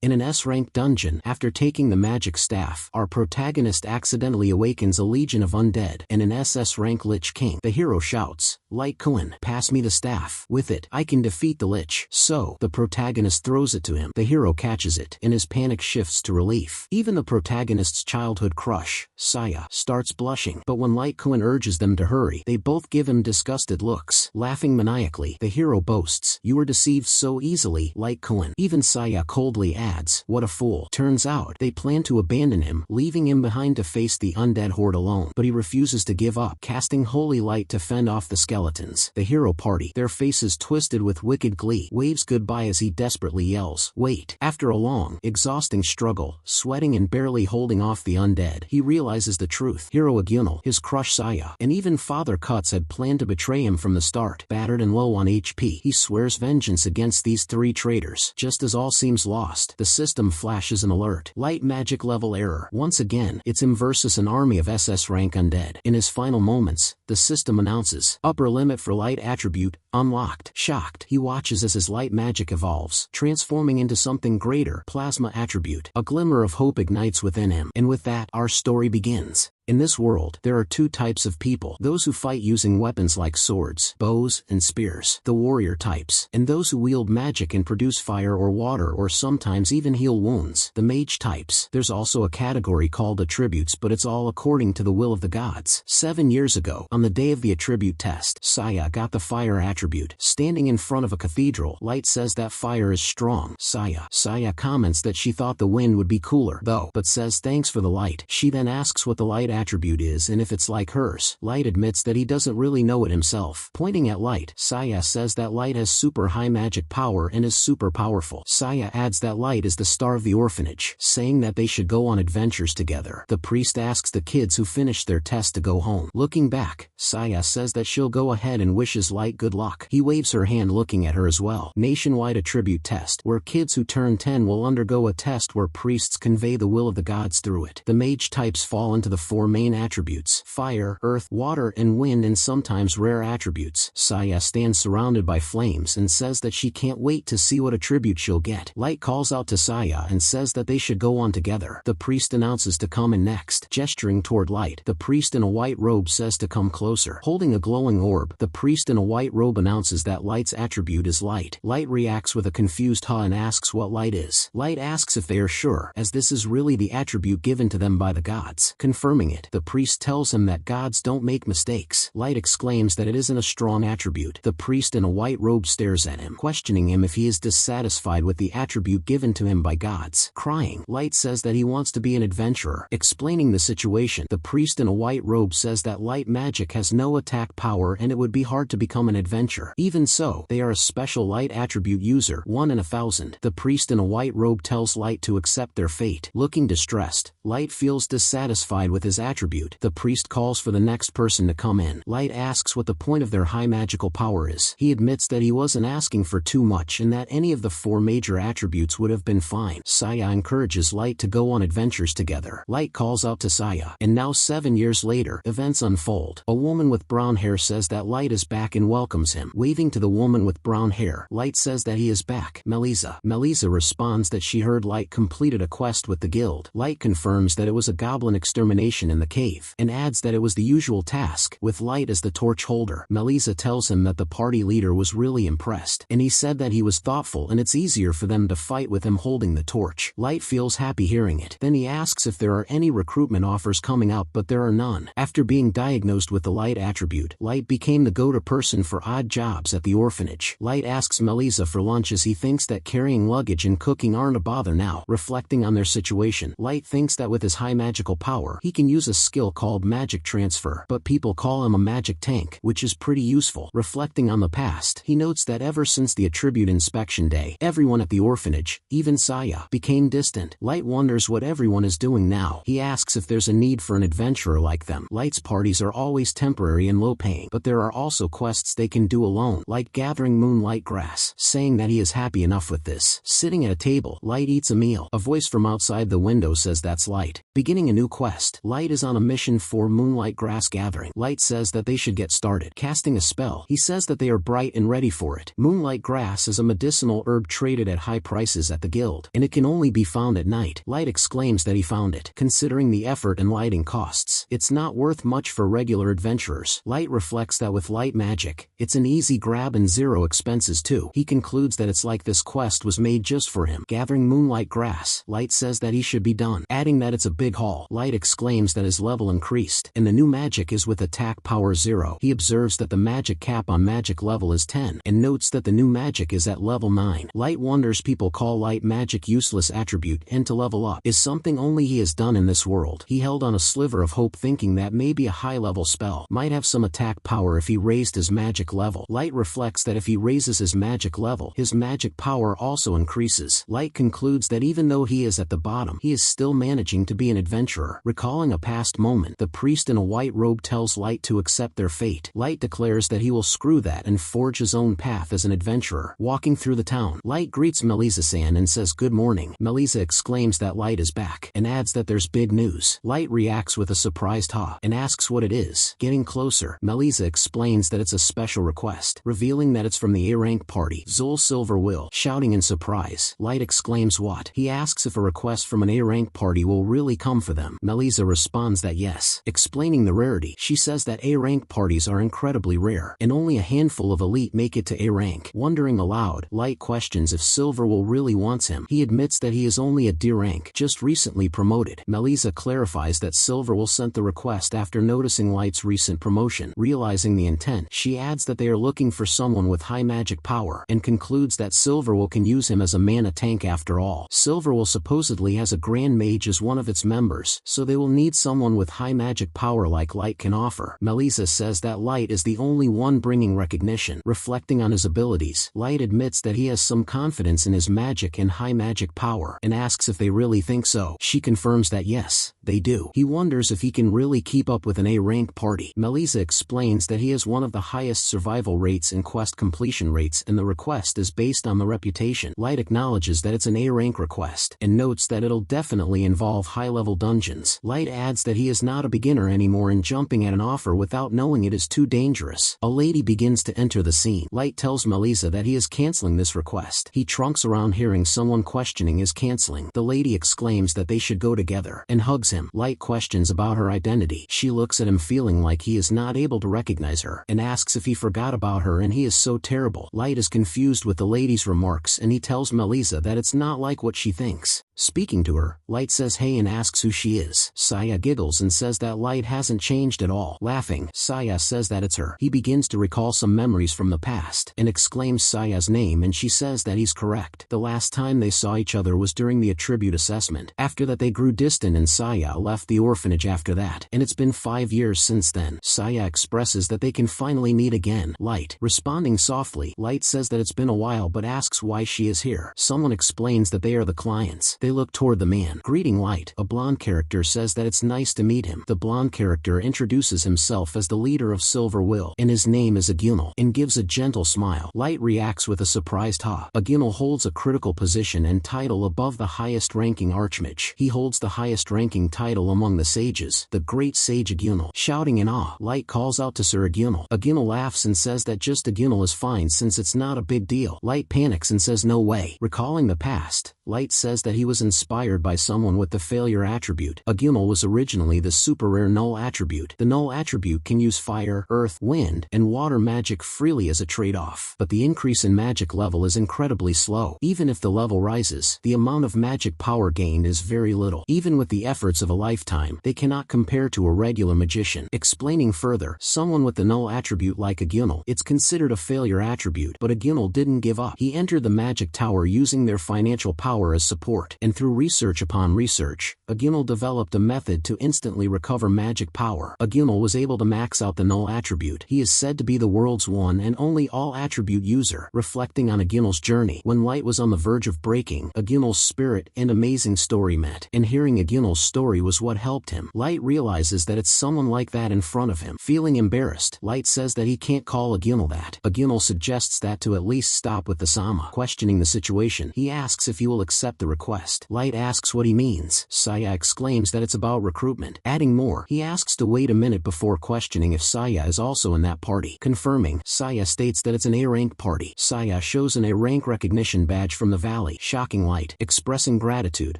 In an S-rank dungeon, after taking the magic staff, our protagonist accidentally awakens a legion of undead, and an SS-rank Lich King. The hero shouts, "Light Cohen, pass me the staff. With it, I can defeat the Lich." So, the protagonist throws it to him. The hero catches it, and his panic shifts to relief. Even the protagonist's childhood crush, Saya, starts blushing. But when Light Cohen urges them to hurry, they both give him disgusted looks. Laughing maniacally, the hero boasts, "You were deceived so easily, Light Cohen." Even Saya coldly adds, "What a fool." Turns out, they plan to abandon him, leaving him behind to face the undead horde alone. But he refuses to give up, casting holy light to fend off the skeletons. The hero party, their faces twisted with wicked glee, waves goodbye as he desperately yells, "Wait." After a long, exhausting struggle, sweating and barely holding off the undead, he realizes the truth. Hero Agunal, his crush Saya, and even Father Cuts had planned to betray him from the start. Battered and low on HP, he swears vengeance against these three traitors. Just as all seems lost, the system flashes an alert. Light magic level error. Once again, it's him versus an army of SS rank undead. In his final moments, the system announces, "Upper limit for light attribute, unlocked." Shocked, he watches as his light magic evolves, transforming into something greater, plasma attribute. A glimmer of hope ignites within him. And with that, our story begins. In this world, there are two types of people: those who fight using weapons like swords, bows, and spears, the warrior types, and those who wield magic and produce fire or water or sometimes even heal wounds, the mage types. There's also a category called attributes, but it's all according to the will of the gods. 7 years ago, on the day of the attribute test, Saya got the fire attribute. Standing in front of a cathedral, Light says that fire is strong. Saya comments that she thought the wind would be cooler, though, but says thanks for the light. She then asks what the light attribute is and if it's like hers. Light admits that he doesn't really know it himself. Pointing at Light, Saya says that Light has super high magic power and is super powerful. Saya adds that Light is the star of the orphanage, saying that they should go on adventures together. The priest asks the kids who finished their test to go home. Looking back, Saya says that she'll go ahead and wishes Light good luck. He waves her hand looking at her as well. Nationwide attribute test, where kids who turn 10 will undergo a test where priests convey the will of the gods through it. The mage types fall into the four main attributes: fire, earth, water, and wind, and sometimes rare attributes. Saya stands surrounded by flames and says that she can't wait to see what attribute she'll get. Light calls out to Saya and says that they should go on together. The priest announces to come in next. Gesturing toward Light, the priest in a white robe says to come closer. Holding a glowing orb, the priest in a white robe announces that Light's attribute is light. Light reacts with a confused huh and asks what light is. Light asks if they are sure, as this is really the attribute given to them by the gods. Confirming it, the priest tells him that gods don't make mistakes. Light exclaims that it isn't a strong attribute. The priest in a white robe stares at him, questioning him if he is dissatisfied with the attribute given to him by gods. Crying, Light says that he wants to be an adventurer. Explaining the situation, the priest in a white robe says that light magic has no attack power and it would be hard to become an adventurer. Even so, they are a special light attribute user, 1 in 1,000. The priest in a white robe tells Light to accept their fate. Looking distressed, Light feels dissatisfied with his attribute. The priest calls for the next person to come in. Light asks what the point of their high magical power is. He admits that he wasn't asking for too much and that any of the 4 major attributes would have been fine. Saya encourages Light to go on adventures together. Light calls out to Saya, and now 7 years later, events unfold. A woman with brown hair says that Light is back and welcomes him. Waving to the woman with brown hair, Light says that he is back. Melisa responds that she heard Light completed a quest with the guild. Light confirms that it was a goblin extermination in the cave, and adds that it was the usual task, with Light as the torch holder. Melisa tells him that the party leader was really impressed, and he said that he was thoughtful and it's easier for them to fight with him holding the torch. Light feels happy hearing it. Then he asks if there are any recruitment offers coming up, but there are none. After being diagnosed with the light attribute, Light became the go-to person for odd jobs at the orphanage. Light asks Melisa for lunch as he thinks that carrying luggage and cooking aren't a bother now. Reflecting on their situation, Light thinks that with his high magical power, he can use a skill called magic transfer, but people call him a magic tank, which is pretty useful. Reflecting on the past, he notes that ever since the attribute inspection day, everyone at the orphanage, even Saya, became distant. Light wonders what everyone is doing now. He asks if there's a need for an adventurer like them. Light's parties are always temporary and low-paying, but there are also quests they can do alone, like gathering moonlight grass, saying that he is happy enough with this. Sitting at a table, Light eats a meal. A voice from outside the window says that's Light. Beginning a new quest, Light is on a mission for Moonlight Grass Gathering. Light says that they should get started casting a spell. He says that they are bright and ready for it. Moonlight Grass is a medicinal herb traded at high prices at the guild, and it can only be found at night. Light exclaims that he found it. Considering the effort and lighting costs, it's not worth much for regular adventurers. Light reflects that with light magic, it's an easy grab and zero expenses too. He concludes that it's like this quest was made just for him. Gathering moonlight grass, Light says that he should be done, adding that it's a big haul. Light exclaims that his level increased, and the new magic is with attack power 0. He observes that the magic cap on magic level is 10, and notes that the new magic is at level 9. Light wonders people call light magic useless attribute and to level up is something only he has done in this world. He held on a sliver of hope thinking that maybe a high level spell might have some attack power if he raised his magic level. Light reflects that if he raises his magic level, his magic power also increases. Light concludes that even though he is at the bottom, he is still managing to be an adventurer. Recalling a past moment, the priest in a white robe tells Light to accept their fate. Light declares that he will screw that and forge his own path as an adventurer. Walking through the town, Light greets Melisa-san and says good morning. Melisa exclaims that Light is back, and adds that there's big news. Light reacts with a surprised ha, and asks what it is. Getting closer, Melisa explains that it's a special request, revealing that it's from the A-rank party. Zul Silver will, shouting in surprise. Light exclaims what? He asks if a request from an A-rank party will really come for them. Melisa responds that yes. Explaining the rarity, she says that A-rank parties are incredibly rare, and only a handful of elite make it to A-rank. Wondering aloud, Light questions if Silver will really wants him. He admits that he is only a D rank, just recently promoted. Melisa clarifies that Silver will sent the request after noticing Light's recent promotion. Realizing the intent, she adds that they are looking for someone with high magic power, and concludes that Silver will can use him as a mana tank after all. Silver will supposedly has a Grand Mage as one of its members, so they will need someone with high magic power like Light can offer. Melisa says that Light is the only one bringing recognition. Reflecting on his abilities, Light admits that he has some confidence in his magic and high magic power, and asks if they really think so. She confirms that yes, they do. He wonders if he can really keep up with an A-rank party. Melisa explains that he has one of the highest survival rates and quest completion rates, and the request is based on the reputation. Light acknowledges that it's an A-rank request, and notes that it'll definitely involve high-level dungeons. Light adds that he is not a beginner anymore in jumping at an offer without knowing it is too dangerous. A lady begins to enter the scene. Light tells Melisa that he is canceling this request. He trunks around hearing someone questioning his canceling. The lady exclaims that they should go together, and hugs him. Light questions about her identity. She looks at him feeling like he is not able to recognize her, and asks if he forgot about her and he is so terrible. Light is confused with the lady's remarks, and he tells Melisa that it's not like what she thinks. Speaking to her, Light says hey and asks who she is. Saya giggles and says that Light hasn't changed at all. Laughing, Saya says that it's her. He begins to recall some memories from the past, and exclaims Saya's name, and she says that he's correct. The last time they saw each other was during the attribute assessment. After that they grew distant and Saya left the orphanage after that, and it's been 5 years since then. Saya expresses that they can finally meet again. Light, responding softly, Light says that it's been a while but asks why she is here. Someone explains that they are the clients. They look toward the man. Greeting Light, a blonde character says that it's nice to meet him. The blonde character introduces himself as the leader of Silver Will, and his name is Agunal, and gives a gentle smile. Light reacts with a surprised ha. Agunal holds a critical position and title above the highest ranking archmage. He holds the highest ranking title among the sages, the great sage Agunal. Shouting in awe, Light calls out to Sir Agunal. Agunal laughs and says that just Agunal is fine since it's not a big deal. Light panics and says no way. Recalling the past, Light says that he was inspired by someone with the failure attribute. Agunal was originally the super rare null attribute. The null attribute can use fire, earth, wind, and water magic freely as a trade-off, but the increase in magic level is incredibly slow. Even if the level rises, the amount of magic power gained is very little. Even with the efforts of a lifetime, they cannot compare to a regular magician. Explaining further, someone with the null attribute like Agunal, it's considered a failure attribute, but Agunal didn't give up. He entered the magic tower using their financial power as support, and through research upon research, Agunal developed a method to instantly recover magic power. Agunal was able to max out the null attribute. He is said to be the world's one and only all attribute user. Reflecting on Agunal's journey, when Light was on the verge of breaking, Agunal's spirit and amazing story met, and hearing Agunal's story was what helped him. Light realizes that it's someone like that in front of him. Feeling embarrassed, Light says that he can't call Agunal that. Agunal suggests that to at least stop with the Sama. Questioning the situation, he asks if he will accept the request. Light asks what he means. Saya exclaims that it's about recruitment. Adding more, he asks to wait a minute before questioning if Saya is also in that party. Confirming, Saya states that it's an A-rank party. Saya shows an A-rank recognition badge from the valley. Shocking Light. Expressing gratitude,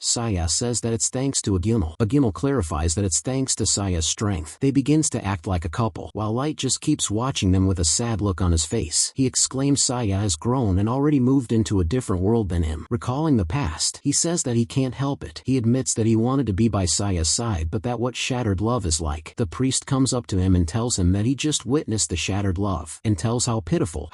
Saya says that it's thanks to Aginal. Aginal clarifies that it's thanks to Saya's strength. They begins to act like a couple, while Light just keeps watching them with a sad look on his face. He exclaims Saya has grown and already moved into a different world than him. Recalling the past, he says that he can't help it. He admits that he wanted to be by Saya's side, but that what shattered love is like. The priest comes up to him and tells him that he just witnessed the shattered love, and tells how pitiful.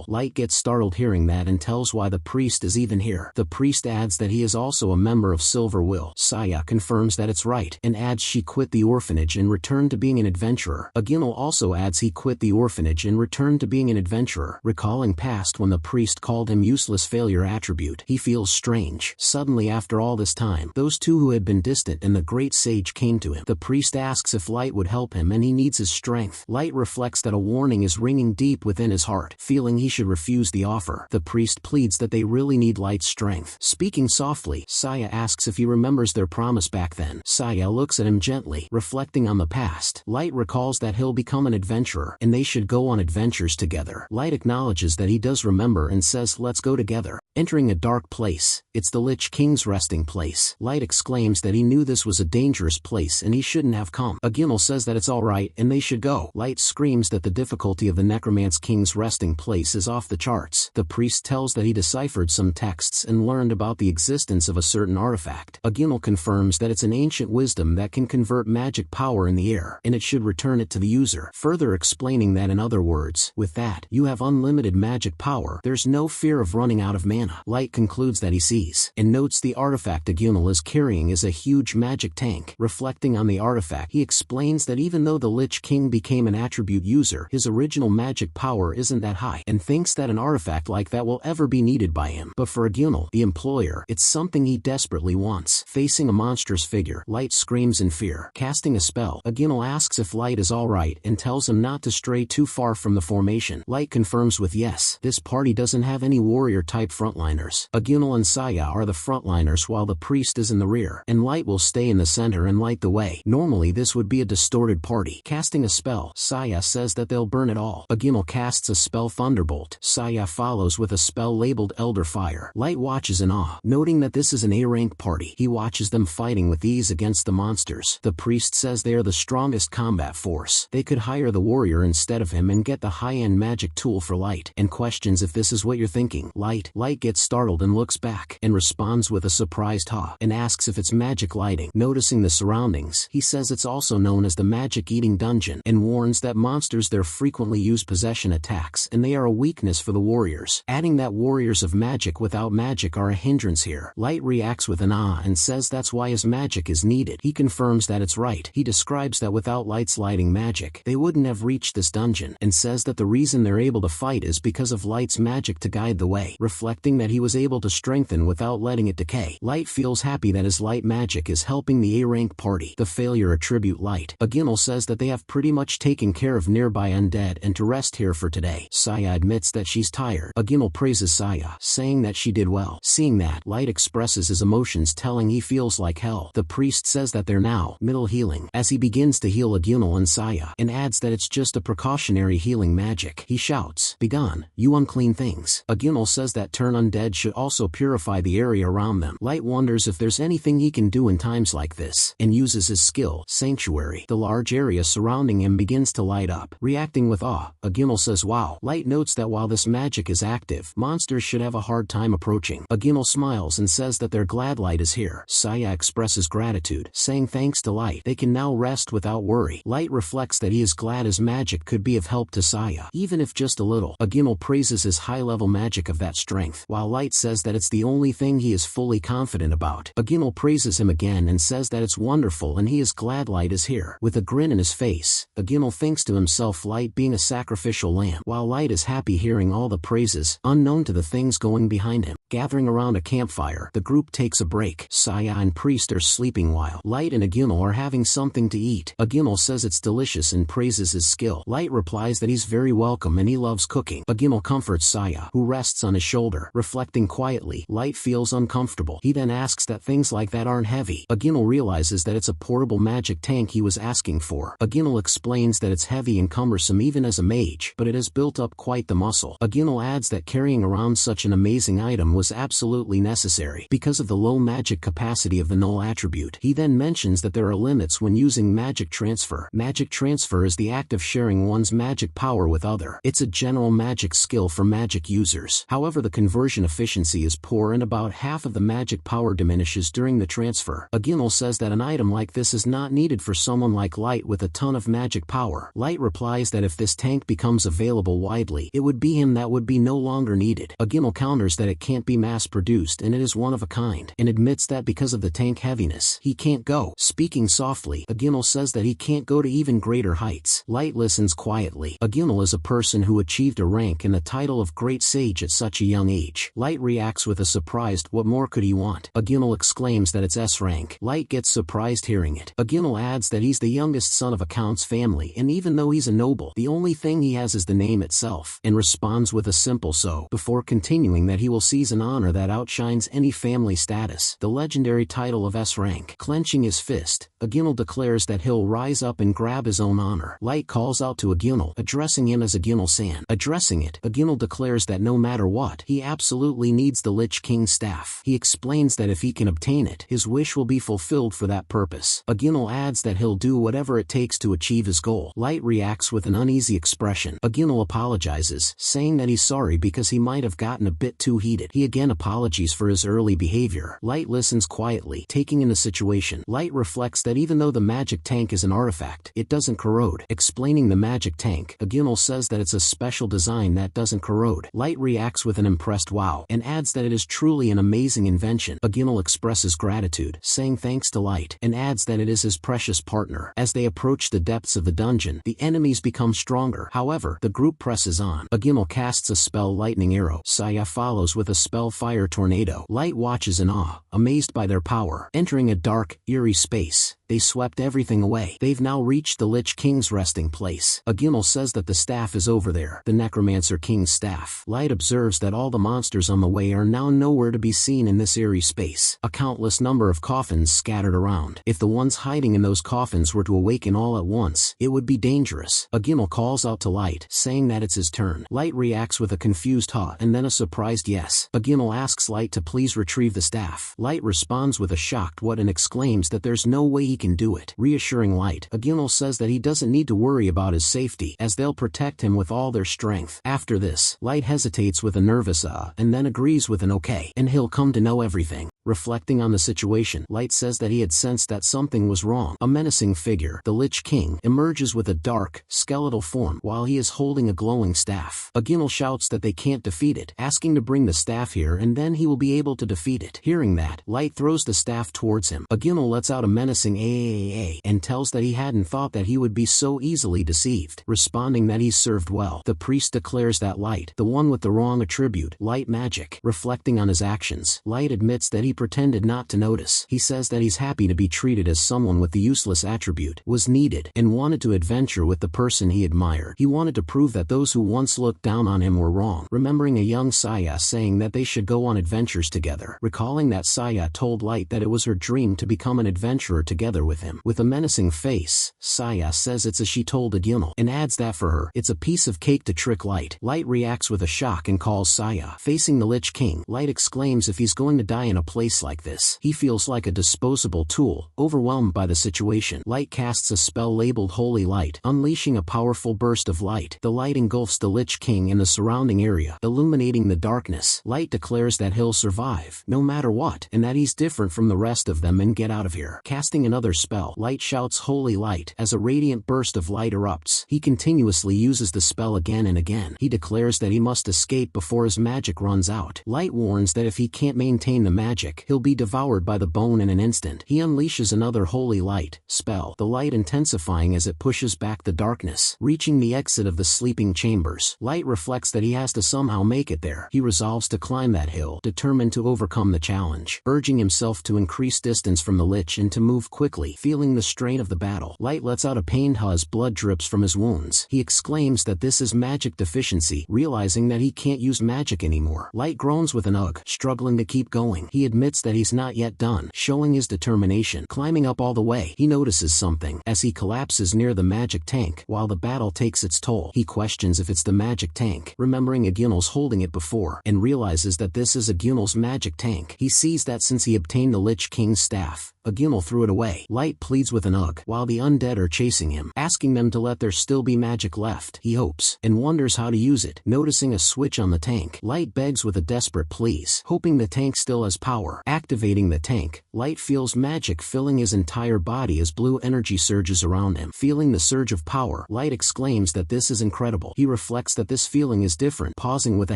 Light gets startled hearing that and tells why the priest is even here. The priest adds that he is also a member of Silver Will. Saya confirms that it's right, and adds she quit the orphanage and returned to being an adventurer. Aginal also adds he quit the orphanage and returned to being an adventurer. Recalling past when the priest called him useless failure attribute, he feels strange. Suddenly after all this time, those two who had been distant and the great sage came to him. The priest asks if Light would help him and he needs his strength. Light reflects that a warning is ringing deep within his heart, feeling he should refuse the offer. The priest pleads that they really need Light's strength. Speaking softly, Saya asks if he remembers their promise back then. Saya looks at him gently, reflecting on the past. Light recalls that he'll become an adventurer, and they should go on adventures together. Light acknowledges that he does remember and says let's go together. Entering a dark place, it's the Lich King's resting place. Light exclaims that he knew this was a dangerous place and he shouldn't have come. Aginal says that it's alright and they should go. Light screams that the difficulty of the Necromance King's resting place is off the charts. The priest tells that he deciphered some texts and learned about the existence of a certain artifact. Aginal confirms that it's an ancient wisdom that can convert magic power in the air, and it should return it to the user, further explaining that in other words, with that, you have unlimited magic power, there's no fear of running out of mana. Light concludes that he sees, and notes the artifact Aginal is carrying is a huge magic tank. Reflecting on the artifact, he explains that even though the Lich King became an attribute user, his original magic power isn't that high, and thinks that an artifact like that will ever be needed by him. But for Aginal, the employer, it's something he desperately wants. Facing a monstrous figure, Light screams in fear. Casting a spell, Aginal asks if Light is alright and tells him not to stray too far from the formation. Light confirms with yes. This party doesn't have any warrior-type frontliners. Aginal and Saya are the frontliners while the priest is in the rear, and Light will stay in the center and light the way. Normally this would be a distorted party. Casting a spell, Saya says that they'll burn it all. Aginal casts a spell Thunderbolt. Saya follows with a spell labeled Elder Fire. Light watches in awe, noting that this is an A-rank party. He watches them fighting with ease against the monsters. The priest says they are the strongest combat force. They could hire the warrior instead of him and get the high-end magic tool for Light, and questions if this is what you're thinking. Light gets startled and looks back, and responds with a surprised ha, and asks if it's magic lighting. Noticing the surroundings, he says it's also known as the Magic Eating Dungeon, and warns that monsters there frequently use possession attacks and they are a weakness for the warriors, adding that warriors of magic without magic are a hindrance here. Light reacts with an ah and says that's why his magic is needed. He confirms that it's right. He describes that without Light's lighting magic, they wouldn't have reached this dungeon, and says that the reason they're able to fight is because of Light's magic to guide the way, reflecting that he was able to strengthen without letting it decay. Light feels happy that his light magic is helping the A-rank party. The failure attribute Light. Aginal says that they have pretty much taken care of nearby undead and to rest here for today. Saya admits that she's tired. Aginal praises Saya, saying that she did well. Seeing that, Light expresses his emotions, telling he feels like hell. The priest says that they're now middle healing, as he begins to heal Aginal and Saya, and adds that it's just a precautionary healing magic. He shouts, "Begone, you unclean things." Aginal says that turn undead should also purify the area around them. Light wonders if there's anything he can do in times like this, and uses his skill, Sanctuary. The large area surrounding him begins to light up. Reacting with awe, Aginal says wow. Light notes that while this magic is active, monsters should have a hard time approaching. Aginal smiles and says that they're glad Light is here. Saya expresses gratitude, saying thanks to Light, they can now rest without worry. Light reflects that he is glad his magic could be of help to Saya, even if just a little. Aginal praises his high-level magic of that strength, while Light says that it's the only thing he is fully confident about. Aginal praises him again and says that it's wonderful and he is glad Light is here. With a grin in his face, Aginal thinks to himself Light being a sacrificial lamb, while Light is happy hearing all the praises, unknown to the things going behind him. Gathering around a campfire, the group takes a break. Saya and Priest are sleeping while Light and Aginal are having something to eat. Aginal says it's delicious and praises his skill. Light replies that he's very welcome and he loves cooking. Aginal comforts Saya, who rests on his shoulder. Reflecting quietly, Light Light feels uncomfortable. He then asks that things like that aren't heavy. Aginal realizes that it's a portable magic tank he was asking for. Aginal explains that it's heavy and cumbersome even as a mage, but it has built up quite the muscle. Aginal adds that carrying around such an amazing item was absolutely necessary because of the low magic capacity of the null attribute. He then mentions that there are limits when using magic transfer. Magic transfer is the act of sharing one's magic power with other. It's a general magic skill for magic users. However, the conversion efficiency is poor and about half of the magic power diminishes during the transfer. Aginal says that an item like this is not needed for someone like Light with a ton of magic power. Light replies that if this tank becomes available widely, it would be him that would be no longer needed. Aginal counters that it can't be mass-produced and it is one of a kind, and admits that because of the tank heaviness, he can't go. Speaking softly, Aginal says that he can't go to even greater heights. Light listens quietly. Aginal is a person who achieved a rank and the title of Great Sage at such a young age. Light reacts with a surprised "what more could he want?" Aginal exclaims that it's S rank. Light gets surprised hearing it. Aginal adds that he's the youngest son of a count's family and even though he's a noble, the only thing he has is the name itself, and responds with a simple "so," before continuing that he will seize an honor that outshines any family status, the legendary title of S rank. Clenching his fist, Aginal declares that he'll rise up and grab his own honor. Light calls out to Aginal, addressing him as Aginal-san. Addressing it, Aginal declares that no matter what, he absolutely needs the Lich King's staff. He explains that if he can obtain it, his wish will be fulfilled for that purpose. Aginal adds that he'll do whatever it takes to achieve his goal. Light reacts with an uneasy expression. Aginal apologizes, saying that he's sorry because he might have gotten a bit too heated. He again apologies for his early behavior. Light listens quietly, taking in the situation. Light reflects that even though the magic tank is an artifact, it doesn't corrode. Explaining the magic tank, Aginal says that it's a special design that doesn't corrode. Light reacts with an impressed wow, and adds that it is truly an amazing invention. Aginal expresses gratitude, saying thanks to Light, and adds that it is his precious partner. As they approach the depths of the dungeon, the enemies become stronger. However, the group presses on. Aginal casts a spell Lightning Arrow. Saya follows with a spell Fire Tornado. Light watches in awe, amazed by their power. Entering a dark, eerie space, they swept everything away. They've now reached the Lich King's resting place. Aginal says that the staff is over there, the Necromancer King's staff. Light observes that all the monsters on the way are now nowhere to be seen in this eerie space. A countless number of coffins scattered around. If the ones hiding in those coffins were to awaken all at once, it would be dangerous. Aginal calls out to Light, saying that it's his turn. Light reacts with a confused "huh" and then a surprised yes. Aginal asks Light to please retrieve the staff. Light responds with a shocked "what" and exclaims that there's no way he can do it. Reassuring Light, Aginal says that he doesn't need to worry about his safety, as they'll protect him with all their strength. After this, Light hesitates with a nervous and then agrees with an okay, and he'll come to know everything. Reflecting on the situation, Light says that he had sensed that something was wrong. A menacing figure, the Lich King, emerges with a dark, skeletal form while he is holding a glowing staff. Aginal shouts that they can't defeat it, asking to bring the staff here and then he will be able to defeat it. Hearing that, Light throws the staff towards him. Aginal lets out a menacing "AAAA" and tells that he hadn't thought that he would be so easily deceived. Responding that he's served well, the priest declares that Light, the one with the wrong attribute, light magic. Reflecting on his actions, Light admits that he pretended not to notice. He says that he's happy to be treated as someone with the useless attribute was needed, and wanted to adventure with the person he admired. He wanted to prove that those who once looked down on him were wrong. Remembering a young Saya saying that they should go on adventures together. Recalling that Saya told Light that it was her dream to become an adventurer together with him. With a menacing face, Saya says it's as she told Aginal, and adds that for her, it's a piece of cake to trick Light. Light reacts with a shock and calls Saya. Facing the Lich King, Light exclaims if he's going to die in a place like this, he feels like a disposable tool. Overwhelmed by the situation, Light casts a spell labeled Holy Light, unleashing a powerful burst of light. The light engulfs the Lich King and the surrounding area, illuminating the darkness. Light declares that he'll survive, no matter what, and that he's different from the rest of them and get out of here. Casting another spell, Light shouts Holy Light as a radiant burst of light erupts. He continuously uses the spell again and again. He declares that he must escape before his magic runs out. Light warns that if he can't maintain the magic, magic. He'll be devoured by the bone in an instant. He unleashes another holy light spell, the light intensifying as it pushes back the darkness. Reaching the exit of the sleeping chambers, Light reflects that he has to somehow make it there. He resolves to climb that hill, determined to overcome the challenge, urging himself to increase distance from the Lich and to move quickly. Feeling the strain of the battle, Light lets out a pained huzz. Blood drips from his wounds. He exclaims that this is magic deficiency, realizing that he can't use magic anymore. Light groans with an ugh, struggling to keep going. He admits that he's not yet done, showing his determination. Climbing up all the way, he notices something as he collapses near the magic tank. While the battle takes its toll, he questions if it's the magic tank, remembering Agunal's holding it before, and realizes that this is Agunal's magic tank. He sees that since he obtained the Lich King's staff, Agunal threw it away. Light pleads with an ugh while the undead are chasing him, asking them to let there still be magic left. He hopes and wonders how to use it. Noticing a switch on the tank, Light begs with a desperate please, hoping the tank still has power. Activating the tank, Light feels magic filling his entire body as blue energy surges around him. Feeling the surge of power, Light exclaims that this is incredible. He reflects that this feeling is different, pausing with a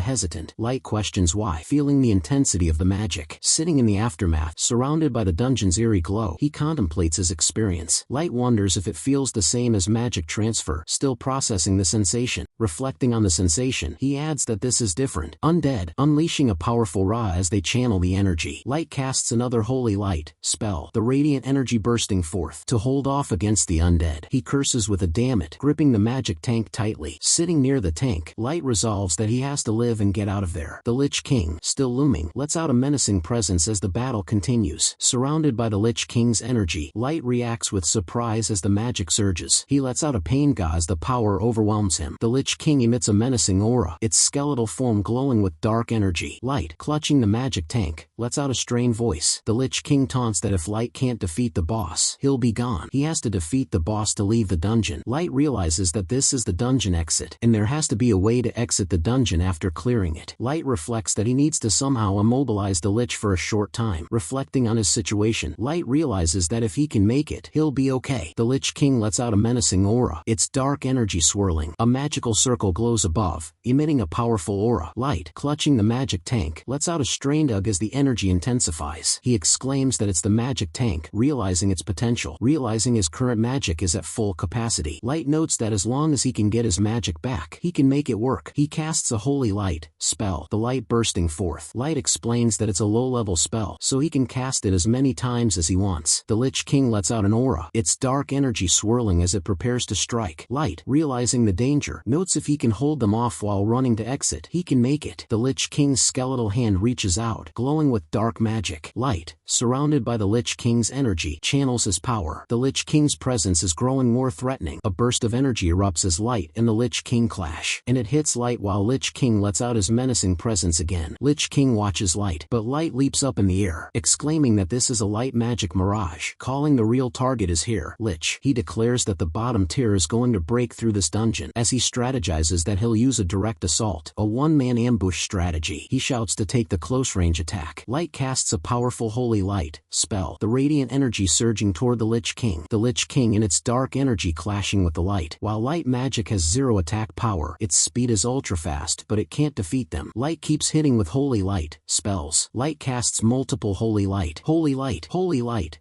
hesitant. Light questions why. Feeling the intensity of the magic, sitting in the aftermath, surrounded by the dungeon's eerie glow, he contemplates his experience. Light wonders if it feels the same as magic transfer. Still processing the sensation, reflecting on the sensation, he adds that this is different. Undead, unleashing a powerful Ra as they channel the energy. Light casts another holy light spell, the radiant energy bursting forth to hold off against the undead. He curses with a damn it, gripping the magic tank tightly. Sitting near the tank, Light resolves that he has to live and get out of there. The Lich King, still looming, lets out a menacing presence as the battle continues. Surrounded by the Lich King's energy, Light reacts with surprise as the magic surges. He lets out a pain as the power overwhelms him. The Lich King emits a menacing aura, its skeletal form glowing with dark energy. Light, clutching the magic tank, lets out a strained voice. The Lich King taunts that if Light can't defeat the boss, he'll be gone. He has to defeat the boss to leave the dungeon. Light realizes that this is the dungeon exit, and there has to be a way to exit the dungeon after clearing it. Light reflects that he needs to somehow immobilize the Lich for a short time. Reflecting on his situation, Light realizes that if he can make it, he'll be okay. The Lich King lets out a menacing aura, its dark energy swirling. A magical circle glows above, emitting a powerful aura. Light, clutching the magic tank, lets out a strained ugh as the energy intensifies. He exclaims that it's the magic tank, realizing its potential, realizing his current magic is at full capacity. Light notes that as long as he can get his magic back, he can make it work. He casts a holy light spell, the light bursting forth. Light explains that it's a low-level spell, so he can cast it as many times as he wants. The Lich King lets out an aura, its dark energy swirling as it prepares to strike. Light, realizing the danger, notes if he can hold them off while running to exit, he can make it. The Lich King's skeletal hand reaches out, glowing with dark magic. Light, surrounded by the Lich King's energy, channels his power. The Lich King's presence is growing more threatening. A burst of energy erupts as Light and the Lich King clash, and it hits Light while Lich King lets out his menacing presence again. Lich King watches Light, but Light leaps up in the air, exclaiming that this is a light magic mirage. Calling the real target is here, Lich. He declares that the bottom tier is going to break through this dungeon. As he strategizes that he'll use a direct assault, a one-man ambush strategy, he shouts to take the close-range attack. Light casts a powerful holy light spell, the radiant energy surging toward the Lich King. The Lich King and its dark energy clashing with the light. While light magic has zero attack power, its speed is ultra-fast, but it can't defeat them. Light keeps hitting with holy light spells. Light casts multiple holy light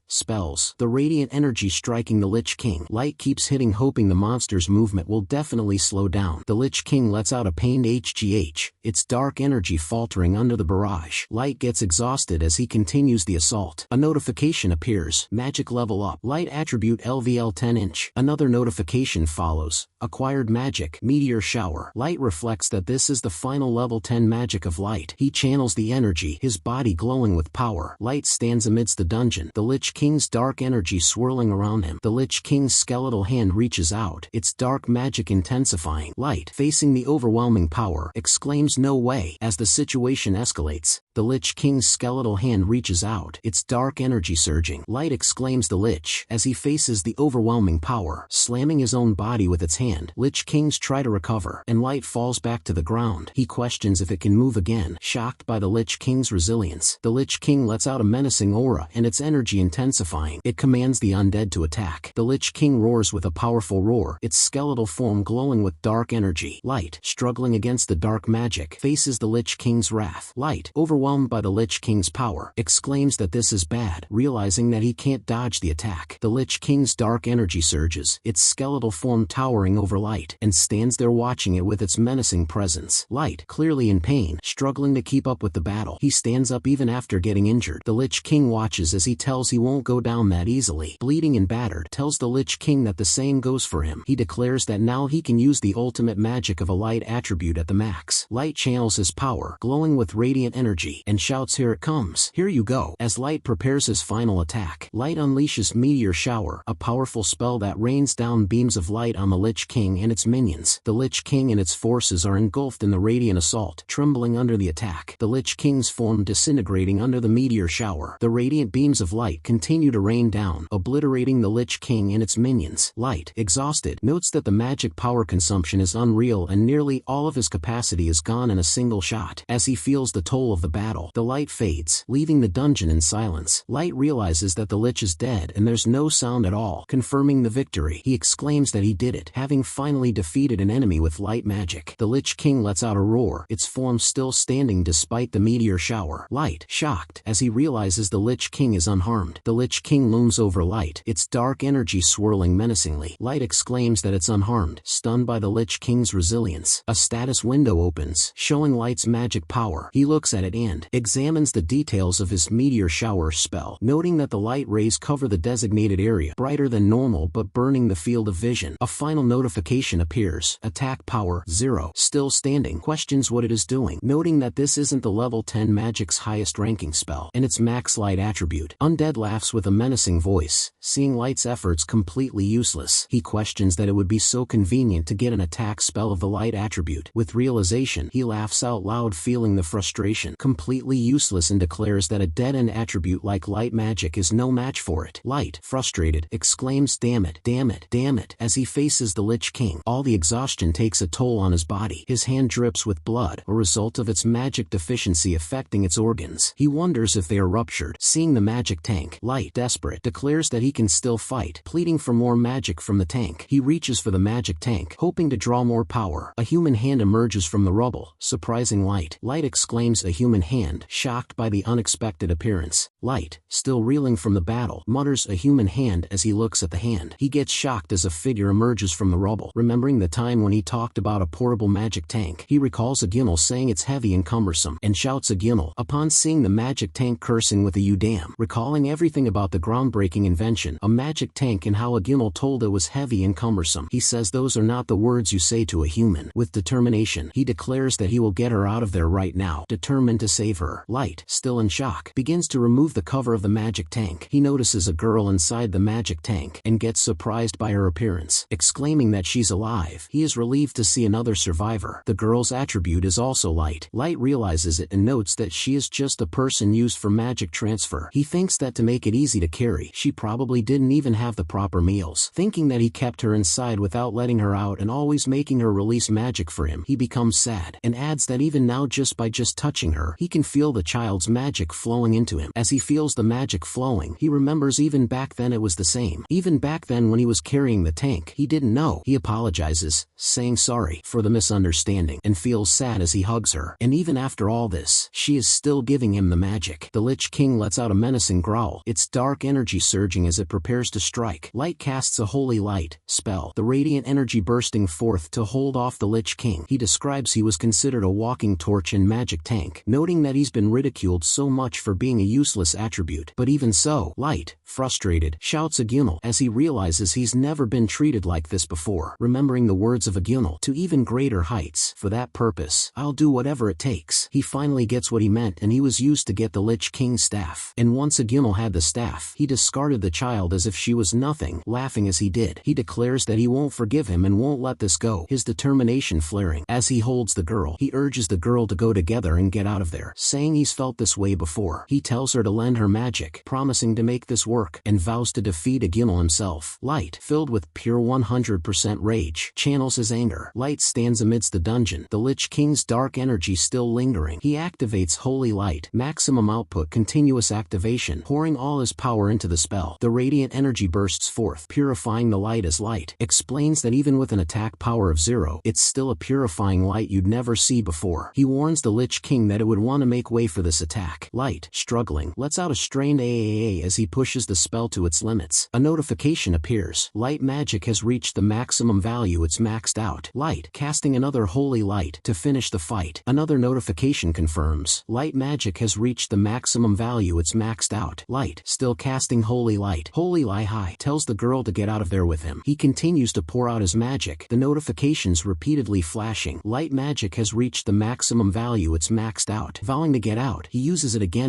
spells, the radiant energy striking the Lich King. Light keeps hitting, hoping the monster's movement will definitely slow down. The Lich King lets out a pained HGH, its dark energy faltering under the barrage. Light gets exhausted as he continues the assault. A notification appears, magic level up, light attribute LVL 10-inch. Another notification follows, acquired magic, meteor shower. Light reflects that this is the final level 10 magic of Light. He channels the energy, his body glowing with power. Light stands amidst the dungeon, the Lich King's dark energy swirling around him. The Lich King's skeletal hand reaches out, its dark magic intensifying. Light, facing the overwhelming power, exclaims no way. As the situation escalates, the Lich King's skeletal hand reaches out, its dark energy surging. Light exclaims the Lich as he faces the overwhelming power, slamming his own body with its hand. Lich Kings try to recover, and Light falls back to the ground. He questions if it can move again, shocked by the Lich King's resilience. The Lich King lets out a menacing aura, and its energy intensifying. It commands the undead to attack. The Lich King roars with a powerful roar, its skeletal form glowing with dark energy. Light, struggling against the dark magic, faces the Lich King's wrath. Light, overwhelmed overwhelmed by the Lich King's power, exclaims that this is bad, realizing that he can't dodge the attack. The Lich King's dark energy surges, its skeletal form towering over Light, and stands there watching it with its menacing presence. Light, clearly in pain, struggling to keep up with the battle. He stands up even after getting injured. The Lich King watches as he tells he won't go down that easily. Bleeding and battered, tells the Lich King that the same goes for him. He declares that now he can use the ultimate magic of a light attribute at the max. Light channels his power, glowing with radiant energy, and shouts, "Here it comes. Here you go." As Light prepares his final attack, Light unleashes Meteor Shower, a powerful spell that rains down beams of light on the Lich King and its minions. The Lich King and its forces are engulfed in the radiant assault, trembling under the attack. The Lich King's form disintegrating under the Meteor Shower. The radiant beams of light continue to rain down, obliterating the Lich King and its minions. Light, exhausted, notes that the magic power consumption is unreal and nearly all of his capacity is gone in a single shot. As he feels the toll of the battle, the light fades, leaving the dungeon in silence. Light realizes that the Lich is dead and there's no sound at all, confirming the victory. He exclaims that he did it, having finally defeated an enemy with light magic. The Lich King lets out a roar, its form still standing despite the Meteor Shower. Light, shocked, as he realizes the Lich King is unharmed. The Lich King looms over Light, its dark energy swirling menacingly. Light exclaims that it's unharmed, stunned by the Lich King's resilience. A status window opens, showing Light's magic power. He looks at it and examines the details of his Meteor Shower spell, noting that the light rays cover the designated area, brighter than normal but burning the field of vision. A final notification appears, attack power 0, still standing. Questions what it is doing, noting that this isn't the level 10 magic's highest ranking spell, and its max light attribute. Undead laughs with a menacing voice, seeing Light's efforts completely useless. He questions that it would be so convenient to get an attack spell of the light attribute. With realization, he laughs out loud, feeling the frustration. Completely useless, and declares that a dead-end attribute like light magic is no match for it. Light, frustrated, exclaims, "Damn it, damn it, damn it," as he faces the Lich King. All the exhaustion takes a toll on his body. His hand drips with blood, a result of its magic deficiency affecting its organs. He wonders if they are ruptured. Seeing the magic tank, Light, desperate, declares that he can still fight, pleading for more magic from the tank. He reaches for the magic tank, hoping to draw more power. A human hand emerges from the rubble, surprising Light. Light exclaims, "A human hand," shocked by the unexpected appearance. Light, still reeling from the battle, mutters, "A human hand," as he looks at the hand. He gets shocked as a figure emerges from the rubble. Remembering the time when he talked about a portable magic tank, he recalls a Gimmel saying it's heavy and cumbersome, and shouts a Gimmel upon seeing the magic tank, cursing with a "you damn," recalling everything about the groundbreaking invention, a magic tank, and how a Gimmel told it was heavy and cumbersome. He says those are not the words you say to a human. With determination, he declares that he will get her out of there right now, determined to save her. Light, still in shock, begins to remove the cover of the magic tank. He notices a girl inside the magic tank, and gets surprised by her appearance, exclaiming that she's alive. He is relieved to see another survivor. The girl's attribute is also light. Light realizes it and notes that she is just a person used for magic transfer. He thinks that to make it easy to carry, she probably didn't even have the proper meals. Thinking that he kept her inside without letting her out and always making her release magic for him, he becomes sad, and adds that even now, just by touching her, he can feel the child's magic flowing into him. As he feels the magic flowing, he remembers even back then it was the same. Even back then when he was carrying the tank, he didn't know. He apologizes, saying sorry for the misunderstanding, and feels sad as he hugs her. And even after all this, she is still giving him the magic. The Lich King lets out a menacing growl, its dark energy surging as it prepares to strike. Light casts a holy light spell, the radiant energy bursting forth to hold off the Lich King. He describes he was considered a walking torch and magic tank, noting that he's been ridiculed so much for being a useless attribute. But even so, Light, frustrated, shouts a Gimmel as he realizes he's never been treated like this before. Remembering the words of a Gimmel, "To even greater heights. For that purpose, I'll do whatever it takes." He finally gets what he meant, and he was used to get the Lich King's staff. And once a Gimmel had the staff, he discarded the child as if she was nothing, laughing as he did. He declares that he won't forgive him and won't let this go, his determination flaring. As he holds the girl, he urges the girl to go together and get out of there, saying he's felt this way before. He tells her to lend her magic, promising to make this work, and vows to defeat a Gimmel himself. Light, filled with pure 100% rage, channels his anger. Light stands amidst the dungeon, the Lich King's dark energy still lingering. He activates Holy Light, maximum output, continuous activation, pouring all his power into the spell. The radiant energy bursts forth, purifying the light as Light explains that even with an attack power of 0, it's still a purifying light you'd never see before. He warns the Lich King that it would want to make way for this attack. Light, struggling, lets out a strained AAA as he pushes the spell to its limits. A notification appears. Light magic has reached the maximum value, it's maxed out. Light, casting another holy light to finish the fight. Another notification confirms. Light magic has reached the maximum value, it's maxed out. Light, still casting holy light. Holy Lie High tells the girl to get out of there with him. He continues to pour out his magic, the notifications repeatedly flashing. Light magic has reached the maximum value, it's maxed out. Vowing to get out, he uses it again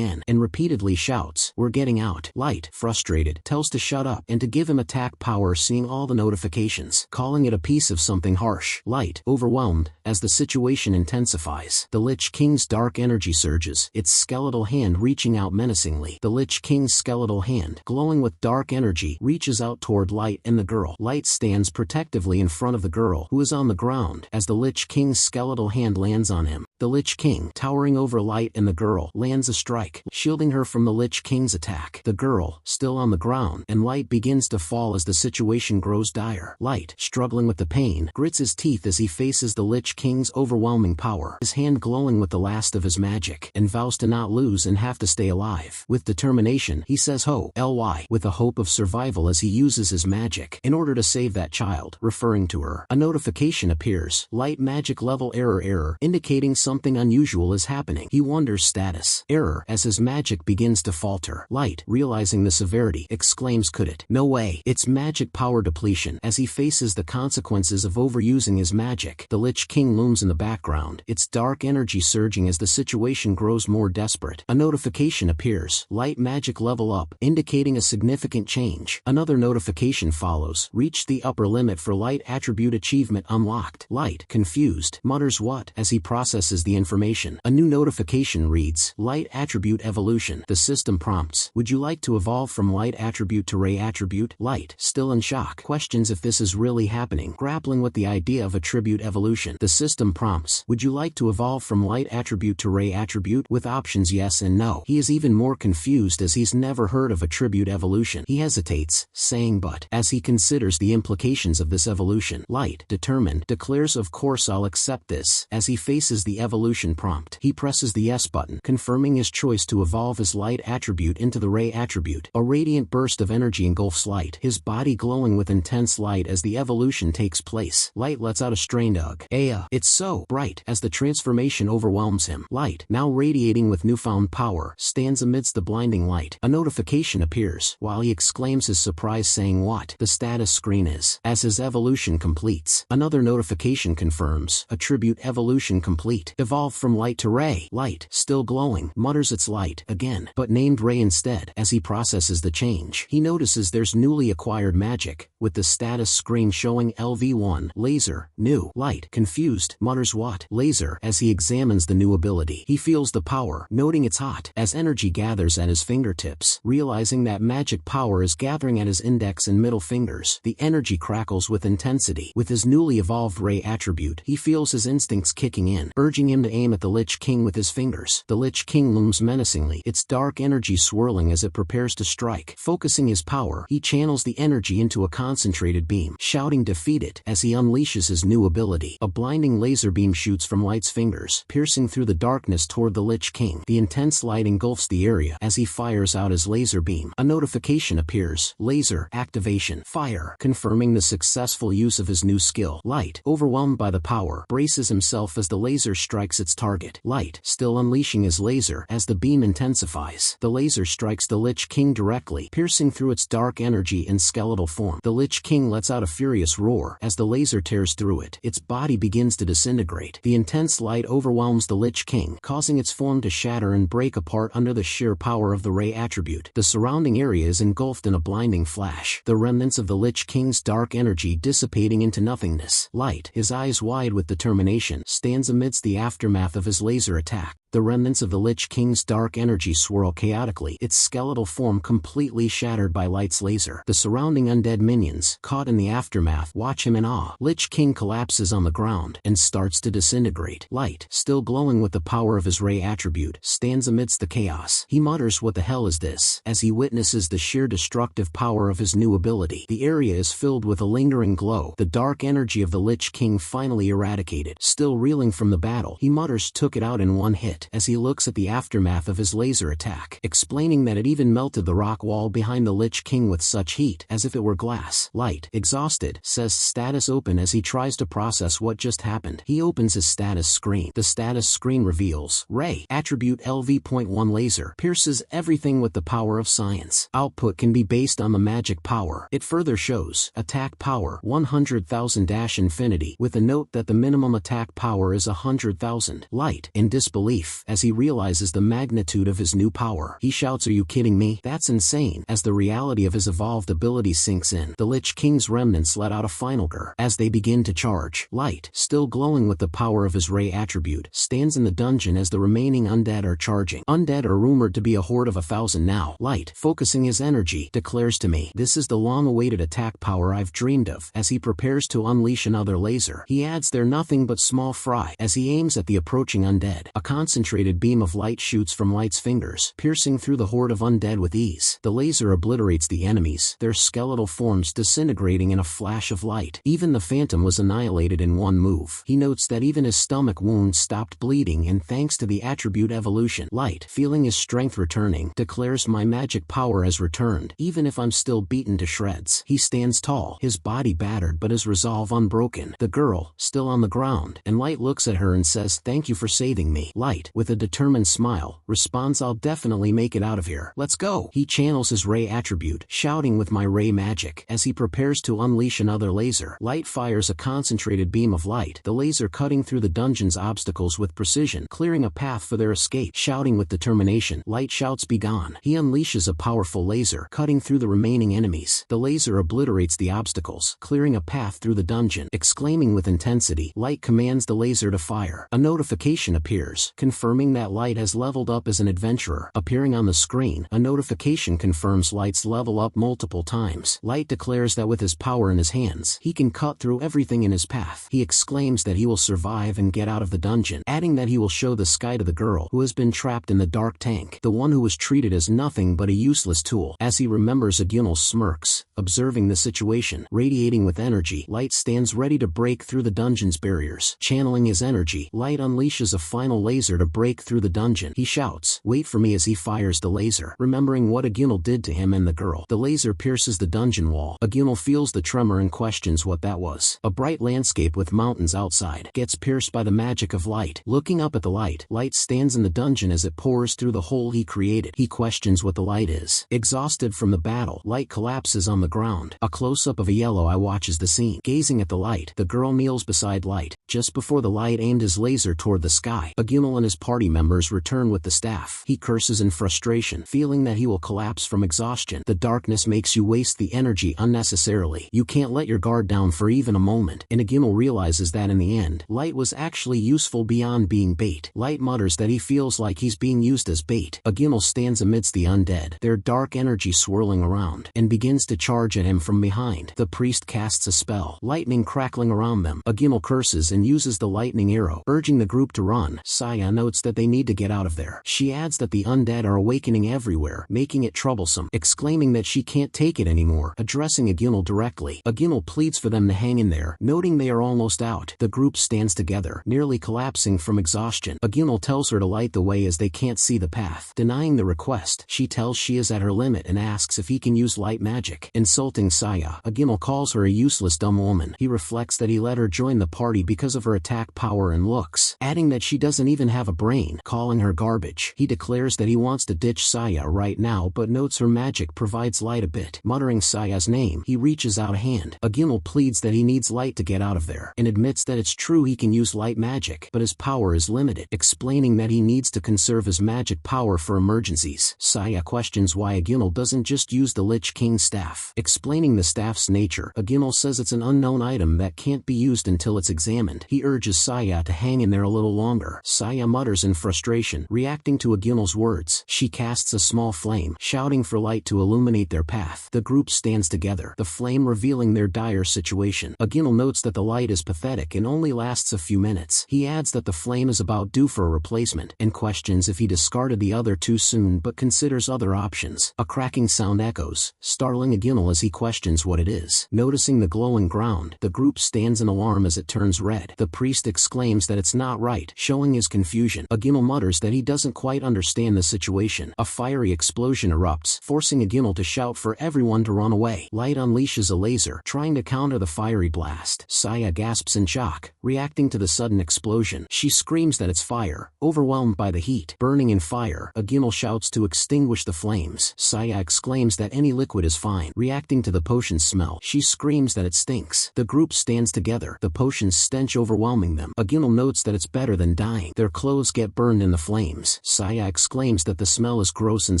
and repeatedly shouts, "We're getting out." Light, frustrated, tells to shut up and to give him attack power, seeing all the notifications, calling it a piece of something harsh. Light, overwhelmed, as the situation intensifies. The Lich King's dark energy surges, its skeletal hand reaching out menacingly. The Lich King's skeletal hand, glowing with dark energy, reaches out toward Light and the girl. Light stands protectively in front of the girl, who is on the ground, as the Lich King's skeletal hand lands on him. The Lich King, towering over Light and the girl, lands a strike, shielding her from the Lich King's attack. The girl, still on the ground, and Light begins to fall as the situation grows dire. Light, struggling with the pain, grits his teeth as he faces the Lich King's overwhelming power, his hand glowing with the last of his magic, and vows to not lose and have to stay alive. With determination, he says ho, ly, with a hope of survival as he uses his magic in order to save that child, referring to her. A notification appears. Light magic level error, indicating something unusual is happening. He wonders status error as his magic begins to falter. Light, realizing the severity, exclaims, "Could it? No way. It's magic power depletion," as he faces the consequences of overusing his magic. The Lich King looms in the background, its dark energy surging as the situation grows more desperate. A notification appears. Light magic level up, indicating a significant change. Another notification follows. Reach the upper limit for light attribute achievement unlocked. Light, confused, mutters what as he processes the information. A new notification reads, "Light attribute evolution." The system prompts, "Would you like to evolve from light attribute to ray attribute?" Light, still in shock, questions if this is really happening, grappling with the idea of attribute evolution. The system prompts, "Would you like to evolve from light attribute to ray attribute?" with options yes and no. He is even more confused as he's never heard of attribute evolution. He hesitates, saying but, as he considers the implications of this evolution. Light, determined, declares, "Of course I'll accept this." As he faces the evolution prompt, he presses the yes button, confirming his choice to evolve his light attribute into the ray attribute. A radiant burst of energy engulfs Light, his body glowing with intense light as the evolution takes place. Light lets out a strained ugh. It's so bright as the transformation overwhelms him. Light, now radiating with newfound power, stands amidst the blinding light. A notification appears, while he exclaims his surprise, saying what the status screen is. As his evolution completes, another notification confirms, attribute evolution complete. Evolve from light to ray. Light, still glowing, mutters it's light again, but named ray instead. As he processes the change, he notices there's newly acquired magic, with the status screen showing LV1, laser, new. Light, confused, mutters what laser as he examines the new ability. He feels the power, noting it's hot, as energy gathers at his fingertips. Realizing that magic power is gathering at his index and middle fingers, the energy crackles with intensity. With his newly evolved ray attribute, he feels his instincts kicking in, urging him to aim at the Lich King with his fingers. The Lich King looms menacingly, its dark energy swirling as it prepares to strike. Focusing his power, he channels the energy into a concentrated beam, shouting defeat it as he unleashes his new ability. A blinding laser beam shoots from Light's fingers, piercing through the darkness toward the Lich King. The intense light engulfs the area as he fires out his laser beam. A notification appears, laser activation fire, confirming the successful use of his new skill. Light, overwhelmed by the power, braces himself as the laser strikes its target. Light, still unleashing his laser as the beam intensifies. The laser strikes the Lich King directly, piercing through its dark energy and skeletal form. The Lich King lets out a furious roar as the laser tears through it. Its body begins to disintegrate. The intense light overwhelms the Lich King, causing its form to shatter and break apart under the sheer power of the ray attribute. The surrounding area is engulfed in a blinding flash, the remnants of the Lich King's dark energy dissipating into nothingness. Light, his eyes wide with determination, stands amidst the aftermath of his laser attack. The remnants of the Lich King's dark energy swirl chaotically, its skeletal form completely shattered by Light's laser. The surrounding undead minions, caught in the aftermath, watch him in awe. Lich King collapses on the ground and starts to disintegrate. Light, still glowing with the power of his ray attribute, stands amidst the chaos. He mutters, "What the hell is this?" as he witnesses the sheer destructive power of his new ability. The area is filled with a lingering glow, the dark energy of the Lich King finally eradicated. Still reeling from the battle, he mutters, "Took it out in one hit." it as he looks at the aftermath of his laser attack, explaining that it even melted the rock wall behind the Lich King with such heat as if it were glass. Light, exhausted, says status open as he tries to process what just happened. He opens his status screen. The status screen reveals Ray, attribute LV.1 laser, pierces everything with the power of science. Output can be based on the magic power. It further shows attack power 100,000-infinity with a note that the minimum attack power is 100,000. Light, in disbelief as he realizes the magnitude of his new power. He shouts, "Are you kidding me? That's insane," as the reality of his evolved ability sinks in. The Lich King's remnants let out a final grr as they begin to charge. Light, still glowing with the power of his Ray attribute, stands in the dungeon as the remaining undead are charging. Undead are rumored to be a horde of 1,000 now. Light, focusing his energy, declares to me, "This is the long-awaited attack power I've dreamed of," as he prepares to unleash another laser. He adds, "They're nothing but small fry," as he aims at the approaching undead. A concentrated beam of light shoots from Light's fingers, piercing through the horde of undead with ease. The laser obliterates the enemies, their skeletal forms disintegrating in a flash of light. Even the Phantom was annihilated in one move. He notes that even his stomach wound stopped bleeding, and thanks to the attribute evolution. Light, feeling his strength returning, declares, "My magic power has returned, even if I'm still beaten to shreds." He stands tall, his body battered but his resolve unbroken. The girl, still on the ground, and Light looks at her and says, "Thank you for saving me." Light, with a determined smile, responds, "I'll definitely make it out of here. Let's go." He channels his Ray attribute, shouting with my Ray magic. As he prepares to unleash another laser, Light fires a concentrated beam of light, the laser cutting through the dungeon's obstacles with precision, clearing a path for their escape. Shouting with determination, Light shouts, "Be gone." He unleashes a powerful laser, cutting through the remaining enemies. The laser obliterates the obstacles, clearing a path through the dungeon. Exclaiming with intensity, Light commands the laser to fire. A notification appears, confirming that Light has leveled up as an adventurer. Appearing on the screen, a notification confirms Light's level up multiple times. Light declares that with his power in his hands, he can cut through everything in his path. He exclaims that he will survive and get out of the dungeon, adding that he will show the sky to the girl who has been trapped in the dark tank, the one who was treated as nothing but a useless tool. As he remembers, Agunal smirks, observing the situation. Radiating with energy, Light stands ready to break through the dungeon's barriers. Channeling his energy, Light unleashes a final laser to break through the dungeon. He shouts, "Wait for me," as he fires the laser, remembering what Agunal did to him and the girl. The laser pierces the dungeon wall. Agunal feels the tremor and questions what that was. A bright landscape with mountains outside gets pierced by the magic of light. Looking up at the light, Light stands in the dungeon as it pours through the hole he created. He questions what the light is. Exhausted from the battle, Light collapses on the ground. A close-up of a yellow eye watches the scene. Gazing at the light, the girl kneels beside Light. Just before the light aimed his laser toward the sky, Agunal and his party members return with the staff. He curses in frustration, feeling that he will collapse from exhaustion. "The darkness makes you waste the energy unnecessarily. You can't let your guard down for even a moment." And Agunal realizes that in the end, Light was actually useful beyond being bait. Light mutters that he feels like he's being used as bait. Agunal stands amidst the undead, their dark energy swirling around, and begins to charge at him from behind. The priest casts a spell, lightning crackling around them. Agunal curses and uses the lightning arrow, urging the group to run. Saya notes that they need to get out of there. She adds that the undead are awakening everywhere, making it troublesome, exclaiming that she can't take it anymore. Addressing Agunal directly, Agunal pleads for them to hang in there, noting they are almost out. The group stands together, nearly collapsing from exhaustion. Agunal tells her to light the way as they can't see the path. Denying the request, she tells she is at her limit and asks if he can use light magic. Insulting Saya, Agunal calls her a useless dumb woman. He reflects that he let her join the party because of her attack power and looks, adding that she doesn't even have a brain, calling her garbage. He declares that he wants to ditch Saya right now but notes her magic provides light a bit. Muttering Saya's name, he reaches out a hand. Agunal pleads that he needs light to get out of there, and admits that it's true he can use light magic, but his power is limited, explaining that he needs to conserve his magic power for emergencies. Saya questions why Agunal doesn't just use the Lich King's staff. Explaining the staff's nature, Agunal says it's an unknown item that can't be used until it's examined. He urges Saya to hang in there a little longer. Saya mutters in frustration, reacting to Agunal's words. She casts a small flame, shouting for light to illuminate their path. The group stands together, the flame revealing their dire situation. Agunal notes that the light is pathetic and only lasts a few minutes. He adds that the flame is about due for a replacement, and questions if he discarded the other too soon but considers other options. A cracking sound echoes, startling Agunal signal as he questions what it is. Noticing the glowing ground, the group stands in alarm as it turns red. The priest exclaims that it's not right, showing his confusion. Aginal mutters that he doesn't quite understand the situation. A fiery explosion erupts, forcing Aginal to shout for everyone to run away. Light unleashes a laser, trying to counter the fiery blast. Saya gasps in shock, reacting to the sudden explosion. She screams that it's fire, overwhelmed by the heat. Burning in fire, Aginal shouts to extinguish the flames. Saya exclaims that any liquid is fine. Reacting to the potion's smell, she screams that it stinks. The group stands together, the potion's stench overwhelming them. Aginal notes that it's better than dying. Their clothes get burned in the flames. Saya exclaims that the smell is gross and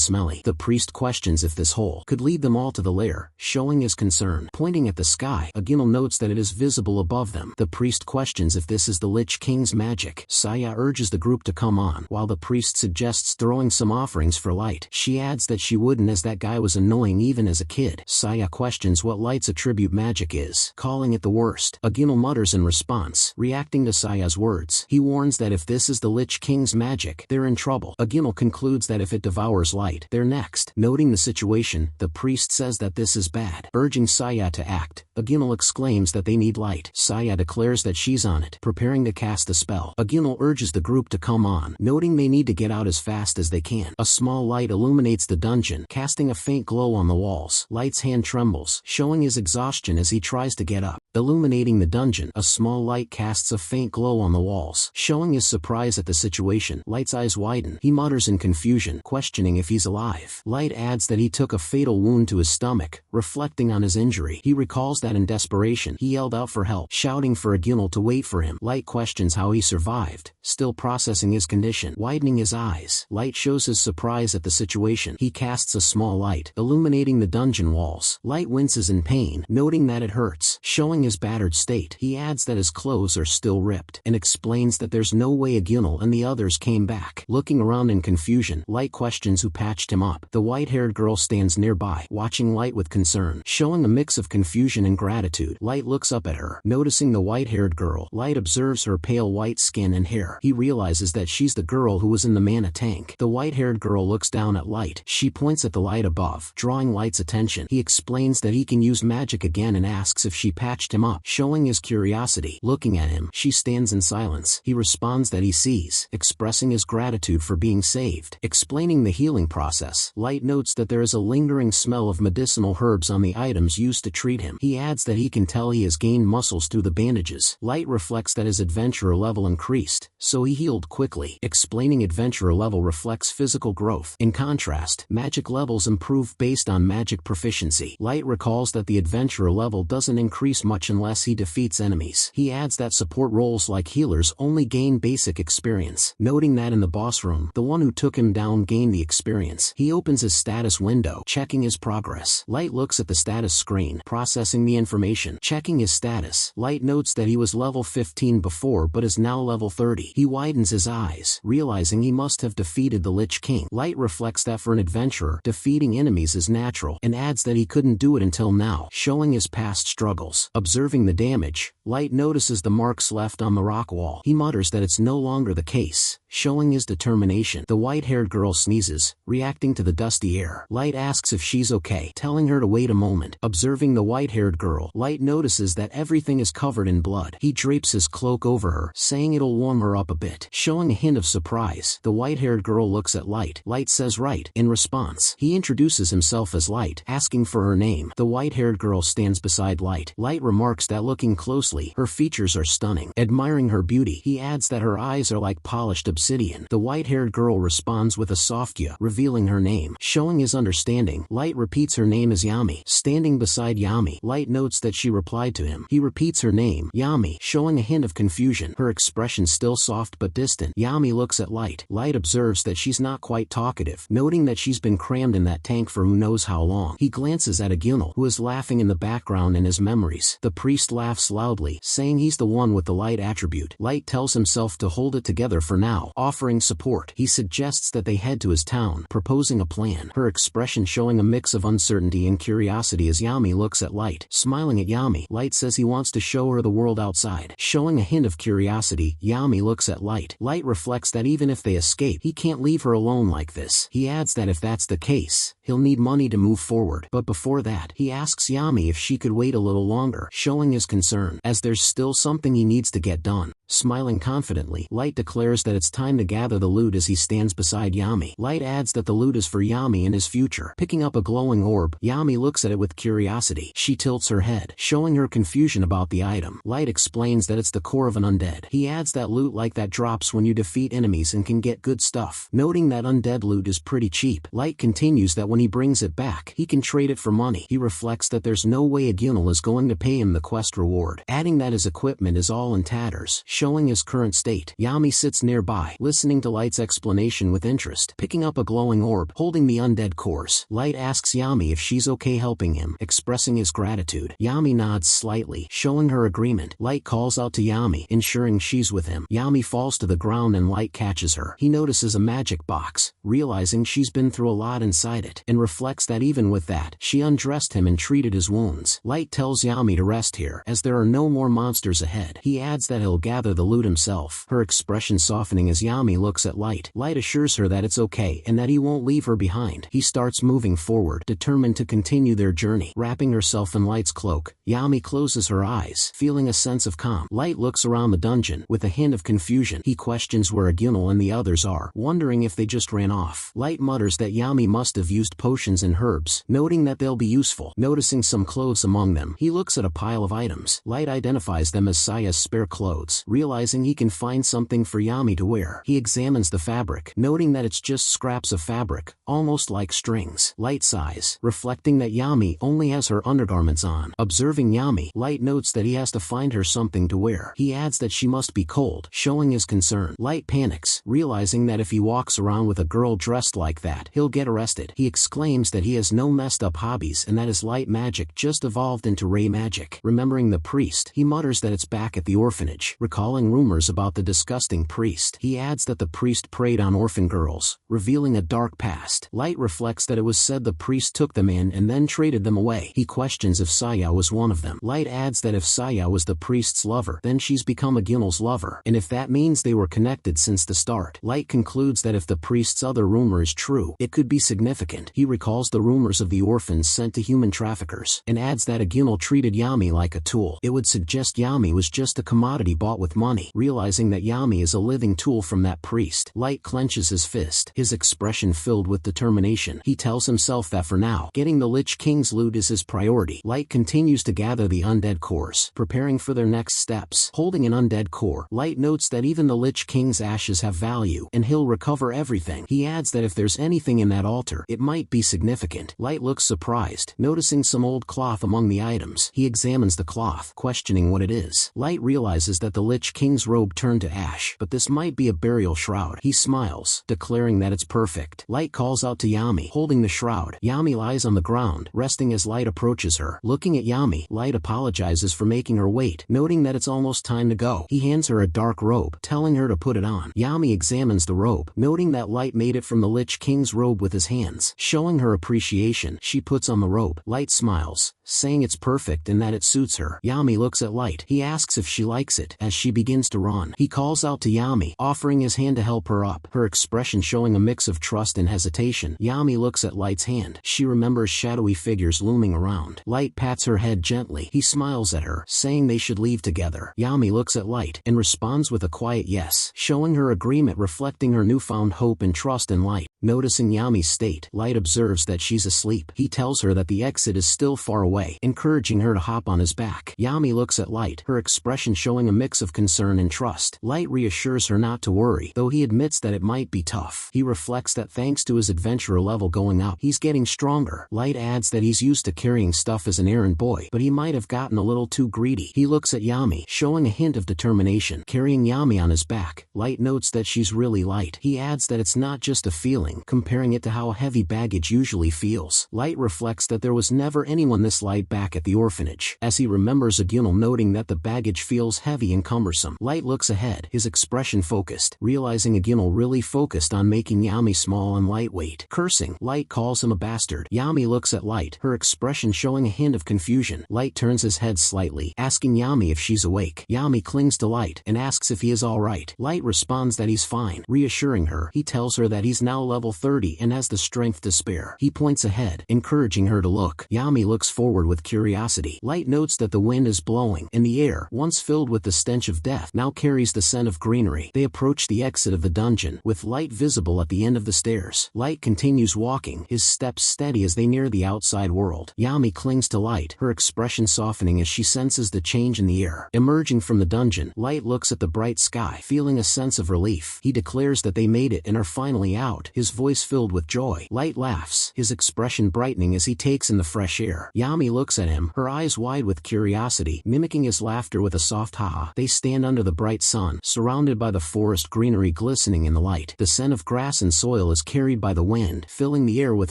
smelly. The priest questions if this hole could lead them all to the lair, showing his concern. Pointing at the sky, Aginal notes that it is visible above them. The priest questions if this is the Lich King's magic. Saya urges the group to come on, while the priest suggests throwing some offerings for Light. She adds that she wouldn't, as that guy was annoying even as a kid. Saya questions what Light's attribute magic is, calling it the worst. Aginal mutters in response, reacting to Saya's words. He warns that if this is the Lich King's magic, they're in trouble. Aginal concludes that if it devours Light, they're next. Noting the situation, the priest says that this is bad, urging Saya to act. Aginal exclaims that they need Light. Saya declares that she's on it, preparing to cast the spell. Aginal urges the group to come on, noting they need to get out as fast as they can. A small light illuminates the dungeon, casting a faint glow on the walls. Light's hand trembles, showing his exhaustion as he tries to get up. Illuminating the dungeon, a small light casts a faint glow on the walls, showing his surprise at the situation. Light's eyes widen. He mutters in confusion, questioning if he's alive. Light adds that he took a fatal wound to his stomach, reflecting on his injury. He recalls that in desperation, he yelled out for help, shouting for Aginal to wait for him. Light questions how he survived, still processing his condition. Widening his eyes, Light shows his surprise at the situation. He casts a small light, illuminating the dungeon walls. Light winces in pain, noting that it hurts, showing his battered state. He adds that his clothes are still ripped, and explains that there's no way Aginal and the others came back. Looking around in confusion, Light questions who patched him up. The white-haired girl stands nearby, watching Light with concern, showing a mix of confusion and gratitude. Light looks up at her, noticing the white-haired girl. Light observes her pale white skin and hair. He realizes that she's the girl who was in the mana tank. The white-haired girl looks down at Light. She points at the light above, drawing Light's attention. He explains that he can use magic again and asks if she patched him up, showing his curiosity. Looking at him, she stands in silence. He responds that he sees, expressing his gratitude for being saved. Explaining the healing process, Light notes that there is a lingering smell of medicinal herbs on the items used to treat him. He adds that he can tell he has gained muscles through the bandages. Light reflects that his adventurer level increased, so he healed quickly. Explaining adventurer level reflects physical growth. In contrast, magic levels improve based on magic proficiency. Light recalls that the adventurer level doesn't increase much unless he defeats enemies. He adds that support roles like healers only gain basic experience, noting that in the boss room, the one who took him down gained the experience. He opens his status window, checking his progress. Light looks at the status screen, processing the information. Checking his status, Light notes that he was level 15 before but is now level 30. He widens his eyes, realizing he must have defeated the Lich King. Light reflects that for an adventurer, defeating enemies is natural, and adds that he couldn't do it until now, showing his past struggles. Observing the damage, Light notices the marks left on the rock wall. He mutters that it's no longer the case, showing his determination. The white-haired girl sneezes, reacting to the dusty air. Light asks if she's okay, telling her to wait a moment. Observing the white-haired girl, Light notices that everything is covered in blood. He drapes his cloak over her, saying it'll warm her up a bit, showing a hint of surprise. The white-haired girl looks at Light. Light says right. In response, he introduces himself as Light, asking for her name. The white-haired girl stands beside Light. Light remarks that looking closely, her features are stunning. Admiring her beauty, he adds that her eyes are like polished obsidian. The white-haired girl responds with a soft "yeah," revealing her name. Showing his understanding, Light repeats her name as Yami. Standing beside Yami, Light notes that she replied to him. He repeats her name, Yami, showing a hint of confusion. Her expression still soft but distant. Yami looks at Light. Light observes that she's not quite talkative, noting that she's been crammed in that tank for who knows how long. He glances at Aginal, who is laughing in the background in his memories. The priest laughs loudly, saying he's the one with the light attribute. Light tells himself to hold it together for now, offering support. He suggests that they head to his town, proposing a plan. Her expression showing a mix of uncertainty and curiosity as Yami looks at Light. Smiling at Yami, Light says he wants to show her the world outside. Showing a hint of curiosity, Yami looks at Light. Light reflects that even if they escape, he can't leave her alone like this. He adds that if that's the case, he'll need money to move forward. But before that, he asks Yami if she could wait a little longer, showing his concern, as there's still something he needs to get done. Smiling confidently, Light declares that it's time to gather the loot as he stands beside Yami. Light adds that the loot is for Yami and his future. Picking up a glowing orb, Yami looks at it with curiosity. She tilts her head, showing her confusion about the item. Light explains that it's the core of an undead. He adds that loot like that drops when you defeat enemies and can get good stuff. Noting that undead loot is pretty cheap, Light continues that when he brings it back, he can trade it for money. He reflects that there's no way Agunal is going to pay him the quest reward, adding that his equipment is all in tatters, showing his current state. Yami sits nearby, listening to Light's explanation with interest. Picking up a glowing orb, holding the undead cores, Light asks Yami if she's okay helping him, expressing his gratitude. Yami nods slightly, showing her agreement. Light calls out to Yami, ensuring she's with him. Yami falls to the ground and Light catches her. He notices a magic box, realizing she's been through a lot inside it, and reflects that even with that, she undressed him and treated his wounds. Light tells Yami to rest here, as there are no more monsters ahead. He adds that he'll gather the loot himself, her expression softening as Yami looks at Light. Light assures her that it's okay and that he won't leave her behind. He starts moving forward, determined to continue their journey. Wrapping herself in Light's cloak, Yami closes her eyes, feeling a sense of calm. Light looks around the dungeon, with a hint of confusion. He questions where Agunal and the others are, wondering if they just ran off. Light mutters that Yami must have used potions and herbs, noting that they'll be useful. Noticing some clothes among them, he looks at a pile of items. Light identifies them as Saya's spare clothes, realizing he can find something for Yami to wear. He examines the fabric, noting that it's just scraps of fabric, almost like strings. Light sighs, reflecting that Yami only has her undergarments on. Observing Yami, Light notes that he has to find her something to wear. He adds that she must be cold, showing his concern. Light panics, realizing that if he walks around with a girl dressed like that, he'll get arrested. He exclaims that he has no messed up hobbies and that his light magic just evolved into ray magic. Remembering the priest, he mutters that it's back at the orphanage. Recalling rumors about the disgusting priest, he adds that the priest preyed on orphan girls, revealing a dark past. Light reflects that it was said the priest took them in and then traded them away. He questions if Saya was one of them. Light adds that if Saya was the priest's lover, then she's become Agunal's lover, and if that means they were connected since the start. Light concludes that if the priest's other rumor is true, it could be significant. He recalls the rumors of the orphans sent to human traffickers, and adds that Agunal treated Yami like a tool. It would suggest Yami was just a commodity bought with money. Realizing that Yami is a living tool from that priest, Light clenches his fist, his expression filled with determination. He tells himself that for now, getting the Lich King's loot is his priority. Light continues to gather the undead cores, preparing for their next steps. Holding an undead core, Light notes that even the Lich King's ashes have value, and he'll recover everything. He adds that if there's anything in that altar, it might be significant. Light looks surprised, noticing some old cloth among the items. He examines the cloth, questioning what it is. Light realizes that the Lich King's robe turned to ash, but this might be a burial shroud. He smiles, declaring that it's perfect. Light calls out to Yami, holding the shroud. Yami lies on the ground, resting as Light approaches her. Looking at Yami, Light apologizes for making her wait, noting that it's almost time to go. He hands her a dark robe, telling her to put it on. Yami examines the robe, noting that Light made it from the Lich King's robe with his hands. Showing her appreciation, she puts on the robe. Light smiles, saying it's perfect and that it suits her. Yami looks at Light. He asks if she likes it, as she begins to run. He calls out to Yami, offering his hand to help her up, her expression showing a mix of trust and hesitation. Yami looks at Light's hand. She remembers shadowy figures looming around. Light pats her head gently. He smiles at her, saying they should leave together. Yami looks at Light, and responds with a quiet yes, showing her agreement, reflecting her newfound hope and trust in Light. Noticing Yami's state, Light observes that she's asleep. He tells her that the exit is still far away, encouraging her to hop on his back. Yami looks at Light, her expression showing a mix of concern and trust. Light reassures her not to worry, though he admits that it might be tough. He reflects that thanks to his adventurer level going up, he's getting stronger. Light adds that he's used to carrying stuff as an errand boy, but he might have gotten a little too greedy. He looks at Yami, showing a hint of determination. Carrying Yami on his back, Light notes that she's really light. He adds that it's not just a feeling, comparing it to how heavy baggage usually feels. Light reflects that there was never anyone this light back at the orphanage, as he remembers Agunal noting that the baggage feels heavy and cumbersome. cumbersome. Light looks ahead, his expression focused, realizing Aginal really focused on making Yami small and lightweight. Cursing, Light calls him a bastard. Yami looks at Light, her expression showing a hint of confusion. Light turns his head slightly, asking Yami if she's awake. Yami clings to Light and asks if he is alright. Light responds that he's fine. Reassuring her, he tells her that he's now level 30 and has the strength to spare. He points ahead, encouraging her to look. Yami looks forward with curiosity. Light notes that the wind is blowing, and the air, once filled with the stench of death, now carries the scent of greenery. They approach the exit of the dungeon, with Light visible at the end of the stairs. Light continues walking, his steps steady as they near the outside world. Yami clings to Light, her expression softening as she senses the change in the air. Emerging from the dungeon, Light looks at the bright sky, feeling a sense of relief. He declares that they made it and are finally out, his voice filled with joy. Light laughs, his expression brightening as he takes in the fresh air. Yami looks at him, her eyes wide with curiosity, mimicking his laughter with a soft ha-ha. They stand under the bright sun, surrounded by the forest greenery glistening in the light. The scent of grass and soil is carried by the wind, filling the air with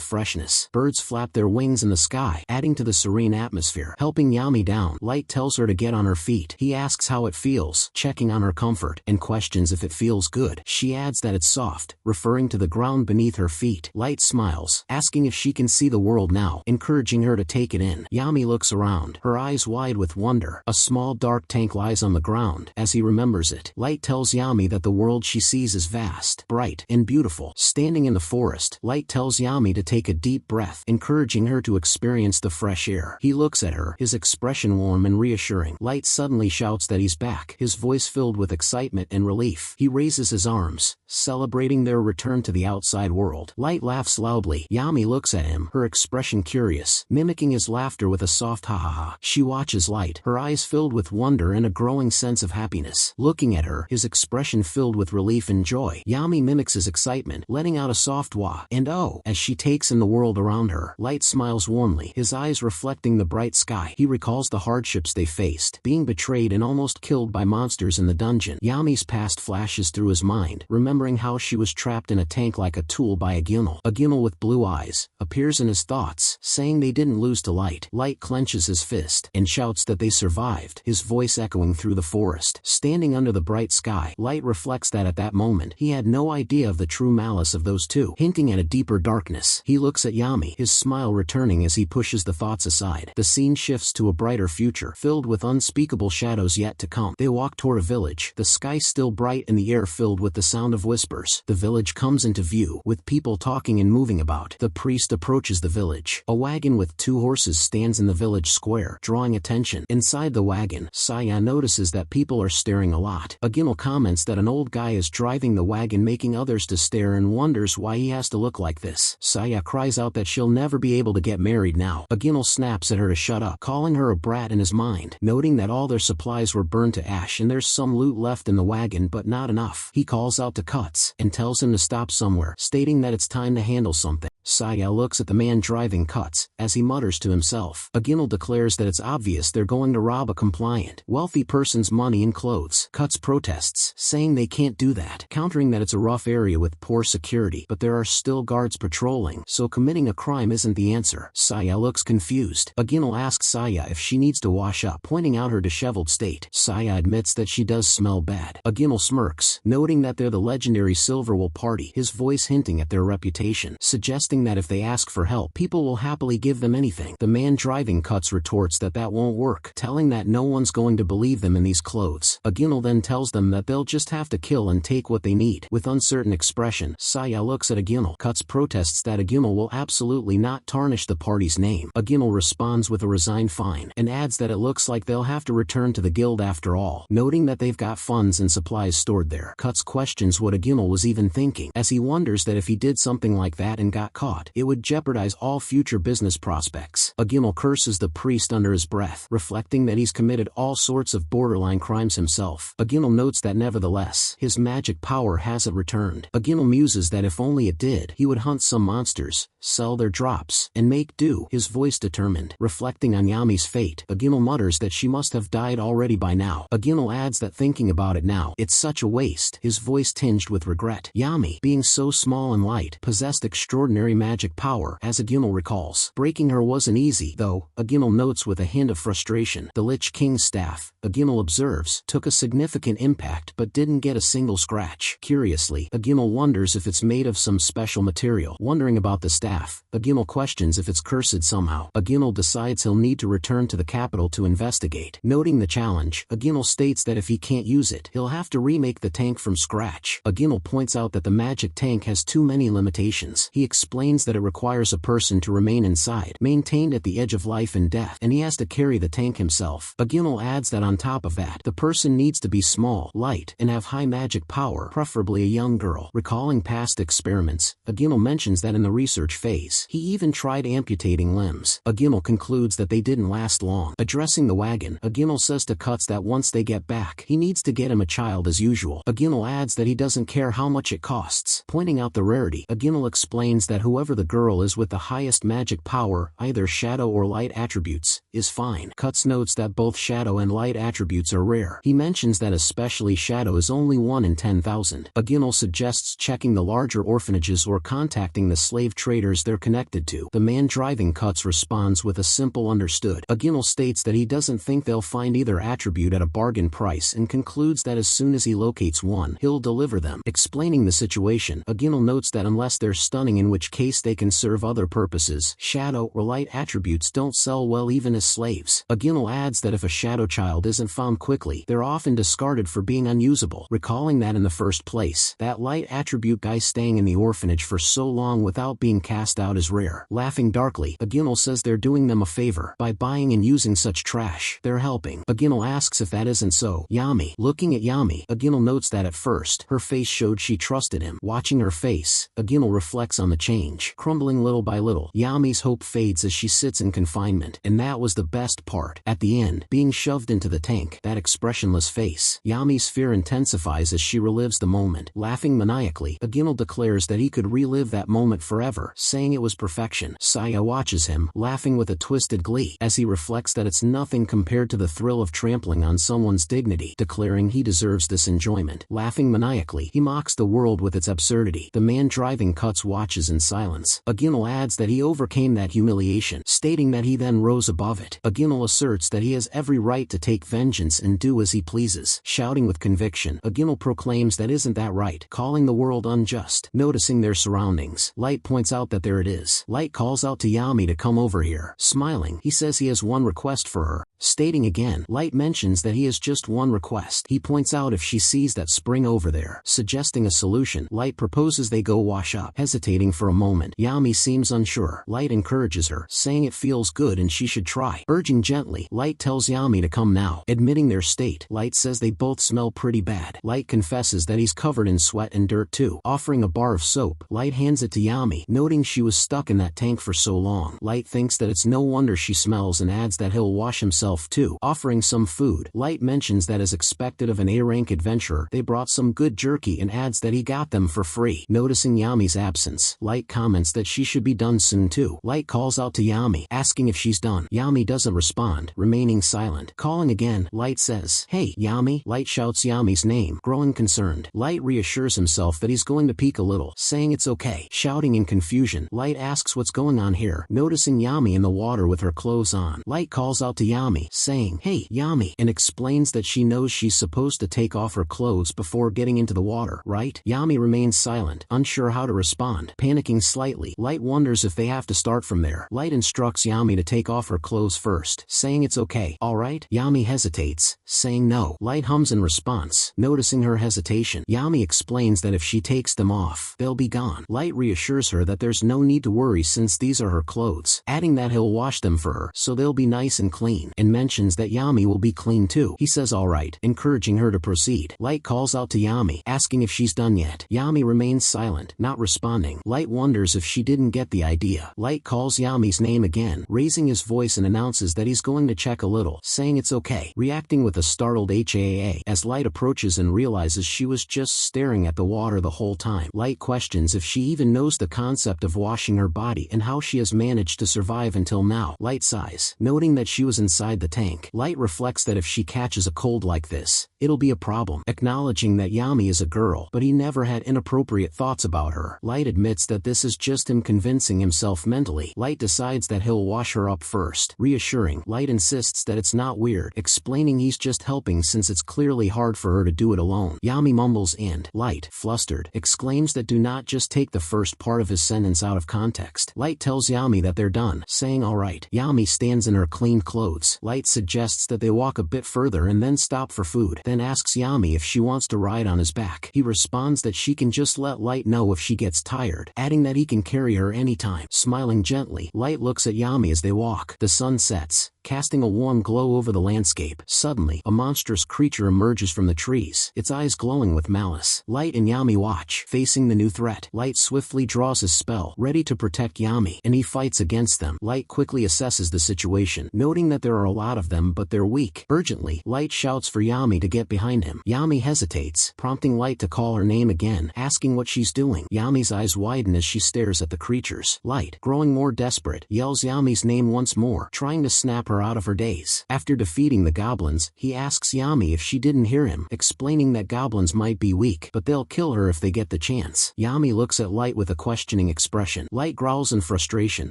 freshness. Birds flap their wings in the sky, adding to the serene atmosphere. Helping Yami down, Light tells her to get on her feet. He asks how it feels, checking on her comfort, and questions if it feels good. She adds that it's soft, referring to the ground beneath her feet. Light smiles, asking if she can see the world now, encouraging her to take it in. Yami looks around, her eyes wide with wonder. A small dark tank lies on the ground. As he remembers it, Light tells Yami that the world she sees is vast, bright, and beautiful. Standing in the forest, Light tells Yami to take a deep breath, encouraging her to experience the fresh air. He looks at her, his expression warm and reassuring. Light suddenly shouts that he's back, his voice filled with excitement and relief. He raises his arms, celebrating their return to the outside world. Light laughs loudly. Yami looks at him, her expression curious, mimicking his laughter with a soft ha-ha-ha. She watches Light, her eyes filled with wonder and a growing sense of happiness. Looking at her, his expression filled with relief and joy. Yami mimics his excitement, letting out a soft wah and oh as she takes in the world around her. Light smiles warmly, his eyes reflecting the bright sky. He recalls the hardships they faced, being betrayed and almost killed by monsters in the dungeon. Yami's past flashes through his mind, remembering how she was trapped in a tank like a tool by Aginal. Aginal with blue eyes appears in his thoughts, saying they didn't lose to Light. Light clenches his fist and shouts that they survived, his voice echoing through the forest. Standing under the bright sky, Light reflects that at that moment he had no idea of the true malice of those two, hinting at a deeper darkness. He looks at Yami, his smile returning as he pushes the thoughts aside. The scene shifts to a brighter future, filled with unspeakable shadows yet to come. They walk toward a village, the sky still bright and the air filled with the sound of whispers. The village comes into view, with people talking and moving about. The priest approaches the village. A wagon with 2 horses stands in the village square, drawing attention. Inside the wagon, Saya notices that people are staring a lot. Aginal comments that an old guy is driving the wagon, making others to stare, and wonders why he has to look like this. Saya cries out that she'll never be able to get married now. Aginal snaps at her to shut up, calling her a brat in his mind. Noting that all their supplies were burned to ash and there's some loot left in the wagon but not enough, he calls out to Cuts and tells him to stop somewhere, stating that it's time to handle something. Saya looks at the man driving Cuts, as he mutters to himself. Aginal declares that it's obvious they're going to rob a compliant, wealthy person's money and clothes. Cuts protests, saying they can't do that, countering that it's a rough area with poor security, but there are still guards patrolling, so committing a crime isn't the answer. Saya looks confused. Aginal asks Saya if she needs to wash up, pointing out her disheveled state. Saya admits that she does smell bad. Aginal smirks, noting that they're the legendary Silverwool party, his voice hinting at their reputation, suggesting that if they ask for help, people will happily give them anything. The man driving Cuts retorts that that won't work, telling that no one's going to believe them in these clothes. Aginal then tells them that they'll just have to kill and take what they need. With uncertain expression, Saya looks at Aginal. Cuts protests that Aginal will absolutely not tarnish the party's name. Aginal responds with a resigned fine, and adds that it looks like they'll have to return to the guild after all, noting that they've got funds and supplies stored there. Cuts questions what Aginal was even thinking, as he wonders that if he did something like that and got caught, it would jeopardize all future business prospects. Aginal curses the priest under his breath, reflecting that he's committed all sorts of borderline crimes himself. Aginal notes that nevertheless, his magic power hasn't returned. Aginal muses that if only it did, he would hunt some monsters, sell their drops, and make do, his voice determined. Reflecting on Yami's fate, Aginal mutters that she must have died already by now. Aginal adds that thinking about it now, it's such a waste, his voice tinged with regret. Yami, being so small and light, possessed extraordinary magic power, as Aginal recalls. Breaking her wasn't easy, though, Aginal notes with a hint of frustration. The Lich King's staff, Aginal observes, took a significant impact but didn't get a single scratch. Curiously, Aginal wonders if it's made of some special material. Wondering about the staff, Aginal questions if it's cursed somehow. Aginal decides he'll need to return to the capital to investigate. Noting the challenge, Aginal states that if he can't use it, he'll have to remake the tank from scratch. Aginal points out that the magic tank has too many limitations. He explains that it requires a person to remain inside, maintained at the edge of life and death, and he has to carry the tank himself. Aginal adds that on top of that, the person needs to be small, light, and have high magic power, preferably a young girl. Recalling past experiments, Aginal mentions that in the research phase, he even tried amputating limbs. Aginal concludes that they didn't last long. Addressing the wagon, Aginal says to Cuts that once they get back, he needs to get him a child as usual. Aginal adds that he doesn't care how much it costs. Pointing out the rarity, Aginal explains that whoever the girl is with the highest magic power, either shadow or light attributes, is fine. Cuts notes that both shadow and light attributes are rare. He mentions that especially shadow is only 1 in 10,000. Aginal suggests checking the larger orphanages or contacting the slave traders they're connected to. The man driving Cuts responds with a simple understood. Aginal states that he doesn't think they'll find either attribute at a bargain price and concludes that as soon as he locates one, he'll deliver them. Explaining the situation, Aginal notes that unless they're stunning, in which case they can serve other purposes, shadow or light attributes don't sell well even as slaves. Aginal adds that if a shadow child isn't found quickly, they're often discarded for being unusable. Recalling that in the first place, that light attribute guy staying in the orphanage for so long without being cast out is rare. Laughing darkly, Aginal says they're doing them a favor. By buying and using such trash, they're helping. Aginal asks if that isn't so. Yami. Looking at Yami, Aginal notes that at first, her face showed she trusted him. Watching her face, Aginal reflects on the change. Crumbling little by little, Yami's hope fades as she sits in confinement. And that was the best part. At the end, being shoved into the tank, that expressionless face. Yami's fear intensifies as she relives the moment. Laughing maniacally, Aginal declares that he could relive that moment forever, saying it was perfection. Saya watches him, laughing with a twisted glee, as he reflects that it's nothing compared to the thrill of trampling on someone's dignity, declaring he deserves this enjoyment. Laughing maniacally, he mocks the world with its absurdity. The man driving Cuts watches in silence. Aginal adds that he overcame that humiliation, stating that he then rose above it. Aginal asserts that he has every right to take vengeance and do as he pleases. Shouting with conviction, Aginal proclaims that isn't that right, calling the world unjust. Noticing their surroundings, Light points out that there it is. Light calls out to Yami to come over here. Smiling, he says he has one request for her. Stating again, Light mentions that he has just one request. He points out if she sees that spring over there. Suggesting a solution, Light proposes they go wash up. Hesitating for a moment, Yami seems unsure. Light encourages her, saying it feels good and she should try. Urging gently, Light tells Yami to come now. Admitting their state, Light says they both smell pretty bad. Light confesses that he's covered in sweat and dirt too. Offering a bar of soap, Light hands it to Yami, noting she was stuck in that tank for so long. Light thinks that it's no wonder she smells and adds that he'll wash himself too. Offering some food, Light mentions that as expected of an A-rank adventurer, they brought some good jerky and adds that he got them for free. Noticing Yami's absence, Light comments that she should be done soon too. Light calls out to Yami, asking if she's done. Yami doesn't respond, remaining silent. Calling again, Light says, "Hey, Yami." Light shouts Yami's name, growing concerned. Light reassures himself that he's going to peek a little, saying it's okay. Shouting in confusion, Light asks what's going on here. Noticing Yami in the water with her clothes on, Light calls out to Yami, saying, "Hey, Yami," and explains that she knows she's supposed to take off her clothes before getting into the water, right? Yami remains silent, unsure how to respond. Panicking slightly, Light wonders if they have to start from there. Light instructs Yami to take off her clothes first, saying it's okay. Alright? Yami hesitates, saying no. Light hums in response. Noticing her hesitation, Yami explains that if she takes them off, they'll be gone. Light reassures her that there's no need to worry since these are her clothes, adding that he'll wash them for her, so they'll be nice and clean, and mentions that Yami will be clean too. He says alright, encouraging her to proceed. Light calls out to Yami, asking if she's done yet. Yami remains silent, not responding. Light wonders if she didn't get the idea. Light calls Yami's name again, raising his voice and announces that he's going to check a little, saying it's okay. Reacting with a startled HAA as Light approaches and realizes she was just staring at the water the whole time. Light questions if she even knows the concept of washing her body and how she has managed to survive until now. Light sighs, noting that she was inside inside the tank. Light reflects that if she catches a cold like this, it'll be a problem, acknowledging that Yami is a girl, but he never had inappropriate thoughts about her. Light admits that this is just him convincing himself mentally. Light decides that he'll wash her up first. Reassuring, Light insists that it's not weird, explaining he's just helping since it's clearly hard for her to do it alone. Yami mumbles and Light, flustered, exclaims that do not just take the first part of his sentence out of context. Light tells Yami that they're done, saying alright. Yami stands in her clean clothes. Light suggests that they walk a bit further and then stop for food, then asks Yami if she wants to ride on his back. He responds that she can just let Light know if she gets tired, adding that he can carry her anytime. Smiling gently, Light looks at Yami as they walk. The sun sets, casting a warm glow over the landscape. Suddenly, a monstrous creature emerges from the trees, its eyes glowing with malice. Light and Yami watch, facing the new threat. Light swiftly draws his spell, ready to protect Yami, and he fights against them. Light quickly assesses the situation, noting that there are a lot of them but they're weak. Urgently, Light shouts for Yami to get behind him. Yami hesitates, prompting Light to call her name again, asking what she's doing. Yami's eyes widen as she stares at the creatures. Light, growing more desperate, yells Yami's name once more, trying to snap her out of her daze. After defeating the goblins, he asks Yami if she didn't hear him, explaining that goblins might be weak, but they'll kill her if they get the chance. Yami looks at Light with a questioning expression. Light growls in frustration,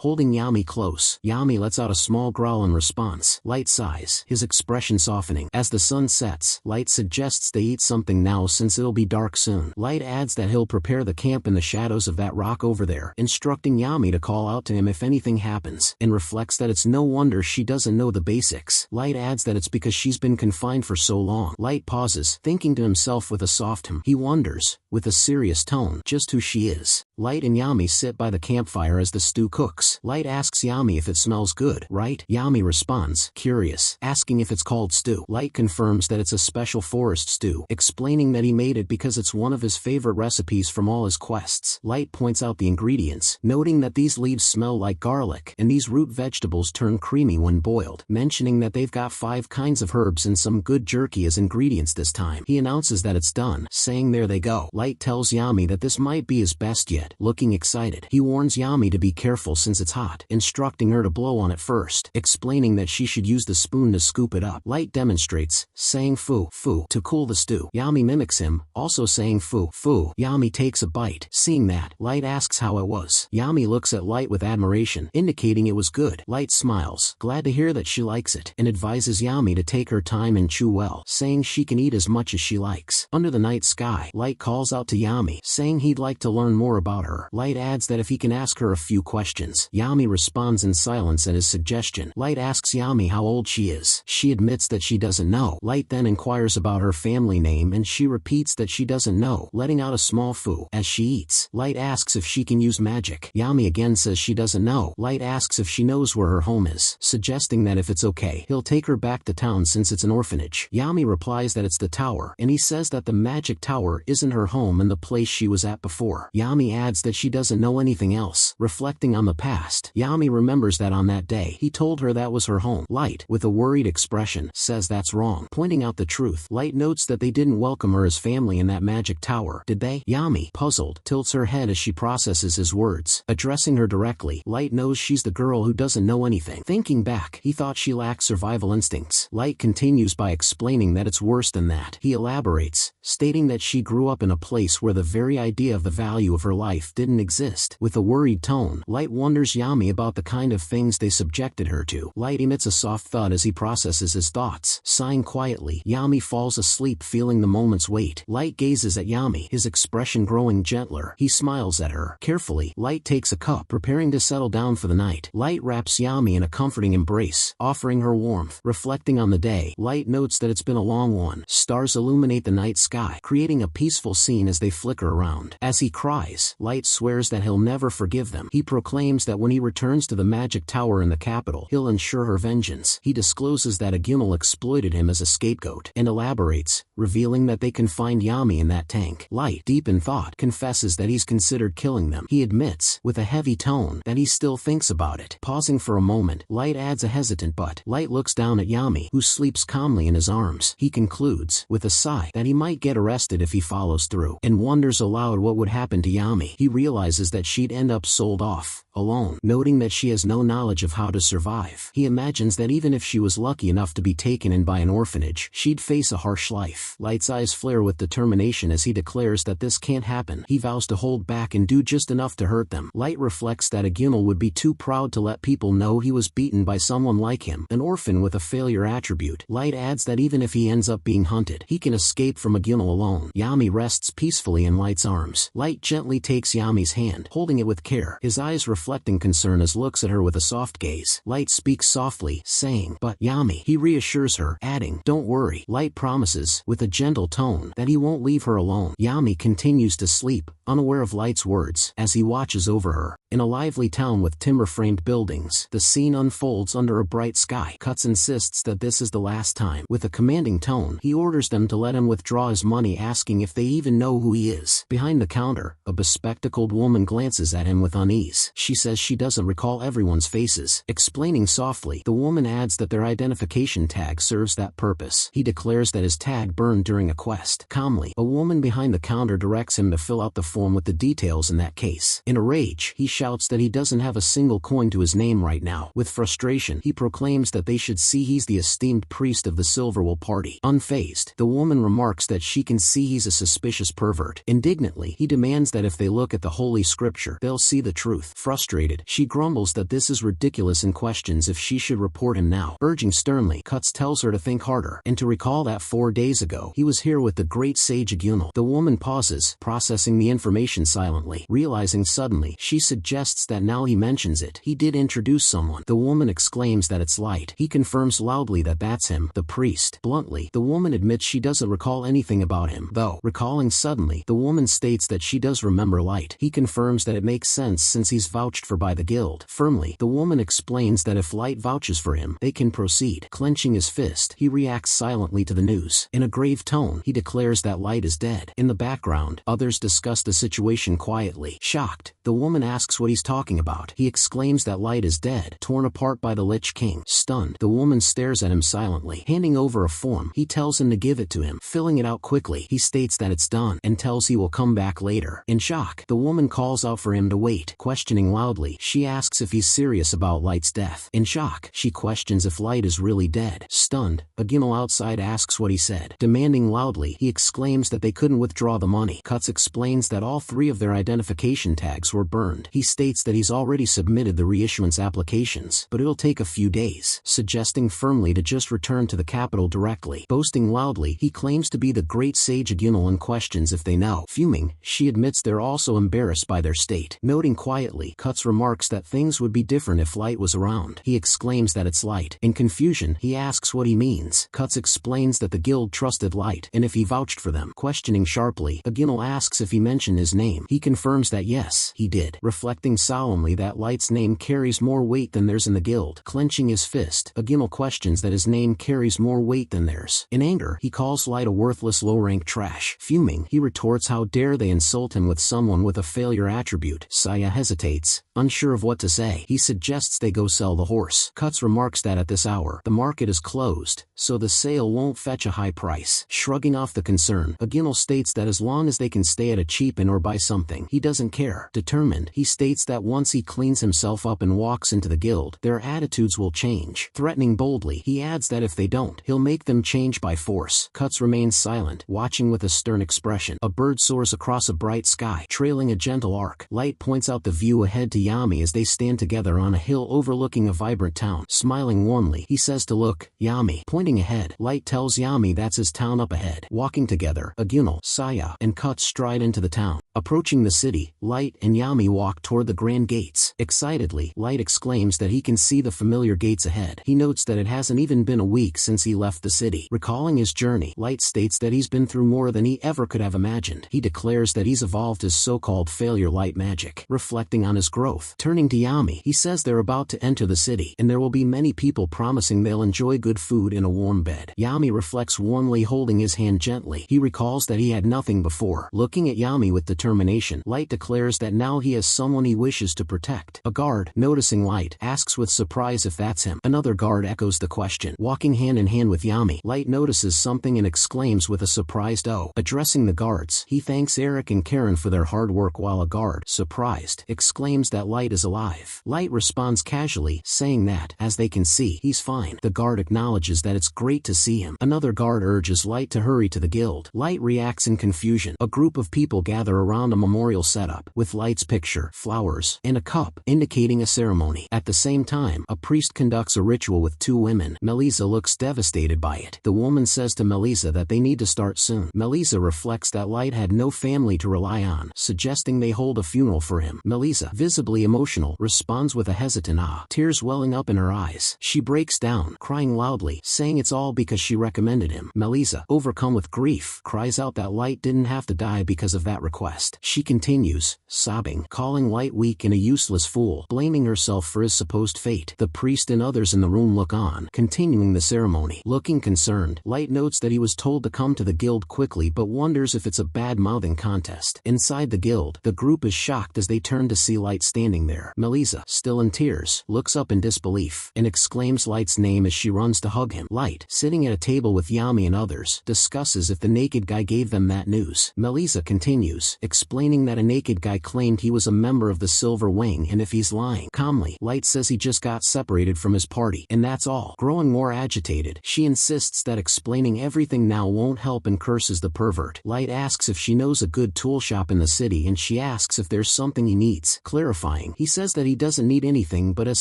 holding Yami close. Yami lets out a small growl in response. Light sighs, his expression softening. As the sun sets, Light suggests they eat something now since it'll be dark soon. Light adds that he'll prepare the camp in the shadows of that rock over there, instructing Yami to call out to him if anything happens, and reflects that it's no wonder she doesn't know the basics. Light adds that it's because she's been confined for so long. Light pauses, thinking to himself with a soft hum. He wonders, with a serious tone, just who she is. Light and Yami sit by the campfire as the stew cooks. Light asks Yami if it smells good, right? Yami responds, curious, asking if it's called stew. Light confirms that it's a special forest stew, explaining that he made it because it's one of his favorite recipes from all his quests. Light points out the ingredients, noting that these leaves smell like garlic, and these root vegetables turn creamy when boiled, mentioning that they've got 5 kinds of herbs and some good jerky as ingredients this time. He announces that it's done, saying there they go. Light tells Yami that this might be his best yet, looking excited. He warns Yami to be careful since it's hot, instructing her to blow on it first, explaining that she should use the spoon to scoop it up. Light demonstrates, saying foo, foo, to cool the stew. Yami mimics him, also saying foo, foo. Yami takes a bite. Seeing that, Light asks how it was. Yami looks at Light with admiration, indicating it was good. Light smiles, glad to hear that she likes it, and advises Yami to take her time and chew well, saying she can eat as much as she likes. Under the night sky, Light calls out to Yami, saying he'd like to learn more about her. Light adds that if he can ask her a few questions. Yami responds in silence at his suggestion. Light asks Yami how old she is. She admits that she doesn't know. Light then inquires about her family name and she repeats that she doesn't know, letting out a small foo. As she eats, Light asks if she can use magic. Yami again says she doesn't know. Light asks if she knows where her home is, suggesting that if it's okay, he'll take her back to town since it's an orphanage. Yami replies that it's the tower, and he says that the magic tower isn't her home and the place she was at before. Yami adds that she doesn't know anything else, reflecting on the past. Yami remembers that on that day, he told her that was her home. Light, with a worried expression, says that's wrong, pointing out the truth. Light notes that they didn't welcome her as family in that magic tower, did they? Yami, puzzled, tilts her head as she processes his words. Addressing her directly, Light knows she's the girl who doesn't know anything. Thinking back, he thought she lacked survival instincts. Light continues by explaining that it's worse than that. He elaborates, stating that she grew up in a place where the very idea of the value of her life didn't exist. With a worried tone, Light wonders Yami about the kind of things they subjected her to. Light emits a soft thud as he processes his thoughts. Sighing quietly, Yami falls asleep feeling the moment's weight. Light gazes at Yami, his expression growing gentler. He smiles at her. Carefully, Light takes a cup, preparing to settle down for the night. Light wraps Yami in a comforting embrace, offering her warmth. Reflecting on the day, Light notes that it's been a long one. Stars illuminate the night sky, creating a peaceful scene as they flicker around. As he cries, Light swears that he'll never forgive them. He proclaims that when he returns to the magic tower in the capital, he'll ensure her vengeance. He discloses that Agumel exploited him as a scapegoat, and elaborates, revealing that they can find Yami in that tank. Light, deep in thought, confesses that he's considered killing them. He admits, with a heavy tone, that he still thinks about it. Pausing for a moment, Light adds a hesitant but. Light looks down at Yami, who sleeps calmly in his arms. He concludes, with a sigh, that he might get arrested if he follows through, and wonders aloud what would happen to Yami. He realizes that she'd end up sold off, alone. Noting that she has no knowledge of how to survive, he imagines that even if she was lucky enough to be taken in by an orphanage, she'd face a harsh life. Light's eyes flare with determination as he declares that this can't happen. He vows to hold back and do just enough to hurt them. Light reflects that Agunal would be too proud to let people know he was beaten by someone like him, an orphan with a failure attribute. Light adds that even if he ends up being hunted, he can escape from Agunal alone. Yami rests peacefully in Light's arms. Light gently takes Yami's hand, holding it with care, his eyes reflecting concern as looks at her with a soft gaze. Light speaks softly, saying, "But, Yami," he reassures her, adding, "Don't worry." Light promises, with a gentle tone, that he won't leave her alone. Yami continues to sleep, unaware of Light's words, as he watches over her. In a lively town with timber-framed buildings, the scene unfolds under a bright sky. Cuts insists that this is the last time. With a commanding tone, he orders them to let him withdraw his money, asking if they even know who he is. Behind the counter, a bespectacled woman glances at him with unease. She says she doesn't recall everyone's faces. Explaining softly, the woman adds that their identification tag serves that purpose. He declares that his tag burned during a quest. Calmly, a woman behind the counter directs him to fill out the form with the details in that case. In a rage, he shouts that he doesn't have a single coin to his name right now. With frustration, he proclaims that they should see he's the esteemed priest of the Silverwool party. Unfazed, the woman remarks that she can see he's a suspicious pervert. Indignantly, he demands that if they look at the holy scripture, they'll see the truth. Frustrated, she grumbles that this is ridiculous and questions if she should report him now. Urging sternly, Cuts tells her to think harder, and to recall that 4 days ago, he was here with the great sage Agunal. The woman pauses, processing the information silently. Realizing suddenly, she suggests that now he mentions it, he did introduce someone. The woman exclaims that it's Light. He confirms loudly that that's him, the priest. Bluntly, the woman admits she doesn't recall anything about him, though. Recalling suddenly, the woman states that she does remember Light. He confirms that it makes sense since he's vouched for by the guild. Firmly, the woman explains that if Light vouches for him, they can proceed. Clenching his fist, he reacts silently to the news. In a grave tone, he declares that Light is dead. In the background, others discuss the situation quietly. Shocked, the woman asks what he's talking about. He exclaims that Light is dead, torn apart by the Lich King. Stunned, the woman stares at him silently. Handing over a form, he tells him to give it to him. Filling it out quickly, he states that it's done, and tells he will come back later. In shock, the woman calls out for him to wait. Questioning loudly, she asks if he's serious about Light's death. In shock, she questions if Light is really dead. Stunned, Agunal outside asks what he said. Demanding loudly, he exclaims that they couldn't withdraw the money. Cuts explains that all 3 of their identification tags were burned. He states that he's already submitted the reissuance applications, but it'll take a few days, suggesting firmly to just return to the capital directly. Boasting loudly, he claims to be the great sage Agunal and questions if they know. Fuming, she admits they're also embarrassed by their state. Noting quietly, Cuts remarks that things would be different if Light was around. He exclaims that it's Light. In confusion, he asks what he means. Cuts explains that the guild trusted Light, and if he vouched for them. Questioning sharply, Agunal asks if he mentioned his name. He confirms that yes, he did, reflecting solemnly that Light's name carries more weight than theirs in the guild. Clenching his fist, Agunal questions that his name carries more weight than theirs. In anger, he calls Light a worthless low-rank trash. Fuming, he retorts how dare they insult him with someone with a failure attribute. Saya hesitates, unsure of what to say. He suggests they go sell the horse. Cuts remarks that at this hour, the market is closed, so the sale won't fetch a high price. Shrugging off the concern, Agunal states that as long as they can stay at a cheap inn or buy something, he doesn't care. Determined, he states that once he cleans himself up and walks into the guild, their attitudes will change. Threatening boldly, he adds that if they don't, he'll make them change by force. Cuts remains silent, watching with a stern expression. A bird soars across a bright sky, trailing a gentle arc. Light points out the view ahead to Yami as they stand together on a hill overlooking a vibrant town. Smiling warmly, he says to look, Yami. Pointing ahead, Light tells Yami that's his town up ahead. Walking together, Agunal, Saya, and Cuts stride into the town. Approaching the city, Light and Yami walk toward the grand gates. Excitedly, Light exclaims that he can see the familiar gates ahead. He notes that it hasn't even been a week since he left the city. Recalling his journey, Light states that he's been through more than he ever could have imagined. He declares that he's evolved his so-called failure light magic. Reflecting on his growth, turning to Yami, he says they're about to enter the city, and there will be many people promising they'll enjoy good food in a warm bed. Yami reflects warmly, holding his hand gently. He recalls that he had nothing before. Looking at Yami with determination, determination. Light declares that now he has someone he wishes to protect. A guard, noticing Light, asks with surprise if that's him. Another guard echoes the question. Walking hand in hand with Yami, Light notices something and exclaims with a surprised "oh." Addressing the guards, he thanks Eric and Karen for their hard work while a guard, surprised, exclaims that Light is alive. Light responds casually, saying that, as they can see, he's fine. The guard acknowledges that it's great to see him. Another guard urges Light to hurry to the guild. Light reacts in confusion. A group of people gather around a memorial setup, with Light's picture, flowers, and a cup, indicating a ceremony. At the same time, a priest conducts a ritual with two women. Melisa looks devastated by it. The woman says to Melisa that they need to start soon. Melisa reflects that Light had no family to rely on, suggesting they hold a funeral for him. Melisa, visibly emotional, responds with a hesitant ah, tears welling up in her eyes. She breaks down, crying loudly, saying it's all because she recommended him. Melisa, overcome with grief, cries out that Light didn't have to die because of that request. She continues, sobbing, calling Light weak and a useless fool, blaming herself for his supposed fate. The priest and others in the room look on, continuing the ceremony. Looking concerned, Light notes that he was told to come to the guild quickly but wonders if it's a bad-mouthing contest. Inside the guild, the group is shocked as they turn to see Light standing there. Melisa, still in tears, looks up in disbelief, and exclaims Light's name as she runs to hug him. Light, sitting at a table with Yami and others, discusses if the naked guy gave them that news. Melisa continues, explaining that a naked guy claimed he was a member of the Silver Wing and if he's lying. Calmly, Light says he just got separated from his party, and that's all. Growing more agitated, she insists that explaining everything now won't help and curses the pervert. Light asks if she knows a good tool shop in the city and she asks if there's something he needs. Clarifying, he says that he doesn't need anything but has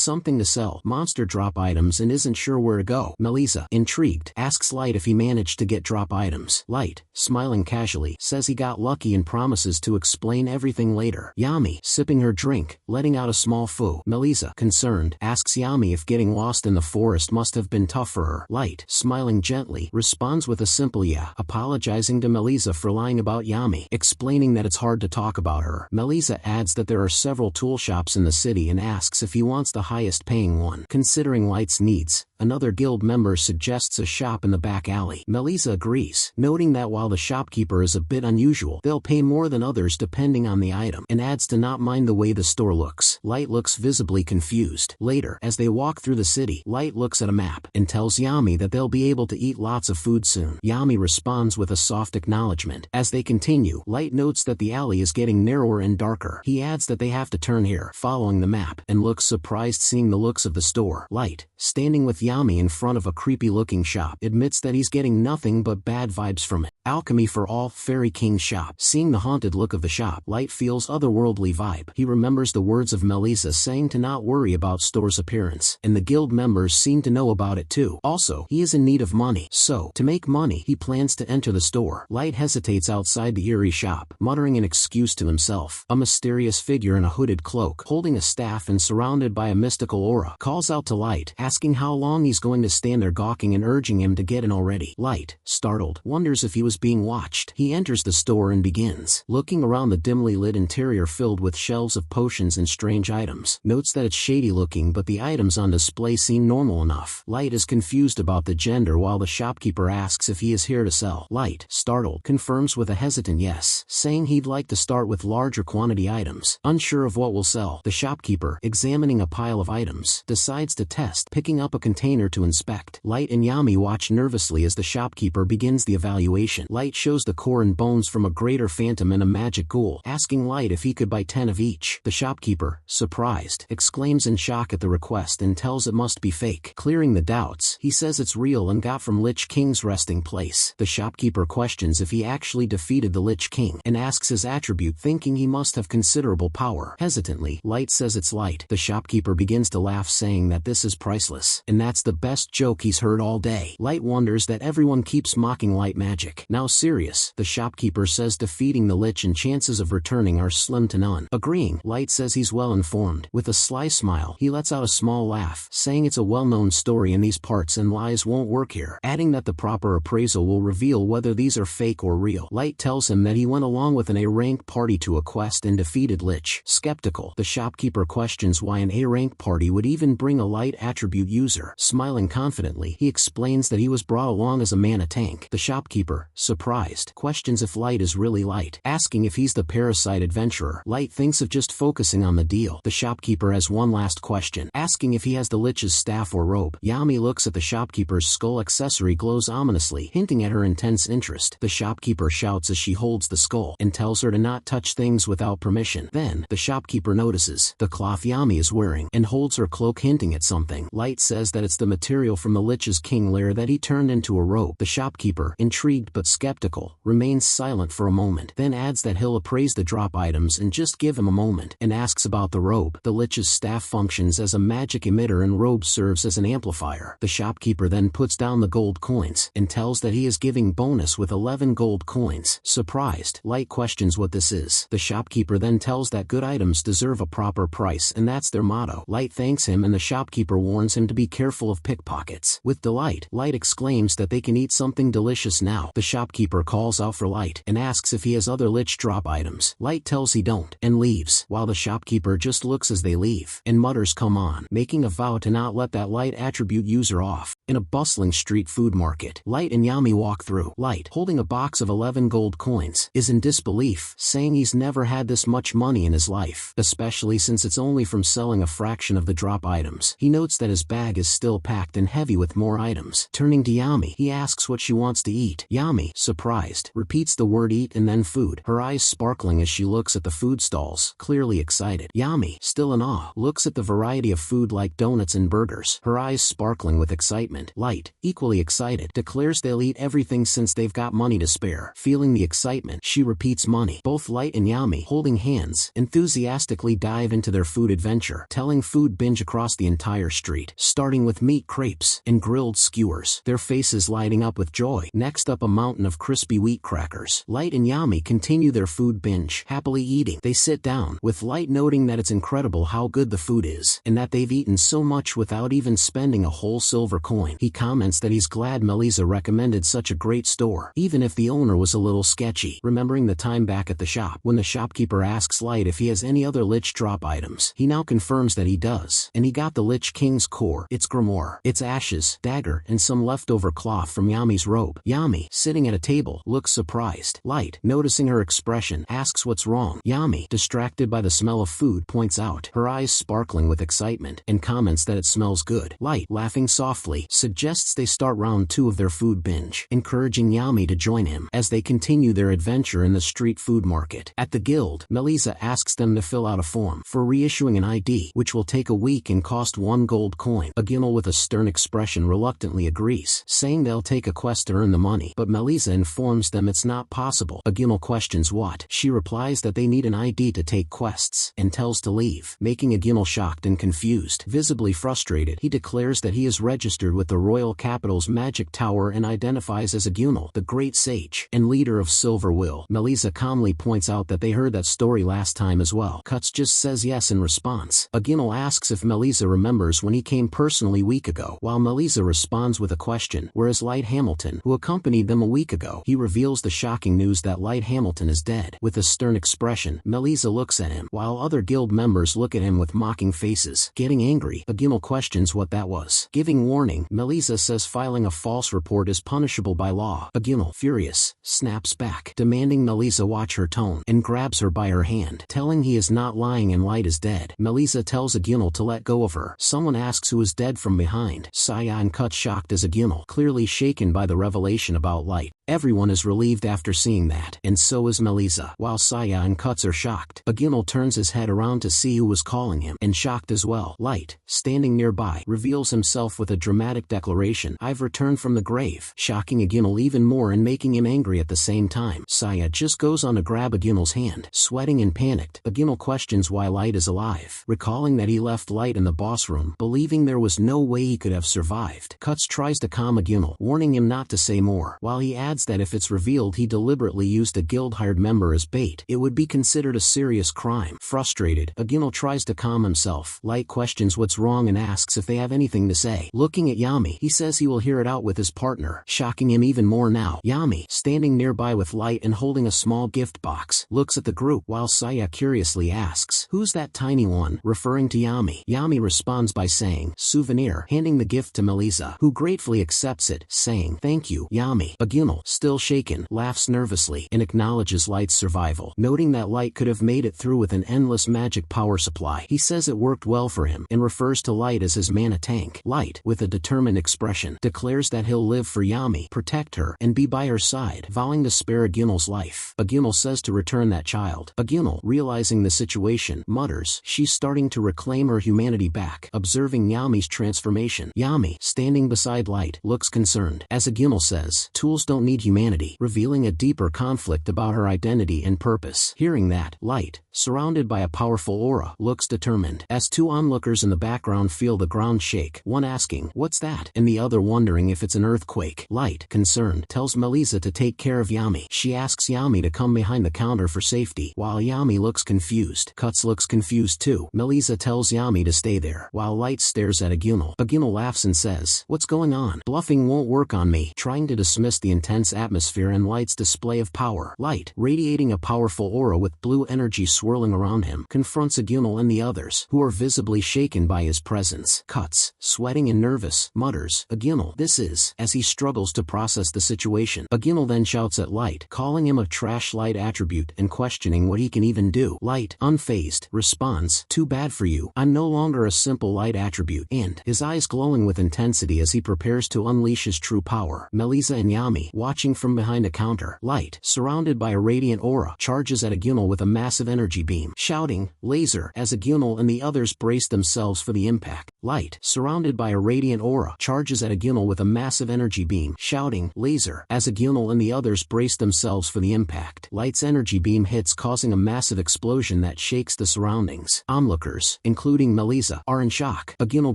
something to sell, monster drop items, and isn't sure where to go. Melisa, intrigued, asks Light if he managed to get drop items. Light, smiling casually, says he got lucky and promises to explain everything later. Yami, sipping her drink, letting out a small foo. Melisa, concerned, asks Yami if getting lost in the forest must have been tough for her. Light, smiling gently, responds with a simple yeah, apologizing to Melisa for lying about Yami, explaining that it's hard to talk about her. Melisa adds that there are several tool shops in the city and asks if he wants the highest paying one. Considering Light's needs, another guild member suggests a shop in the back alley. Melisa agrees, noting that while the shopkeeper is a bit unusual, they'll pay more than others depending on the item, and adds to not mind the way the store looks. Light looks visibly confused. Later, as they walk through the city, Light looks at a map and tells Yami that they'll be able to eat lots of food soon. Yami responds with a soft acknowledgement. As they continue, Light notes that the alley is getting narrower and darker. He adds that they have to turn here, following the map, and looks surprised seeing the looks of the store. Light, standing with Yami in front of a creepy-looking shop, admits that he's getting nothing but bad vibes from it. Alchemy for All, Fairy King shop. Seeing the haunted look of the shop, Light feels otherworldly vibe. He remembers the words of Melisa saying to not worry about store's appearance, and the guild members seem to know about it too. Also, he is in need of money, so, to make money, he plans to enter the store. Light hesitates outside the eerie shop, muttering an excuse to himself. A mysterious figure in a hooded cloak, holding a staff and surrounded by a mystical aura, calls out to Light, asking how long he's going to stand there gawking and urging him to get in already. Light, startled, wonders if he was being watched. He enters the store and begins looking around the dimly lit interior filled with shelves of potions and strange items. Notes that it's shady looking but the items on display seem normal enough. Light is confused about the gender while the shopkeeper asks if he is here to sell. Light, startled, confirms with a hesitant yes, saying he'd like to start with larger quantity items. Unsure of what will sell, the shopkeeper, examining a pile of items, decides to test, picking up a container to inspect. Light and Yami watch nervously as the shopkeeper begins the evaluation. Light shows the core and bones from a greater phantom and a magic ghoul, asking Light if he could buy 10 of each. The shopkeeper, surprised, exclaims in shock at the request and tells it must be fake. Clearing the doubts, he says it's real and got from Lich King's resting place. The shopkeeper questions if he actually defeated the Lich King, and asks his attribute, thinking he must have considerable power. Hesitantly, Light says it's light. The shopkeeper begins to laugh, saying that this is priceless, and that's the best joke he's heard all day. Light wonders that everyone keeps mocking light magic. Now serious, the shopkeeper says defeating the Lich and chances of returning are slim to none. Agreeing, Light says he's well informed. With a sly smile, he lets out a small laugh, saying it's a well-known story in these parts and lies won't work here, adding that the proper appraisal will reveal whether these are fake or real. Light tells him that he went along with an A-rank party to a quest and defeated Lich. Skeptical, the shopkeeper questions why an A-rank party would even bring a light attribute user. Smiling confidently, he explains that he was brought along as a mana tank. The shopkeeper, surprised, questions if Light is really Light, asking if he's the parasite adventurer. Light thinks of just focusing on the deal. The shopkeeper has one last question, asking if he has the Lich's staff or robe. Yami looks at the shopkeeper's skull accessory glows ominously, hinting at her intense interest. The shopkeeper shouts as she holds the skull, and tells her to not touch things without permission. Then, the shopkeeper notices the cloth Yami is wearing, and holds her cloak hinting at something. Light says that it's the material from the Lich's king lair that he turned into a robe. The shopkeeper, intrigued but skeptical, remains silent for a moment, then adds that he'll appraise the drop items and just give him a moment, and asks about the robe. The Lich's staff functions as a magic emitter and robe serves as an amplifier. The shopkeeper then puts down the gold coins, and tells that he is giving bonus with 11 gold coins. Surprised, Light questions what this is. The shopkeeper then tells that good items deserve a proper price and that's their motto. Light thanks him and the shopkeeper warns him to be careful of pickpockets. With delight, Light exclaims that they can eat something delicious now. The shopkeeper calls out for Light and asks if he has other Lich drop items. Light tells he don't, and leaves, while the shopkeeper just looks as they leave, and mutters come on, making a vow to not let that Light attribute user off. In a bustling street food market, Light and Yami walk through. Light, holding a box of 11 gold coins, is in disbelief, saying he's never had this much money in his life, especially since it's only from selling a fraction of the drop items. He notes that his bag is still packed and heavy with more items. Turning to Yami, he asks what she wants to eat. Yami, surprised, repeats the word eat and then food, her eyes sparkling as she looks at the food stalls, clearly excited. Yami, still in awe, looks at the variety of food like donuts and burgers, her eyes sparkling with excitement. Light, equally excited, declares they'll eat everything since they've got money to spare. Feeling the excitement, she repeats money. Both Light and Yami, holding hands, enthusiastically dive into their food adventure, telling food binge across the entire street, starting with meat crepes and grilled skewers, their faces lighting up with joy. Next up, a mountain of crispy wheat crackers. Light and Yami continue their food binge, happily eating. They sit down, with Light noting that it's incredible how good the food is, and that they've eaten so much without even spending a whole silver coin. He comments that he's glad Melissa recommended such a great store, even if the owner was a little sketchy, remembering the time back at the shop, when the shopkeeper asks Light if he has any other Lich drop items. He now confirms that he does, and he got the Lich King's core, its grimoire, its ashes, dagger, and some leftover cloth from Yami's robe. Yami, sitting at a table, looks surprised. Light, noticing her expression, asks what's wrong. Yami, distracted by the smell of food, points out, her eyes sparkling with excitement, and comments that it smells good. Light, laughing softly, suggests they start round 2 of their food binge, encouraging Yami to join him as they continue their adventure in the street food market. At the guild, Melissa asks them to fill out a form for reissuing an ID, which will take a week and cost 1 gold coin. Aginal, with a stern expression, reluctantly agrees, saying they'll take a quest to earn the money, but Melissa informs them it's not possible. Aginal questions what. She replies that they need an ID to take quests, and tells to leave, making Aginal shocked and confused. Visibly frustrated, he declares that he is registered with the royal capital's magic tower and identifies as Aginal, the great sage and leader of Silver Will. Melissa calmly points out that they heard that story last time as well. Cuts just says yes in response. Aginal asks if Melissa remembers when he came personally a week ago, while Melissa responds with a question, whereas Light Hamilton, who accompanied them a week ago. He reveals the shocking news that Light Hamilton is dead. With a stern expression, Melissa looks at him, while other guild members look at him with mocking faces. Getting angry, Aginal questions what that was. Giving warning, Melissa says filing a false report is punishable by law. Aginal, furious, snaps back, demanding Melissa watch her tone, and grabs her by her hand, telling he is not lying and Light is dead. Melissa tells Aginal to let go of her. Someone asks who is dead from behind. Saya and Cut shocked as Aginal, clearly shaken by the revelation about Light. Everyone is relieved after seeing that, and so is Melissa. While Saya and Cuts are shocked, Aginal turns his head around to see who was calling him, and shocked as well. Light, standing nearby, reveals himself with a dramatic declaration, "I've returned from the grave," shocking Aginal even more and making him angry at the same time. Saya just goes on to grab Aginal's hand. Sweating and panicked, Aginal questions why Light is alive, recalling that he left Light in the boss room, believing there was no way he could have survived. Cuts tries to calm Aginal, warning him not to say more, while he adds that if it's revealed he deliberately used a guild-hired member as bait, it would be considered a serious crime. Frustrated, Aginal tries to calm himself. Light questions what's wrong and asks if they have anything to say. Looking at Yami, he says he will hear it out with his partner, shocking him even more now. Yami, standing nearby with Light and holding a small gift box, looks at the group, while Saya curiously asks, "Who's that tiny one?" referring to Yami. Yami responds by saying, "Souvenir," handing the gift to Melissa, who gratefully accepts it, saying, "Thank you, Yami." Aginal, still shaken, laughs nervously and acknowledges Light's survival. Noting that Light could have made it through with an endless magic power supply, he says it worked well for him and refers to Light as his mana tank. Light, with a determined expression, declares that he'll live for Yami, protect her, and be by her side, vowing to spare Agunal's life. Agunal says to return that child. Agunal, realizing the situation, mutters, she's starting to reclaim her humanity back. Observing Yami's transformation, Yami, standing beside Light, looks concerned. As Agunal says, tools don't need humanity, revealing a deeper conflict about her identity and purpose. Hearing that, Light, surrounded by a powerful aura, looks determined. As two onlookers in the background feel the ground shake, one asking, "What's that?" and the other wondering if it's an earthquake. Light, concerned, tells Melissa to take care of Yami. She asks Yami to come behind the counter for safety. While Yami looks confused, Cuts looks confused too. Melissa tells Yami to stay there, while Light stares at Agunal. Agunal laughs and says, "What's going on? Bluffing won't work on me," trying to dismiss the intense atmosphere and Light's display of power. Light, radiating a powerful aura with blue energy swirling around him, confronts Agunal and the others, who are visibly shaken by his presence. Cuts, sweating and nervous, mutters, "Agunal, this is," as he struggles to process the situation. Agunal then shouts at Light, calling him a trash Light attribute and questioning what he can even do. Light, unfazed, responds, "Too bad for you. I'm no longer a simple Light attribute," and, his eyes glowing with intensity as he prepares to unleash his true power. Melissa and Yami, watching from behind a counter. Light, surrounded by a radiant aura, charges at Agunal with a massive energy beam, shouting, "Laser," as Agunal and the others brace themselves for the impact. Light, surrounded by a radiant aura, charges at Agunal with a massive energy beam, shouting, "Laser," as Agunal and the others brace themselves for the impact. Light's energy beam hits, causing a massive explosion that shakes the surroundings. Onlookers, including Melissa, are in shock. Agunal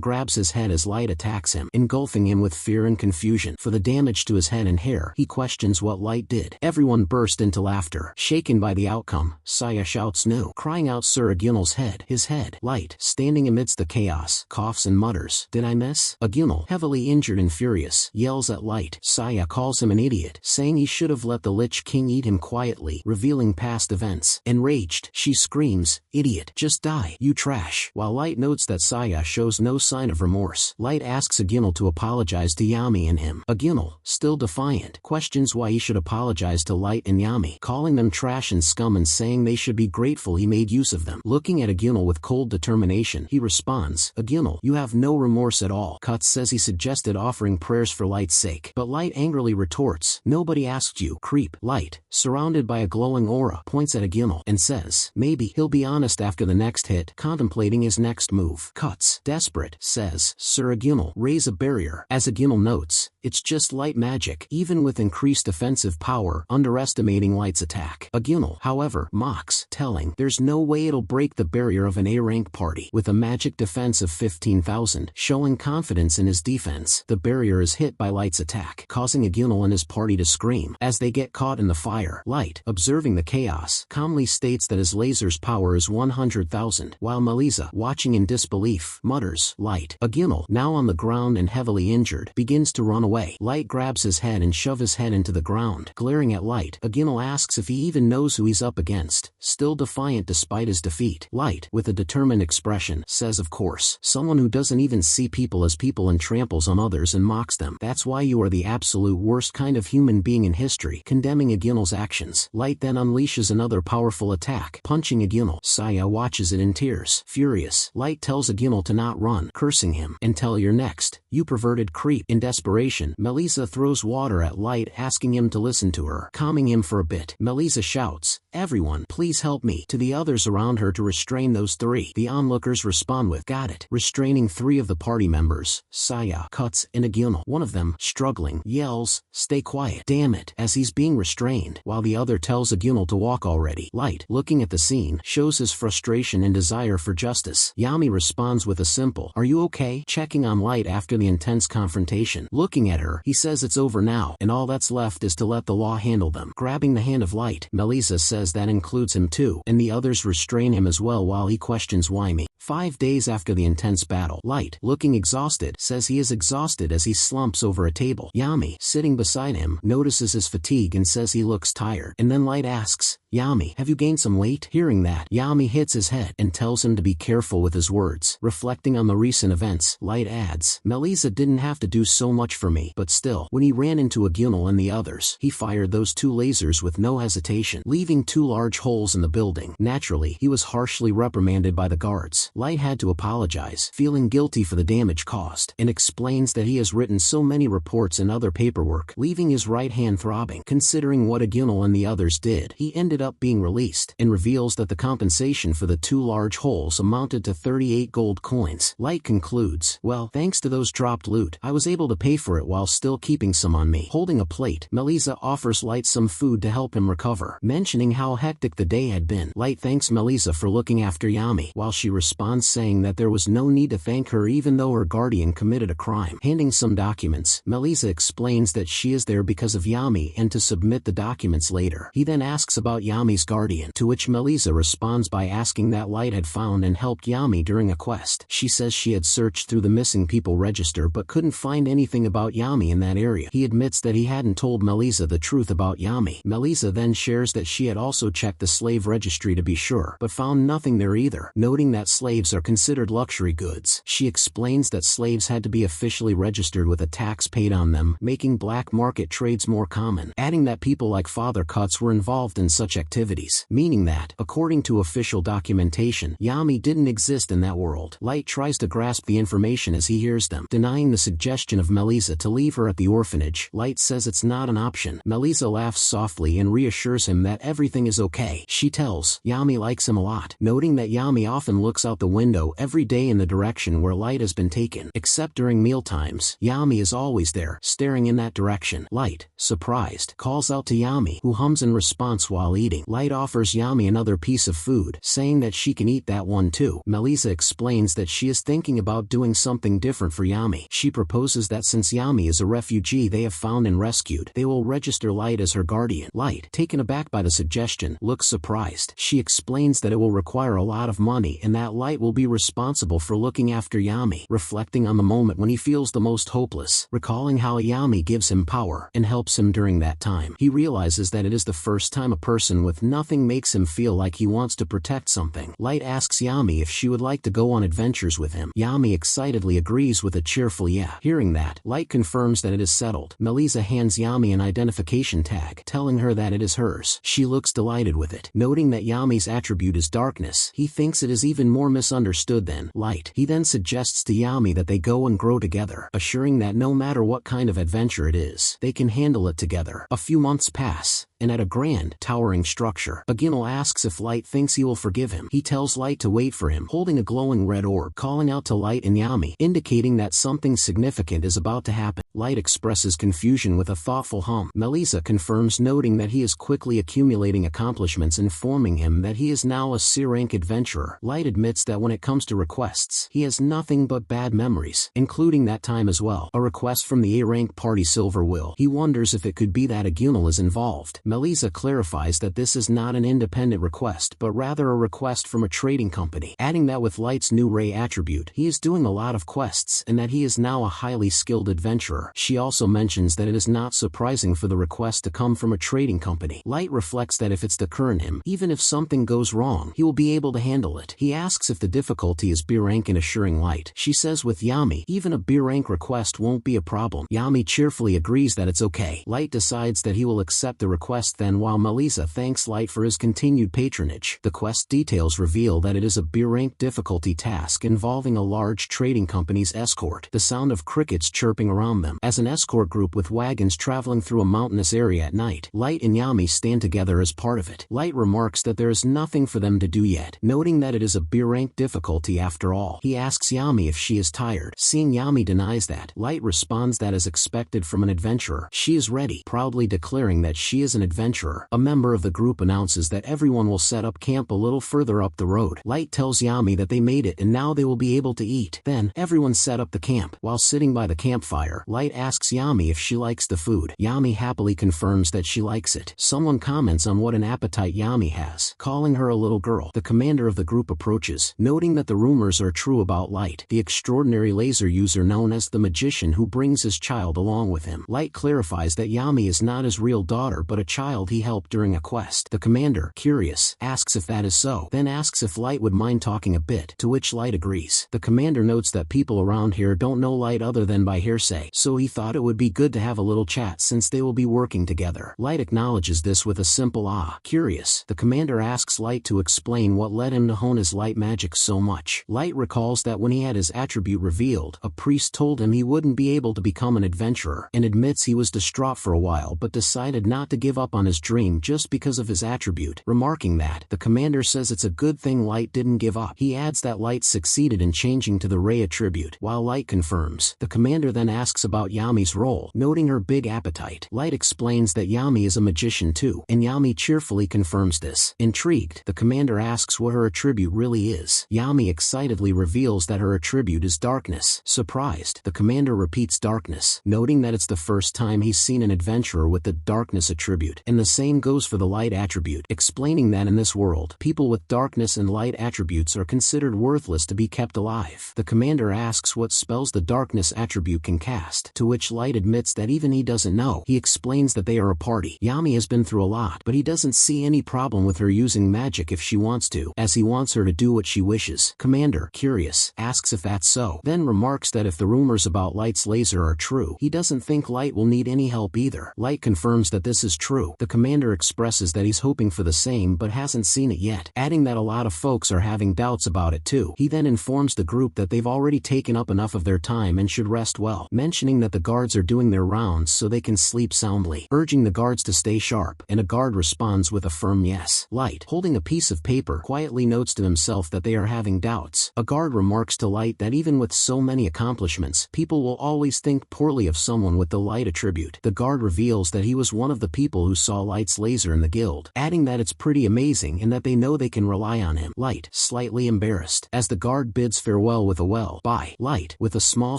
grabs his head as Light attacks him, engulfing him with fear and confusion. For the damage to his head and hair, he questions what Light did. Everyone burst into laughter. Shaken by the outcome, Saya shouts no, crying out Sir Agunal's head. His head. Light, standing amidst the chaos, coughs and mutters, "Did I miss?" Agunal, heavily injured and furious, yells at Light. Saya calls him an idiot, saying he should have let the Lich King eat him quietly, revealing past events. Enraged, she screams, "Idiot, just die, you trash." While Light notes that Saya shows no sign of remorse, Light asks Agunal to apologize to Yami and him. Agunal, still defiant, questions why he should apologize to Light and Yami, calling them trash and scum and saying they should be grateful he made use of them. Looking at Agunal with cold determination, he responds, "Agunal, you have no remorse at all." Cuts says he suggested offering prayers for Light's sake, but Light angrily retorts, "Nobody asked you, creep." Light, surrounded by a glowing aura, points at Agunal and says, "Maybe he'll be honest after the next hit," contemplating his next move. Cuts, desperate, says, "Sir Agunal, raise a barrier." As Agunal notes, it's just light magic, even with increased offensive power, underestimating Light's attack. Agunal, however, mocks, telling, "There's no way it'll break the barrier of an A-rank party." With a magic defense of 15,000, showing confidence in his defense, the barrier is hit by Light's attack, causing Agunal and his party to scream. As they get caught in the fire, Light, observing the chaos, calmly states that his laser's power is 100,000, while Melissa, watching in disbelief, mutters, "Light." Agunal, now on the ground and heavily injured, begins to run away. Light grabs his head and shoves his head into the ground. Glaring at Light, Agunal asks if he even knows who he's up against, still defiant despite his defeat. Light, with a determined expression, says of course, someone who doesn't even see people as people and tramples on others and mocks them. "That's why you are the absolute worst kind of human being in history," condemning Agunal's actions. Light then unleashes another powerful attack, punching Agunal. Saya watches it in tears. Furious, Light tells Agunal to not run, cursing him, "Until you're next, you perverted creep." In desperation, Melissa throws water at Light, asking him to listen to her, calming him for a bit. Melissa shouts, "Everyone, please help me," to the others around her to restrain those three. The onlookers respond with, "Got it," restraining three of the party members, Saya, Cuts, and Agunal. One of them, struggling, yells, "Stay quiet, damn it," as he's being restrained, while the other tells Agunal to walk already. Light, looking at the scene, shows his frustration and desire for justice. Yami responds with a simple, "Are you okay?" checking on Light after the intense confrontation. Looking at her, he says it's over now, and all that's left is to let the law handle them. Grabbing the hand of Light, Melissa says says that includes him too, and the others restrain him as well while he questions why me. 5 days after the intense battle, Light, looking exhausted, says he is exhausted as he slumps over a table. Yami, sitting beside him, notices his fatigue and says he looks tired, and then Light asks, Yami, have you gained some weight? Hearing that, Yami hits his head and tells him to be careful with his words. Reflecting on the recent events, Light adds, Melisa didn't have to do so much for me, but still, when he ran into Agunal and the others, he fired those 2 lasers with no hesitation, leaving 2 large holes in the building. Naturally, he was harshly reprimanded by the guards. Light had to apologize, feeling guilty for the damage caused, and explains that he has written so many reports and other paperwork, leaving his right hand throbbing. Considering what Agunal and the others did, he ended up being released, and reveals that the compensation for the 2 large holes amounted to 38 gold coins. Light concludes, well, thanks to those dropped loot, I was able to pay for it while still keeping some on me. Holding a plate, Melisa offers Light some food to help him recover. Mentioning how hectic the day had been, Light thanks Melisa for looking after Yami, while she responds saying that there was no need to thank her even though her guardian committed a crime. Handing some documents, Melisa explains that she is there because of Yami and to submit the documents later. He then asks about Yami's guardian, to which Melisa responds by asking that Light had found and helped Yami during a quest. She says she had searched through the missing people register but couldn't find anything about Yami in that area. He admits that he hadn't told Melisa the truth about Yami. Melisa then shares that she had also checked the slave registry to be sure, but found nothing there either. Noting that slaves are considered luxury goods, she explains that slaves had to be officially registered with a tax paid on them, making black market trades more common, adding that people like Father Cuts were involved in such activities, meaning that, according to official documentation, Yami didn't exist in that world. Light tries to grasp the information as he hears them. Denying the suggestion of Melisa to leave her at the orphanage, Light says it's not an option. Melisa laughs softly and reassures him that everything is okay. She tells Yami likes him a lot, noting that Yami often looks out the window every day in the direction where Light has been taken. Except during mealtimes, Yami is always there, staring in that direction. Light, surprised, calls out to Yami, who hums in response while eating. Light offers Yami another piece of food, saying that she can eat that one too. Melisa explains that she is thinking about doing something different for Yami. She proposes that since Yami is a refugee they have found and rescued, they will register Light as her guardian. Light, taken aback by the suggestion, looks surprised. She explains that it will require a lot of money and that Light will be responsible for looking after Yami, reflecting on the moment when he feels the most hopeless. Recalling how Yami gives him power and helps him during that time, he realizes that it is the first time a person with nothing makes him feel like he wants to protect something. Light asks Yami if she would like to go on adventures with him. Yami excitedly agrees with a cheerful yeah. Hearing that, Light confirms that it is settled. Melisa hands Yami an identification tag, telling her that it is hers. She looks delighted with it. Noting that Yami's attribute is darkness, he thinks it is even more misunderstood than light. He then suggests to Yami that they go and grow together, assuring that no matter what kind of adventure it is, they can handle it together. A few months pass, and at a grand, towering structure, Agunal asks if Light thinks he will forgive him. He tells Light to wait for him, holding a glowing red orb, calling out to Light and Yami, indicating that something significant is about to happen. Light expresses confusion with a thoughtful hum. Melisa confirms, noting that he is quickly accumulating accomplishments, informing him that he is now a C-rank adventurer. Light admits that when it comes to requests, he has nothing but bad memories, including that time as well. A request from the A-rank party Silver Will. He wonders if it could be that Agunal is involved. Melisa clarifies that this is not an independent request but rather a request from a trading company, adding that with Light's new Ray attribute, he is doing a lot of quests and that he is now a highly skilled adventurer. She also mentions that it is not surprising for the request to come from a trading company. Light reflects that if it's the current him, even if something goes wrong, he will be able to handle it. He asks if the difficulty is B-rank and assuring Light. She says with Yami, even a B-rank request won't be a problem. Yami cheerfully agrees that it's okay. Light decides that he will accept the request then, while Melisa thanks Light for his continued patronage. The quest details reveal that it is a B-rank difficulty task involving a large trading company's escort. The sound of crickets chirping around them as an escort group with wagons traveling through a mountainous area at night. Light and Yami stand together as part of it. Light remarks that there is nothing for them to do yet, noting that it is a B-rank difficulty after all. He asks Yami if she is tired. Seeing Yami denies that, Light responds that as expected from an adventurer, she is ready, proudly declaring that she is an adventurer. A member of the group announces that everyone will set up camp a little further up the road. Light tells Yami that they made it and now they will be able to eat. Then, everyone set up the camp. While sitting by the campfire, Light asks Yami if she likes the food. Yami happily confirms that she likes it. Someone comments on what what an appetite Yami has, calling her a little girl. The commander of the group approaches, noting that the rumors are true about Light, the extraordinary laser user known as the magician who brings his child along with him. Light clarifies that Yami is not his real daughter but a child he helped during a quest. The commander, curious, asks if that is so, then asks if Light would mind talking a bit, to which Light agrees. The commander notes that people around here don't know Light other than by hearsay, so he thought it would be good to have a little chat since they will be working together. Light acknowledges this with a simple ah. Curious, the commander asks Light to explain what led him to hone his light magic so much. Light recalls that when he had his attribute revealed, a priest told him he wouldn't be able to become an adventurer, and admits he was distraught for a while but decided not to give up on his dream just because of his attribute. Remarking that, the commander says it's a good thing Light didn't give up. He adds that Light succeeded in changing to the Ray attribute, while Light confirms. The commander then asks about Yami's role, noting her big appetite. Light explains that Yami is a magician too, and Yami cheerfully confirms this. Intrigued, the commander asks what her attribute really is. Yami excitedly reveals that her attribute is darkness. Surprised, the commander repeats darkness, noting that it's the first time he's seen an adventurer with the darkness attribute, and the same goes for the light attribute, explaining that in this world, people with darkness and light attributes are considered worthless to be kept alive. The commander asks what spells the darkness attribute can cast, to which Light admits that even he doesn't know. He explains that they are a party. Yami has been through a lot, but he doesn't see any problem with her using magic if she wants to, as he wants her to do what she wishes. Commander, curious, asks if that's so, then remarks that if the rumors about Light's laser are true, he doesn't think Light will need any help either. Light confirms that this is true. The commander expresses that he's hoping for the same but hasn't seen it yet, adding that a lot of folks are having doubts about it too. He then informs the group that they've already taken up enough of their time and should rest well, mentioning that the guards are doing their rounds so they can sleep soundly, urging the guards to stay sharp, and a guard responds with a firm yes. Light, holding a piece of paper, quietly notes to himself that they are having doubts. A guard remarks to Light that even with so many accomplishments, people will always think poorly of someone with the light attribute. The guard reveals that he was one of the people who saw Light's laser in the guild, adding that it's pretty amazing and that they know they can rely on him. Light, slightly embarrassed, as the guard bids farewell with a well, bye. Light, with a small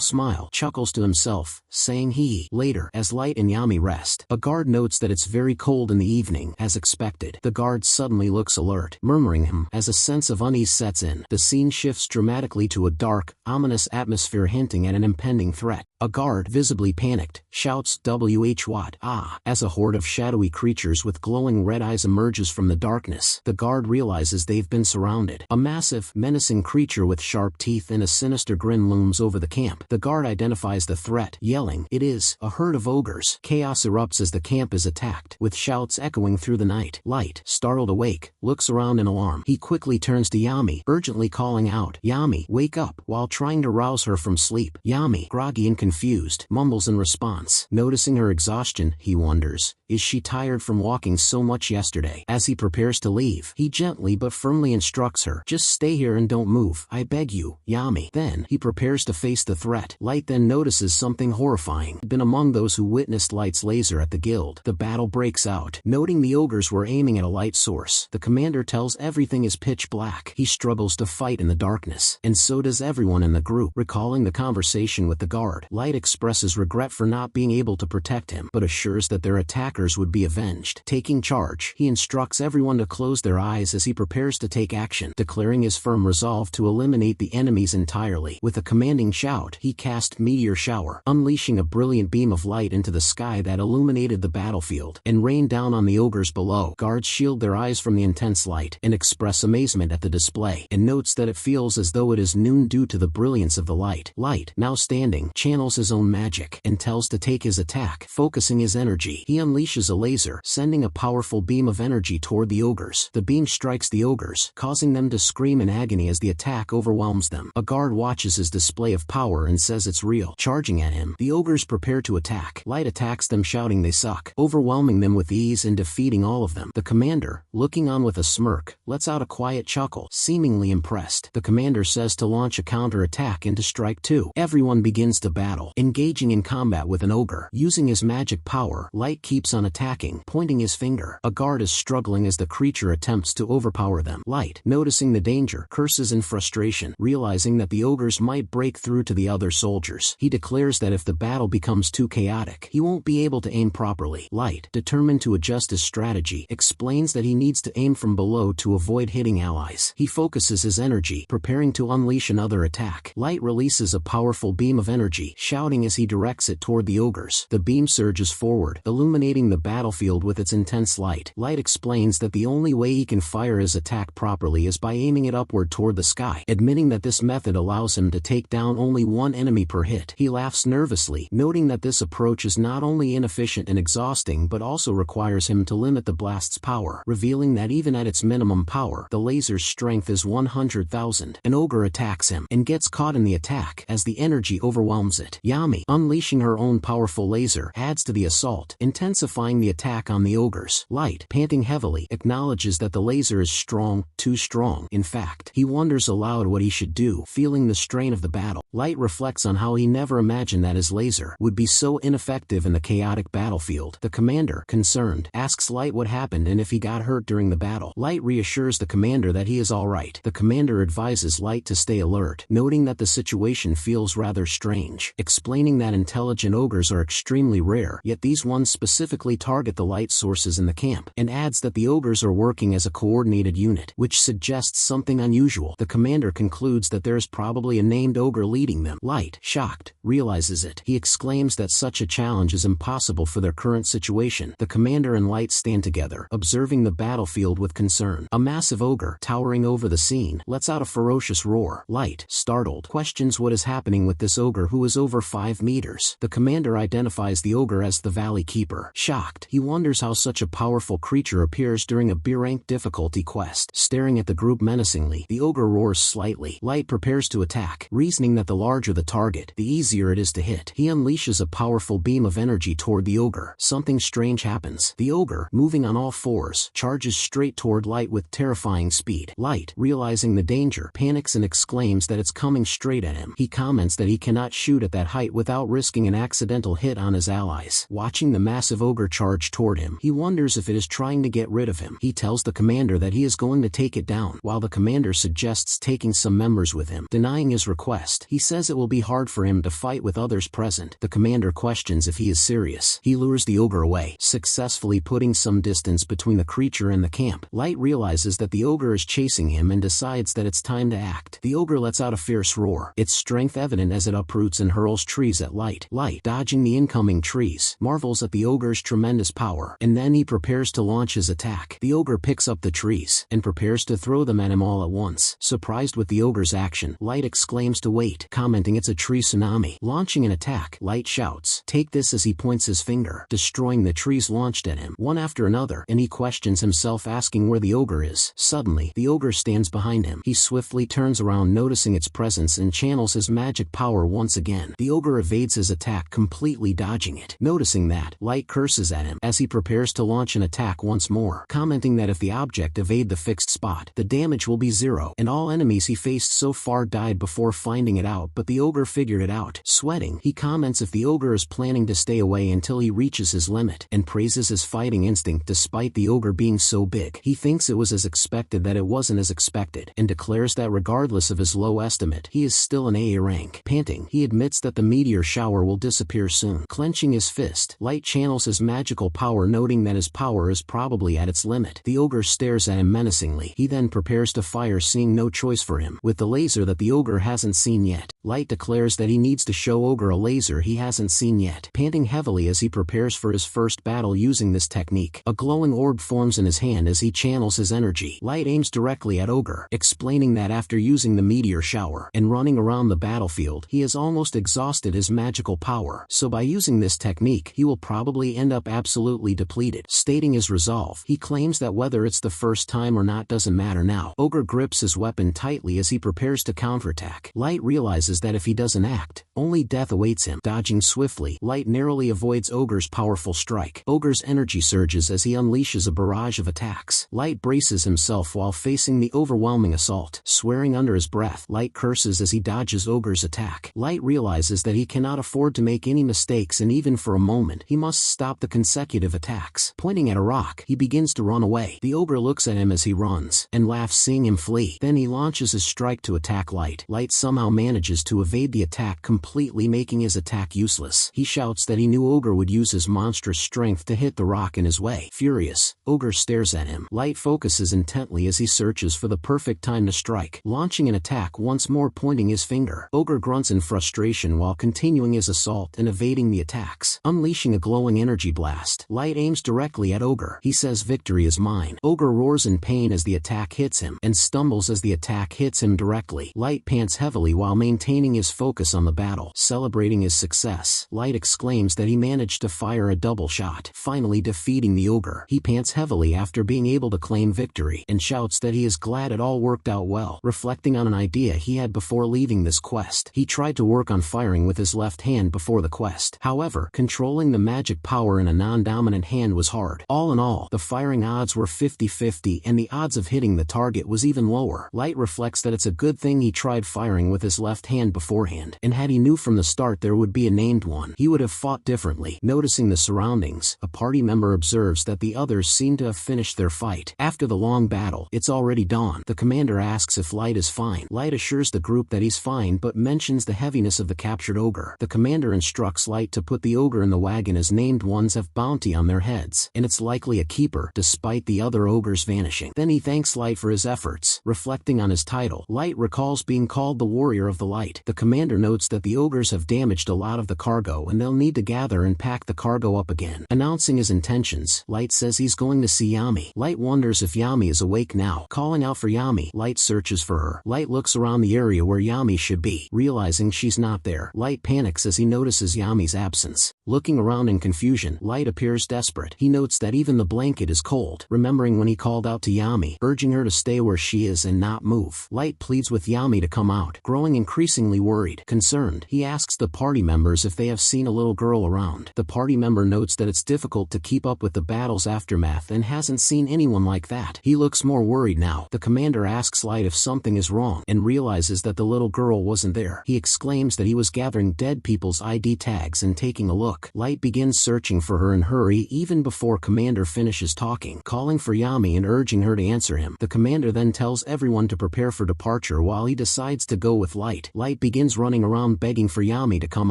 smile, chuckles to himself, saying he. Later, as Light and Yami rest, a guard notes that it's very cold in the evening, as expected. The guard suddenly looks alert, murmuring him, as a sense of unease sets in. The scene shifts dramatically to a dark, ominous atmosphere hinting at an impending threat. A guard, visibly panicked, shouts "WH what? Ah!" as a horde of shadowy creatures with glowing red eyes emerges from the darkness. The guard realizes they've been surrounded. A massive, menacing creature with sharp teeth and a sinister grin looms over the camp. The guard identifies the threat, yelling, "It is a herd of ogres." Chaos erupts as the camp is attacked, with shouts echoing through the night. Light, startled awake, looks around in alarm. He quickly turns to Yami, urgently calling out, "Yami, wake up," while trying to rouse her from sleep. Yami, groggy and confused, mumbles in response. Noticing her exhaustion, he wonders, is she tired from walking so much yesterday? As he prepares to leave, he gently but firmly instructs her, "Just stay here and don't move, I beg you, Yami." Then, he prepares to face the threat. Light then notices something horrifying. Been among those who witnessed Light's laser at the guild. The battle breaks out. Noting the ogres were aiming at a light source, the commander tells everything is pitch black. He struggles to fight in the darkness, and so does everyone in the group. Recalling the conversation with the guard, Light expresses regret for not being able to protect him, but assures that their attackers would be avenged. Taking charge, he instructs everyone to close their eyes as he prepares to take action, declaring his firm resolve to eliminate the enemies entirely. With a commanding shout, he cast Meteor Shower, unleashing a brilliant beam of light into the sky that illuminated the battlefield, and rained down on the ogres below. Guards shield their eyes from the intense light, and express amazement at the display, and notes that it feels as though it is noon due to the brilliance of the light. Light, now standing, channels his own magic, and tells to take his attack, focusing his energy. He unleashes a laser, sending a powerful beam of energy toward the ogres. The beam strikes the ogres, causing them to scream in agony as the attack overwhelms them. A guard watches his display of power and says it's real. Charging at him, the ogres prepare to attack. Light attacks them shouting they suck, overwhelming them with ease and defeating all of them. The commander, looking on with a smirk, lets out a quiet chuckle, seemingly impressed. The commander says to launch a counter-attack and to strike too. Everyone begins to battle, engaging in combat with an ogre. Using his magic power, Light keeps on attacking, pointing his finger. A guard is struggling as the creature attempts to overpower them. Light, noticing the danger, curses in frustration, realizing that the ogres might break through to the other soldiers. He declares that if the battle becomes too chaotic, he won't be able to aim properly. Light, determined to adjust his strategy, strategy, explains that he needs to aim from below to avoid hitting allies. He focuses his energy, preparing to unleash another attack. Light releases a powerful beam of energy, shouting as he directs it toward the ogres. The beam surges forward, illuminating the battlefield with its intense light. Light explains that the only way he can fire his attack properly is by aiming it upward toward the sky, admitting that this method allows him to take down only one enemy per hit. He laughs nervously, noting that this approach is not only inefficient and exhausting but also requires him to limit the blast's power, revealing that even at its minimum power, the laser's strength is 100,000. An ogre attacks him, and gets caught in the attack as the energy overwhelms it. Yami, unleashing her own powerful laser, adds to the assault, intensifying the attack on the ogres. Light, panting heavily, acknowledges that the laser is strong, too strong. In fact, he wonders aloud what he should do, feeling the strain of the battle. Light reflects on how he never imagined that his laser would be so ineffective in the chaotic battlefield. The commander, concerned, asks Light what happened and if he got hurt during the battle. Light reassures the commander that he is alright. The commander advises Light to stay alert, noting that the situation feels rather strange, explaining that intelligent ogres are extremely rare, yet these ones specifically target the light sources in the camp, and adds that the ogres are working as a coordinated unit, which suggests something unusual. The commander concludes that there is probably a named ogre leading them. Light, shocked, realizes it. He exclaims that such a challenge is impossible for their current situation. The commander and Light stand together, observing the battlefield with concern. A massive ogre, towering over the scene, lets out a ferocious roar. Light, startled, questions what is happening with this ogre who is over 5 meters. The commander identifies the ogre as the Valley Keeper. Shocked, he wonders how such a powerful creature appears during a B-rank difficulty quest. Staring at the group menacingly, the ogre roars slightly. Light prepares to attack, reasoning that the larger the target, the easier it is to hit. He unleashes a powerful beam of energy toward the ogre. Something strange happens. The ogre, moving on all fours, charges straight toward Light with terrifying speed. Light, realizing the danger, panics and exclaims that it's coming straight at him. He comments that he cannot shoot at that height without risking an accidental hit on his allies. Watching the massive ogre charge toward him, he wonders if it is trying to get rid of him. He tells the commander that he is going to take it down, while the commander suggests taking some members with him. Denying his request, he says it will be hard for him to fight with others present. The commander questions if he is serious. He lures the ogre away, successfully putting some distance between the creature and the camp. Light realizes that the ogre is chasing him and decides that it's time to act. The ogre lets out a fierce roar, its strength evident as it uproots and hurls trees at Light. Light, dodging the incoming trees, marvels at the ogre's tremendous power, and then he prepares to launch his attack. The ogre picks up the trees, and prepares to throw them at him all at once. Surprised with the ogre's action, Light exclaims to wait, commenting it's a tree tsunami. Launching an attack, Light shouts, "Take this," as he points his finger, destroying the trees launched at him, one after another, and he questions himself, asking where the ogre is. Suddenly, the ogre stands behind him. He swiftly turns around, noticing its presence, and channels his magic power once again. The ogre evades his attack, completely dodging it. Noticing that, Light curses at him as he prepares to launch an attack once more, commenting that if the object evade the fixed spot, the damage will be 0, and all enemies he faced so far died before finding it out, but the ogre figured it out. Sweating, he comments if the ogre is planning to stay away until he reaches his limit, and praises his fighting instinct despite the ogre being so big. He thinks it was as expected that it wasn't as expected, and declares that regardless of his low estimate, he is still an AA rank. Panting, he admits that the meteor shower will disappear soon. Clenching his fist, Light channels his magical power, noting that his power is probably at its limit. The ogre stares at him menacingly. He then prepares to fire, seeing no choice for him, with the laser that the ogre hasn't seen yet. Light declares that he needs to show ogre a laser he hasn't seen yet. Panting heavily as he prepares for his first battle using this technique, a glowing orb forms in his hand as he channels his energy. Light aims directly at ogre, explaining that after using the meteor shower and running around the battlefield, he has almost exhausted his magical power, so by using this technique he will probably end up absolutely depleted. Stating his resolve, he claims that whether it's the first time or not doesn't matter now. Ogre grips his weapon tightly as he prepares to counterattack. Light realizes that if he doesn't act, only death awaits him. Dodging swiftly, Light narrowly avoids ogre's powerful strike. Ogre's energy surges as he unleashes a barrage of attacks. Light braces himself while facing the overwhelming assault. Swearing under his breath, Light curses as he dodges ogre's attack. Light realizes that he cannot afford to make any mistakes, and even for a moment, he must stop the consecutive attacks. Pointing at a rock, he begins to run away. The ogre looks at him as he runs, and laughs, seeing him flee. Then he launches his strike to attack Light. Light somehow manages to evade the attack, completely making his attack useless. He shouts that he knew ogre would use his monstrous strength to hit the rock in his way. Furious, Ogre stares at him. Light focuses intently as he searches for the perfect time to strike, launching an attack once more, pointing his finger. Ogre grunts in frustration while continuing his assault and evading the attacks. Unleashing a glowing energy blast, Light aims directly at Ogre. He says victory is mine. Ogre roars in pain as the attack hits him, and stumbles as the attack hits him directly. Light pants heavily while maintaining his focus on the battle. Celebrating his success, Light exclaims that he managed to fire a double shot, finally defeating the Ogre. He pants heavily after being able to claim victory, and shouts that he is glad it all worked out well. Reflecting on an idea he had before leaving this quest, he tried to work on firing with his left hand before the quest. However, controlling the magic power in a non-dominant hand was hard. All in all, the firing odds were 50-50 and the odds of hitting the target was even lower. Light reflects that it's a good thing he tried firing with his left hand beforehand, and had he knew from the start there would be a named one, he would have fought differently. Noticing the surroundings, a party member observes that the others seem to have finished their fight. After the long battle, it's already dawn. The commander asks if Light is fine. Light assures the group that he's fine but mentions the heaviness of the captured Ogre. The commander instructs Light to put the Ogre in the wagon as named ones have bounty on their heads, and it's likely a keeper, despite the other Ogres vanishing. Then he thanks Light for his efforts. Reflecting on his title, Light recalls being called the Warrior of the Light. The commander notes that the Ogres have damaged a lot of the cargo and they'll need to gather and pack the cargo up again. Announcing his intentions, Light says he's going to see Yami. Light wonders if Yami is awake now. Calling out for Yami, Light searches for her. Light looks around the area where Yami should be. Realizing she's not there, Light panics as he notices Yami's absence. Looking around in confusion, Light appears desperate. He notes that even the blanket is cold, remembering when he called out to Yami, urging her to stay where she is and not move. Light pleads with Yami to come out. Growing increasingly worried, concerned, he asks the party members if they have seen a little girl around. The party member notes that it's difficult to keep up with the battle's aftermath and hasn't seen anyone like that. He looks more worried now. The commander asks Light if something is wrong, and realizes that the little girl wasn't there. He exclaims that he was gathering dead people's ID tags and taking a look. Light begins searching for her in hurry even before commander finishes talking, calling for Yami and urging her to answer him. The commander then tells everyone to prepare for departure while he decides to go with Light. Light begins running around begging for Yami to come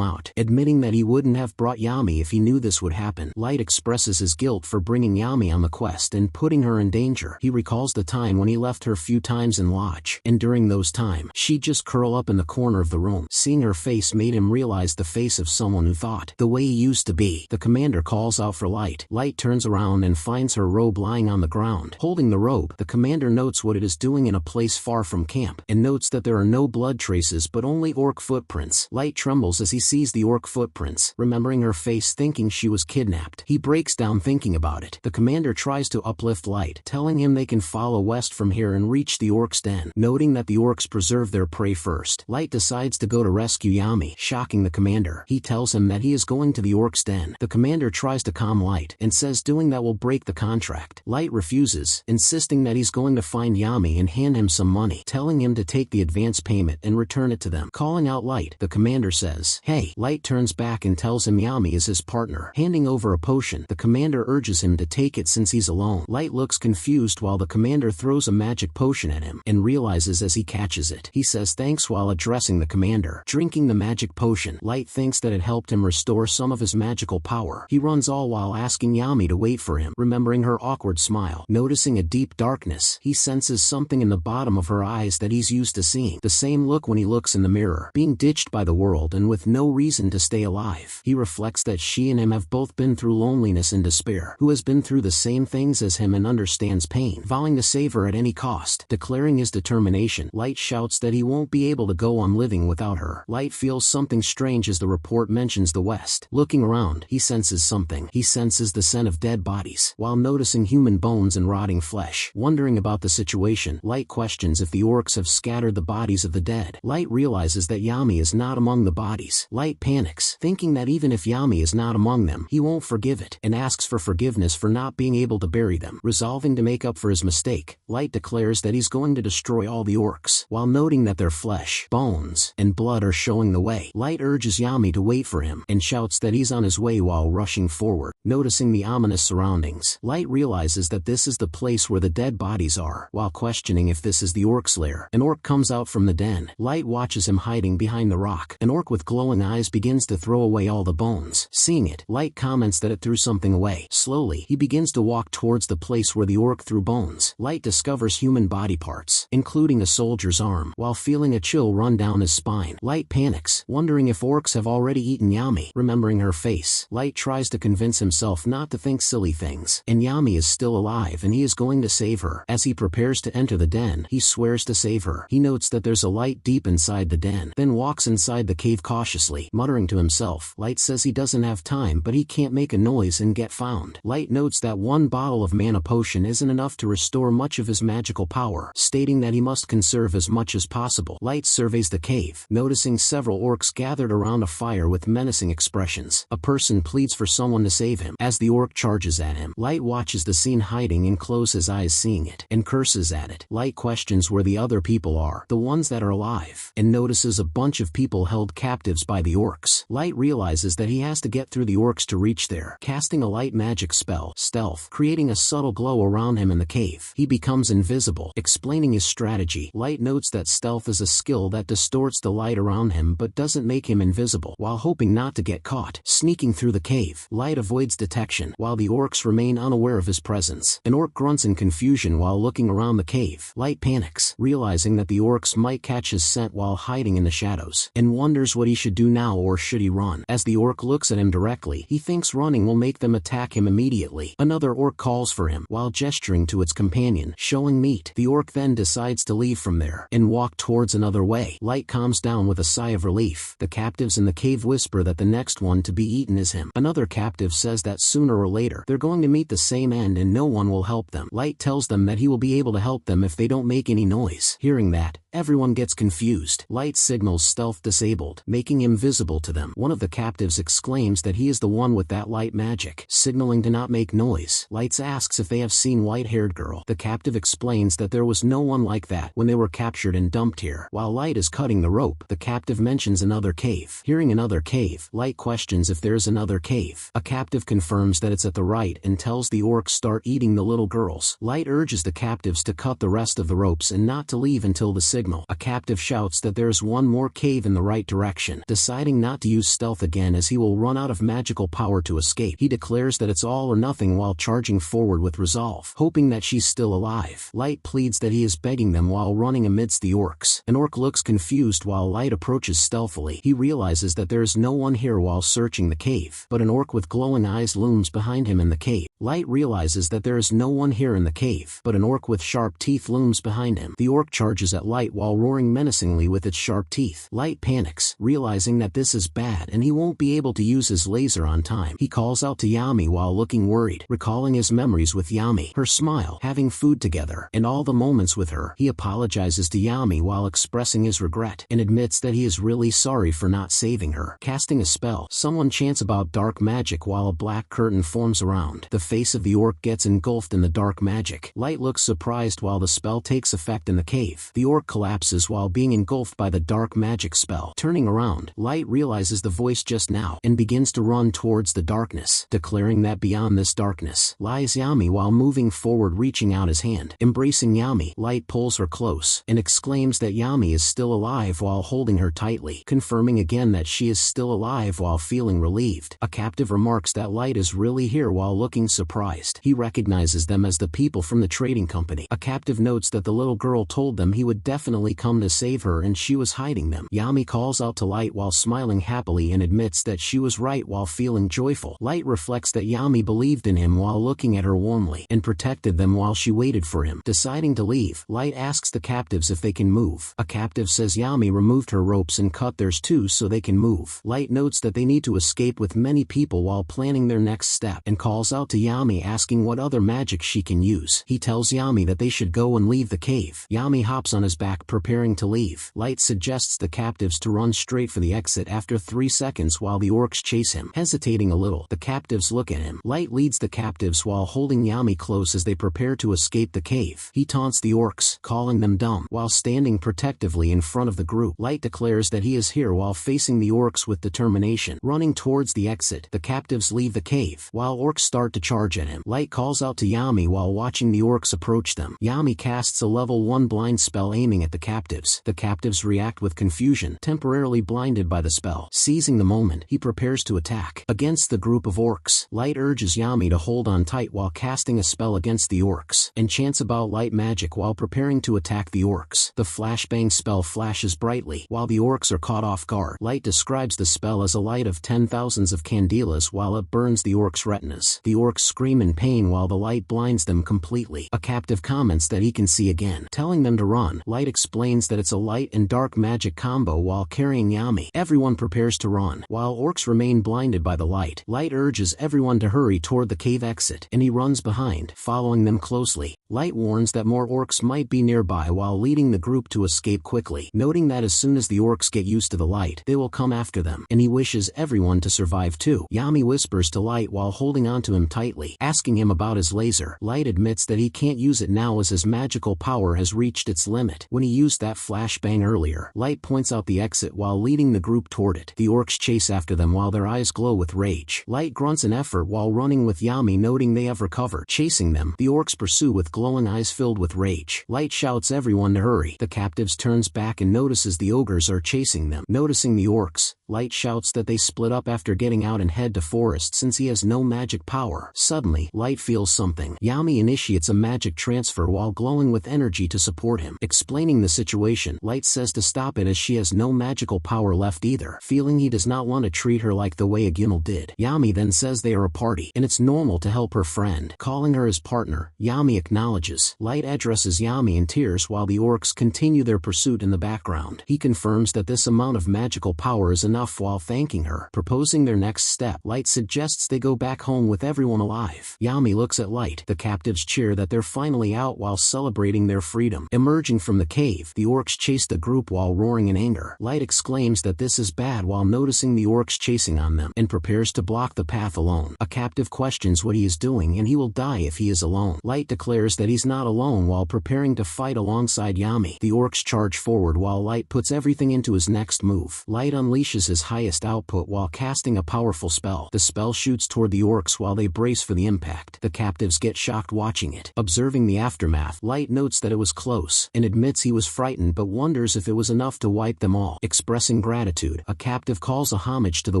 out, admitting that he wouldn't have brought Yami if he knew this would happen. Light expresses his guilt for bringing Yami on the quest and putting her in danger. He recalls the time when he left her few times in lodge, and during those times, she'd just curl up in the corner of the room. Seeing her face made him realize the face of someone who thought the way he used to be. The commander calls out for Light. Light turns around and finds her robe lying on the ground. Holding the robe, the commander notes what it is doing in a place far from camp, and notes that there are no blood traces but only orc footprints. Light trembles as he sees the orc footprints, remembering her face, thinking she was kidnapped. He breaks down thinking about it. The commander tries to uplift Light, telling him they can follow west from here and reach the orc's den. Noting that the orcs preserve their prey first, Light decides to go to rescue Yami, shocking the commander. He tells him that he is going to the orc's den. The commander tries to calm Light, and says doing that will break the contract. Light refuses, insisting that he's going to find Yami and hand him some money, telling him to take the advance payment and return it to them. Calling out Light, the commander says, "Hey." Light turns back and tells him Yami is his partner. Handing over a potion, the commander urges him to take it since he's alone. Light looks confused while the commander throws a magic potion at him, and realizes as he catches it. He says thanks while addressing the commander. Drinking the magic potion, Light thinks that it helped him restore some of his magical power. He runs all while asking Yami to wait for him, remembering her awkward smile. Noticing a deep darkness, he senses something in the bottom of her eyes that he's used to seeing. The same look when he looks in the mirror, being ditched by the world and with no reason to stay alive. He reflects that she and him have both been through loneliness and despair, who has been through the same things as him and understands pain, vowing to save her at any cost. Declaring his determination, Light shouts that he won't be able to go on living without her. Light feels something strange as the report mentions the west. Looking around, he senses something. He senses the scent of dead bodies, while noticing human bones and rotting flesh. Wondering about the situation, Light questions if the orcs have scattered the bodies of the dead. Light realizes that Yami is not among the bodies. Light panics, thinking that even if Yami is not among them, he won't forgive it, and asks for forgiveness for not being able to bury them. Resolving to make up for his mistake, Light declares that he's going to destroy all the orcs, while noting that their flesh, bones, and blood are showing the way. Light urges Yami to wait for him, and shouts that he's on his way while rushing forward. Noticing the ominous surroundings, Light realizes that this is the place where the dead bodies are. While questioning if this is the orc's lair, an orc comes out from the den. Light watches him hiding behind the rock. An orc with glowing eyes begins to throw away all the bones. Seeing it, Light comments that it threw something away. Slowly, he begins to walk towards the place where the orc threw bones. Light discovers human body parts, including a soldier's arm. While feeling a chill run down his spine, Light panics, wondering if orcs have already eaten Yami. Remembering her face, Light tries to convince himself not to think silly things. And Yami is still alive and he is going to save her. As he prepares to enter the den, he swears to save her. He notes that there's a light deep inside the den, then walks inside the cave cautiously, muttering to himself. Light says he doesn't have time but he can't make a noise and get found. Light notes that one bottle of mana potion isn't enough to restore much of his magical power, stating that he must conserve as much as possible. Light surveys the cave, noticing several orcs gathered around a fire with menacing expressions. A person pleads for someone to save him. As the orc charges at him, Light watches the scene hiding and closes his eyes seeing it, and curses at it. Light questions where the other people are, the ones that are alive, and notices a bunch of people held captives by the orcs. Light realizes that he has to get through the orcs to reach there. Casting a light magic spell, Stealth, creating a subtle glow around him in the cave, he becomes invisible. Explaining his strategy, Light notes that Stealth is a skill that distorts the light around him but doesn't make him invisible. While hoping not to get caught, sneaking through the cave, Light avoids detection, while the orcs remain unaware of his presence. An orc grunts in confusion while looking around the cave. Light panics, realizing that the orcs might catch his scent while hiding in the shadows, and wonders what he should do now or should he run. As the orc looks at him directly, he thinks running will make them attack him immediately. Another orc calls for him, while gesturing to its companion, showing meat. The orc then decides to leave from there, and walk towards another way. Light calms down with a sigh of relief. The captives in the cave whisper that the next one to be eaten is him. Another captive says that sooner or later, they're going to meet the same end and no one will help them. Light tells them that he will be able to help them if they don't make any noise. Hearing that, everyone gets confused. Light signals Stealth disabled, making him visible to them. One of the captives exclaims that he is the one with that light magic, signaling to not make noise. Light asks if they have seen white-haired girl. The captive explains that there was no one like that when they were captured and dumped here. While Light is cutting the rope, the captive mentions another cave. Hearing another cave, Light questions if there's another cave. A captive confirms that it's at the right and tells the orcs start eating the little girls. Light urges the captives to cut the rest of the ropes and not to leave until the signal. A captive shouts that there's one more cave in the right direction. Deciding not to use Stealth again as he will run out of magical power to escape, he declares that it's all or nothing while charging forward with resolve, hoping that she's still alive. Light pleads that he is begging them while running amidst the orcs. An orc looks confused while Light approaches stealthily. He realizes that there is no one here while searching the cave, but an orc with glowing eyes looms behind him in the cave. Light realizes that there is no one here in the cave, but an orc with sharp teeth looms behind him. The orc charges at Light while roaring menacingly with its sharp teeth. Light panics, realizing that this is bad and he won't be able to use his laser on time. He calls out to Yami while looking worried, recalling his memories with Yami, her smile, having food together, and all the moments with her. He apologizes to Yami while expressing his regret, and admits that he is really sorry for not saving her. Casting a spell, someone chants about dark magic while a black curtain forms around. The face of the orc gets engulfed in the dark magic. Light looks surprised while the spell takes effect in the cave. The orc collapses while being engulfed by the dark magic spell. Turning around, Light realizes the voice just now, and begins to run towards the darkness, declaring that beyond this darkness lies Yami while moving forward, reaching out his hand. Embracing Yami, Light pulls her close, and exclaims that Yami is still alive while holding her tightly, confirming again that she is still alive while feeling relieved. A captive remarks that Light is really here while looking surprised. He recognizes them as the people from the trading company. A captive notes that the little girl told them he would definitely come to save her and she was hiding them. Yami calls out to Light while smiling happily and admits that she was right while feeling joyful. Light reflects that Yami believed in him while looking at her warmly, and protected them while she waited for him. Deciding to leave, Light asks the captives if they can move. A captive says Yami removed her ropes and cut theirs too so they can move. Light notes that they need to escape with many people while planning their next step, and calls out to Yami asking what other magic she can use. He tells Yami that they should go and leave the cave. Yami hops on his back back preparing to leave. Light suggests the captives to run straight for the exit after 3 seconds while the orcs chase him. Hesitating a little, the captives look at him. Light leads the captives while holding Yami close as they prepare to escape the cave. He taunts the orcs, calling them dumb, while standing protectively in front of the group. Light declares that he is here while facing the orcs with determination. Running towards the exit, the captives leave the cave, while orcs start to charge at him. Light calls out to Yami while watching the orcs approach them. Yami casts a level 1 blind spell aiming at the captives. The captives react with confusion, temporarily blinded by the spell. Seizing the moment, he prepares to attack. Against the group of orcs, Light urges Yami to hold on tight while casting a spell against the orcs, and chants about light magic while preparing to attack the orcs. The flashbang spell flashes brightly, while the orcs are caught off guard. Light describes the spell as a light of 10,000s of candelas while it burns the orcs' retinas. The orcs scream in pain while the light blinds them completely. A captive comments that he can see again, telling them to run. Light explains that it's a light and dark magic combo while carrying Yami. Everyone prepares to run, while orcs remain blinded by the light. Light urges everyone to hurry toward the cave exit, and he runs behind, following them closely. Light warns that more orcs might be nearby while leading the group to escape quickly, noting that as soon as the orcs get used to the light, they will come after them, and he wishes everyone to survive too. Yami whispers to Light while holding onto him tightly, asking him about his laser. Light admits that he can't use it now as his magical power has reached its limit. When he used that flashbang earlier, Light points out the exit while leading the group toward it. The orcs chase after them while their eyes glow with rage. Light grunts an effort while running with Yami, noting they have recovered. Chasing them, the orcs pursue with glowing eyes filled with rage. Light shouts everyone to hurry. The captives turns back and notices the ogres are chasing them. Noticing the orcs, Light shouts that they split up after getting out and head to forest since he has no magic power. Suddenly, Light feels something. Yami initiates a magic transfer while glowing with energy to support him. Explaining the situation, Light says to stop it as she has no magical power left either, feeling he does not want to treat her like the way Agunal did. Yami then says they are a party, and it's normal to help her friend. Calling her his partner, Yami acknowledges. Light addresses Yami in tears while the orcs continue their pursuit in the background. He confirms that this amount of magical power is enough while thanking her. Proposing their next step, Light suggests they go back home with everyone alive. Yami looks at Light. The captives cheer that they're finally out while celebrating their freedom. Emerging from the cave, the orcs chase the group while roaring in anger. Light exclaims that this is bad while noticing the orcs chasing on them, and prepares to block the path alone. A captive questions what he is doing and he will die if he is alone. Light declares that he's not alone while preparing to fight alongside Yami. The orcs charge forward while Light puts everything into his next move. Light unleashes his highest output while casting a powerful spell. The spell shoots toward the orcs while they brace for the impact. The captives get shocked watching it. Observing the aftermath, Light notes that it was close, and admits he was frightened but wonders if it was enough to wipe them all. Expressing gratitude, a captive calls a homage to the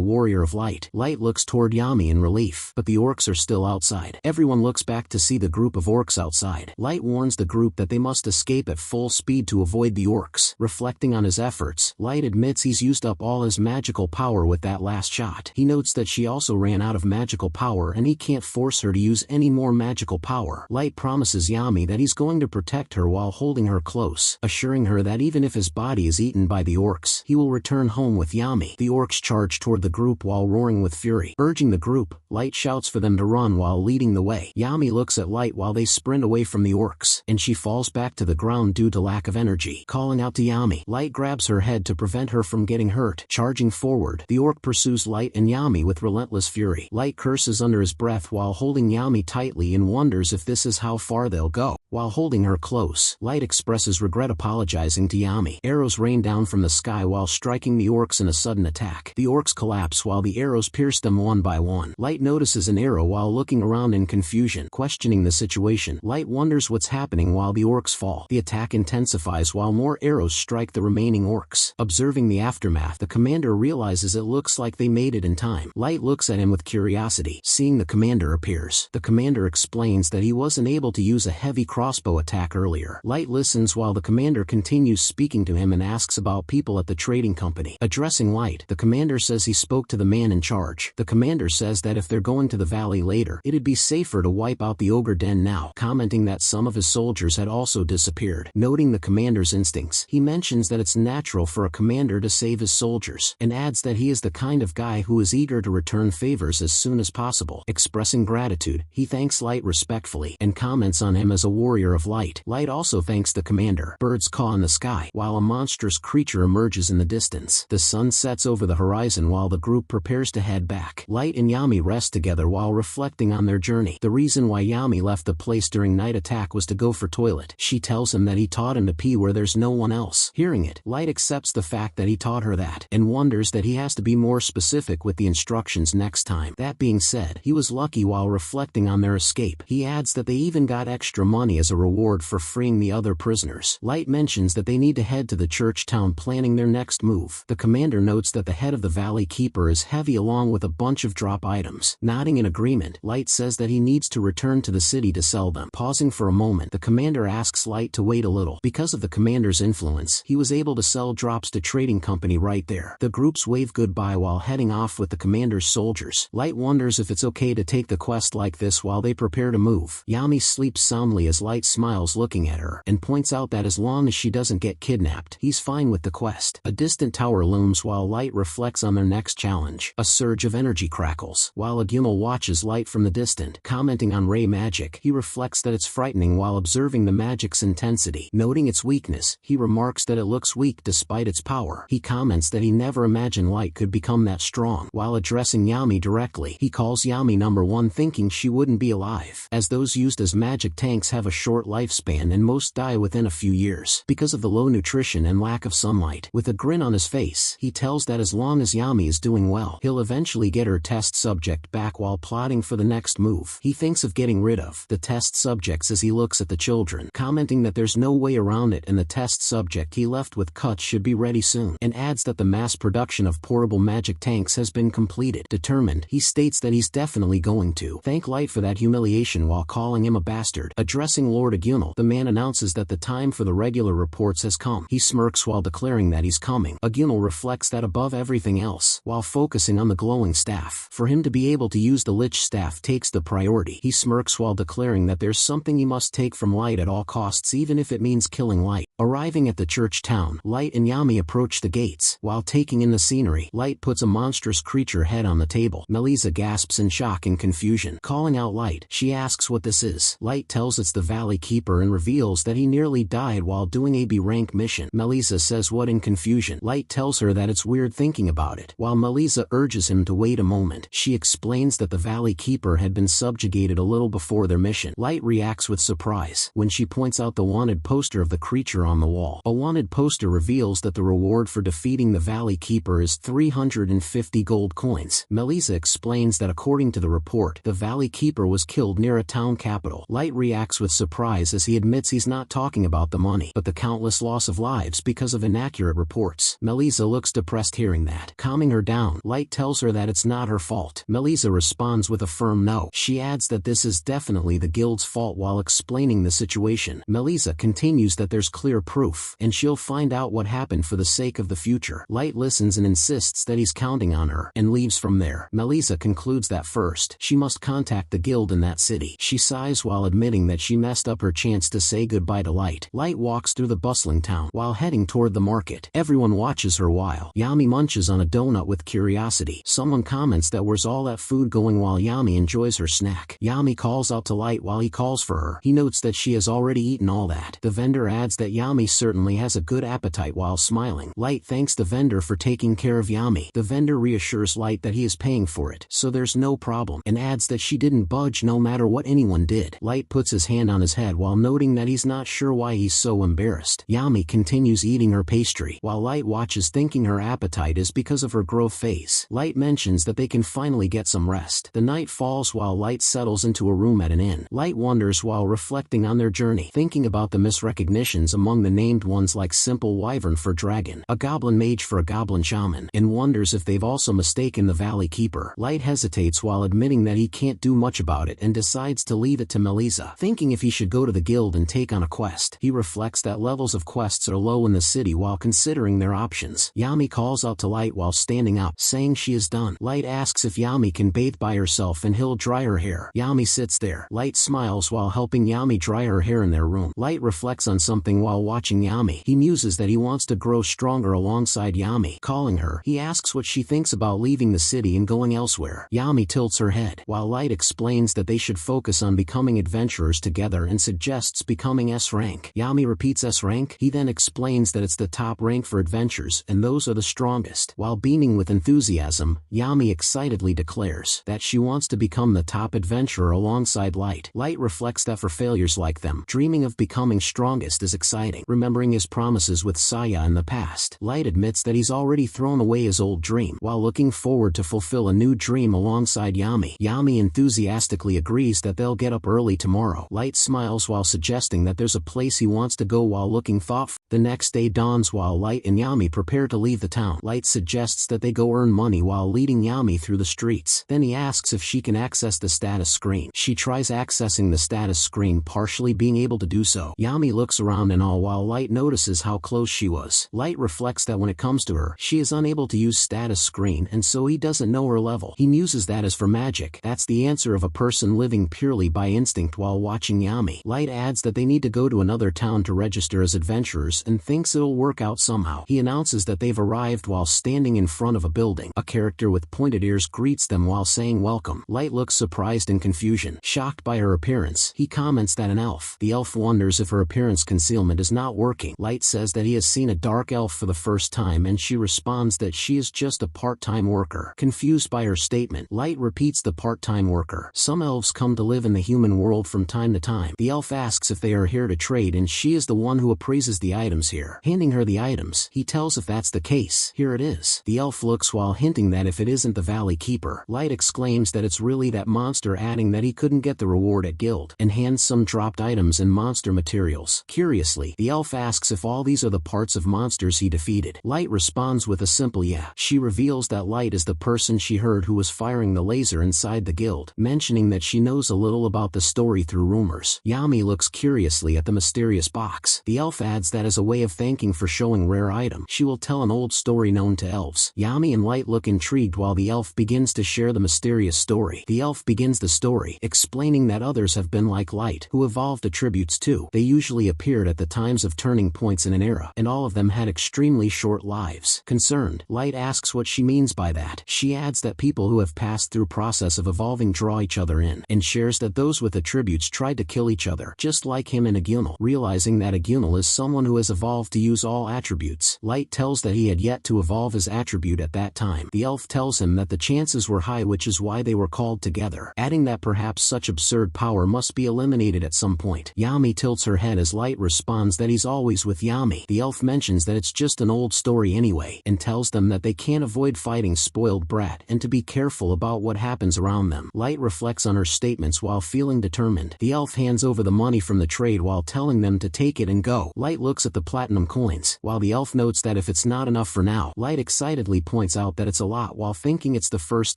warrior of light. Light looks toward Yami in relief, but the orcs are still outside. Everyone looks back to see the group of orcs outside. Light warns the group that they must escape at full speed to avoid the orcs. Reflecting on his efforts, Light admits he's used up all his magical power with that last shot. He notes that she also ran out of magical power and he can't force her to use any more magical power. Light promises Yami that he's going to protect her while holding her close, assuring her that even if his body is eaten by the orcs, he will return home with Yami. The orcs charge toward the group while roaring with fury. Urging the group, Light shouts for them to run while leading the way. Yami looks at Light while they sprint away from the orcs, and she falls back to the ground due to lack of energy. Calling out to Yami, Light grabs her head to prevent her from getting hurt. Charging forward, the orc pursues Light and Yami with relentless fury. Light curses under his breath while holding Yami tightly and wonders if this is how far they'll go. While holding her close, Light expresses regret, apologizing to Yami. Arrows rain down from the sky while striking the orcs in a sudden attack. The orcs collapse while the arrows pierce them one by one. Light notices an arrow while looking around in confusion. Questioning the situation, Light wonders what's happening while the orcs fall. The attack intensifies while more arrows strike the remaining orcs. Observing the aftermath, the commander realizes it looks like they made it in time. Light looks at him with curiosity. Seeing the commander appears, the commander explains that he wasn't able to use a heavy crossbow attack earlier. Light listens while the commander continues speaking to him and asks about people at the trading company. Addressing Light, the commander says he spoke to the man in charge. The commander says that if they're going to the valley later, it'd be safer to wipe out the ogre den now, commenting that some of his soldiers had also disappeared. Noting the commander's instincts, he mentions that it's natural for a commander to save his soldiers, and adds that he is the kind of guy who is eager to return favors as soon as possible. Expressing gratitude, he thanks Light respectfully, and comments on him as a warrior warrior of light. Light also thanks the commander. Birds caw in the sky, while a monstrous creature emerges in the distance. The sun sets over the horizon while the group prepares to head back. Light and Yami rest together while reflecting on their journey. The reason why Yami left the place during night attack was to go for toilet. She tells him that he taught him to pee where there's no one else. Hearing it, Light accepts the fact that he taught her that, and wonders that he has to be more specific with the instructions next time. That being said, he was lucky while reflecting on their escape. He adds that they even got extra money as a reward for freeing the other prisoners. Light mentions that they need to head to the church town planning their next move. The commander notes that the head of the Valley Keeper is heavy along with a bunch of drop items. Nodding in agreement, Light says that he needs to return to the city to sell them. Pausing for a moment, the commander asks Light to wait a little. Because of the commander's influence, he was able to sell drops to trading company right there. The groups wave goodbye while heading off with the commander's soldiers. Light wonders if it's okay to take the quest like this while they prepare to move. Yami sleeps soundly as Light smiles looking at her, and points out that as long as she doesn't get kidnapped, he's fine with the quest. A distant tower looms while Light reflects on their next challenge. A surge of energy crackles. While Agumel watches Light from the distant, commenting on ray magic, he reflects that it's frightening while observing the magic's intensity. Noting its weakness, he remarks that it looks weak despite its power. He comments that he never imagined Light could become that strong. While addressing Yami directly, he calls Yami number 1, thinking she wouldn't be alive, as those used as magic tanks have a short lifespan and most die within a few years because of the low nutrition and lack of sunlight. With a grin on his face, he tells that as long as Yami is doing well, he'll eventually get her test subject back while plotting for the next move. He thinks of getting rid of the test subjects as he looks at the children, commenting that there's no way around it and the test subject he left with cuts should be ready soon, and adds that the mass production of portable magic tanks has been completed. Determined, he states that he's definitely going to thank Light for that humiliation while calling him a bastard. Addressing Lord Agumel, the man announces that the time for the regular reports has come. He smirks while declaring that he's coming. Agumel reflects that above everything else, while focusing on the glowing staff, for him to be able to use the lich staff takes the priority. He smirks while declaring that there's something he must take from Light at all costs, even if it means killing Light. Arriving at the church town, Light and Yami approach the gates. While taking in the scenery, Light puts a monstrous creature head on the table. Melissa gasps in shock and confusion. Calling out Light, she asks what this is. Light tells it's the Valley Keeper and reveals that he nearly died while doing a B-rank mission. Melissa says what in confusion. Light tells her that it's weird thinking about it. While Melissa urges him to wait a moment, she explains that the Valley Keeper had been subjugated a little before their mission. Light reacts with surprise when she points out the wanted poster of the creature on the wall. A wanted poster reveals that the reward for defeating the Valley Keeper is 350 gold coins. Melissa explains that according to the report, the Valley Keeper was killed near a town capital. Light reacts with surprise as he admits he's not talking about the money, but the countless loss of lives because of inaccurate reports. Melissa looks depressed hearing that. Calming her down, Light tells her that it's not her fault. Melissa responds with a firm no. She adds that this is definitely the guild's fault while explaining the situation. Melissa continues that there's clear proof, and she'll find out what happened for the sake of the future. Light listens and insists that he's counting on her, and leaves from there. Melissa concludes that first, she must contact the guild in that city. She sighs while admitting that she messed up her chance to say goodbye to Light. Light walks through the bustling town while heading toward the market. Everyone watches her while Yami munches on a donut with curiosity. Someone comments that where's all that food going while Yami enjoys her snack. Yami calls out to Light while he calls for her. He notes that she has already eaten all that. The vendor adds that Yami certainly has a good appetite while smiling. Light thanks the vendor for taking care of Yami. The vendor reassures Light that he is paying for it, so there's no problem, and adds that she didn't budge no matter what anyone did. Light puts his hand on his head while noting that he's not sure why he's so embarrassed. Yami continues eating her pastry, while Light watches thinking her appetite is because of her growth phase. Light mentions that they can finally get some rest. The night falls while Light settles into a room at an inn. Light wonders while reflecting on their journey, thinking about the misrecognitions among the named ones like Simple Wyvern for Dragon, a Goblin Mage for a Goblin Shaman, and wonders if they've also mistaken the Valley Keeper. Light hesitates while admitting that he can't do much about it and decides to leave it to Melissa, thinking if he should go to the guild and take on a quest. He reflects that levels of quests are low in the city while considering their options. Yami calls out to Light while standing up, saying she is done. Light asks if Yami can bathe by herself and he'll dry her hair. Yami sits there. Light smiles while helping Yami dry her hair in their room. Light reflects on something while watching Yami. He muses that he wants to grow stronger alongside Yami. Calling her, he asks what she thinks about leaving the city and going elsewhere. Yami tilts her head, while Light explains that they should focus on becoming adventurers together together and suggests becoming S rank. Yami repeats S rank. He then explains that it's the top rank for adventures and those are the strongest. While beaming with enthusiasm, Yami excitedly declares that she wants to become the top adventurer alongside Light. Light reflects that for failures like them, dreaming of becoming strongest is exciting. Remembering his promises with Saya in the past, Light admits that he's already thrown away his old dream while looking forward to fulfill a new dream alongside Yami. Yami enthusiastically agrees that they'll get up early tomorrow. Light smiles while suggesting that there's a place he wants to go while looking thoughtful. The next day dawns while Light and Yami prepare to leave the town. Light suggests that they go earn money while leading Yami through the streets. Then he asks if she can access the status screen. She tries accessing the status screen, partially being able to do so. Yami looks around in awe while Light notices how close she was. Light reflects that when it comes to her, she is unable to use status screen and so he doesn't know her level. He muses that as for magic, that's the answer of a person living purely by instinct while watching Yami. Light adds that they need to go to another town to register as adventurers and thinks it'll work out somehow. He announces that they've arrived while standing in front of a building. A character with pointed ears greets them while saying welcome. Light looks surprised in confusion. Shocked by her appearance, he comments that an elf. The elf wonders if her appearance concealment is not working. Light says that he has seen a dark elf for the first time and she responds that she is just a part-time worker. Confused by her statement, Light repeats the part-time worker. Some elves come to live in the human world from time to time. The elf asks if they are here to trade and she is the one who appraises the items here. Handing her the items, he tells if that's the case. Here it is. The elf looks while hinting that if it isn't the Valley Keeper. Light exclaims that it's really that monster, adding that he couldn't get the reward at guild, and hands some dropped items and monster materials. Curiously, the elf asks if all these are the parts of monsters he defeated. Light responds with a simple yeah. She reveals that Light is the person she heard who was firing the laser inside the guild, mentioning that she knows a little about the story through rumors. Yami looks curiously at the mysterious box. The elf adds that as a way of thanking for showing rare item, she will tell an old story known to elves. Yami and Light look intrigued while the elf begins to share the mysterious story. The elf begins the story, explaining that others have been like Light, who evolved attributes too. They usually appeared at the times of turning points in an era, and all of them had extremely short lives. Concerned, Light asks what she means by that. She adds that people who have passed through process of evolving draw each other in, and shares that those with attributes tried to kill each other, just like him and Agunal. Realizing that Agunal is someone who has evolved to use all attributes, Light tells that he had yet to evolve his attribute at that time. The elf tells him that the chances were high, which is why they were called together, adding that perhaps such absurd power must be eliminated at some point. Yami tilts her head as Light responds that he's always with Yami. The elf mentions that it's just an old story anyway, and tells them that they can't avoid fighting spoiled brat and to be careful about what happens around them. Light reflects on her statements while feeling determined. The elf hands over the money from the trade while telling them to take it and go. Light looks at the platinum coins, while the elf notes that if it's not enough for now. Light excitedly points out that it's a lot while thinking it's the first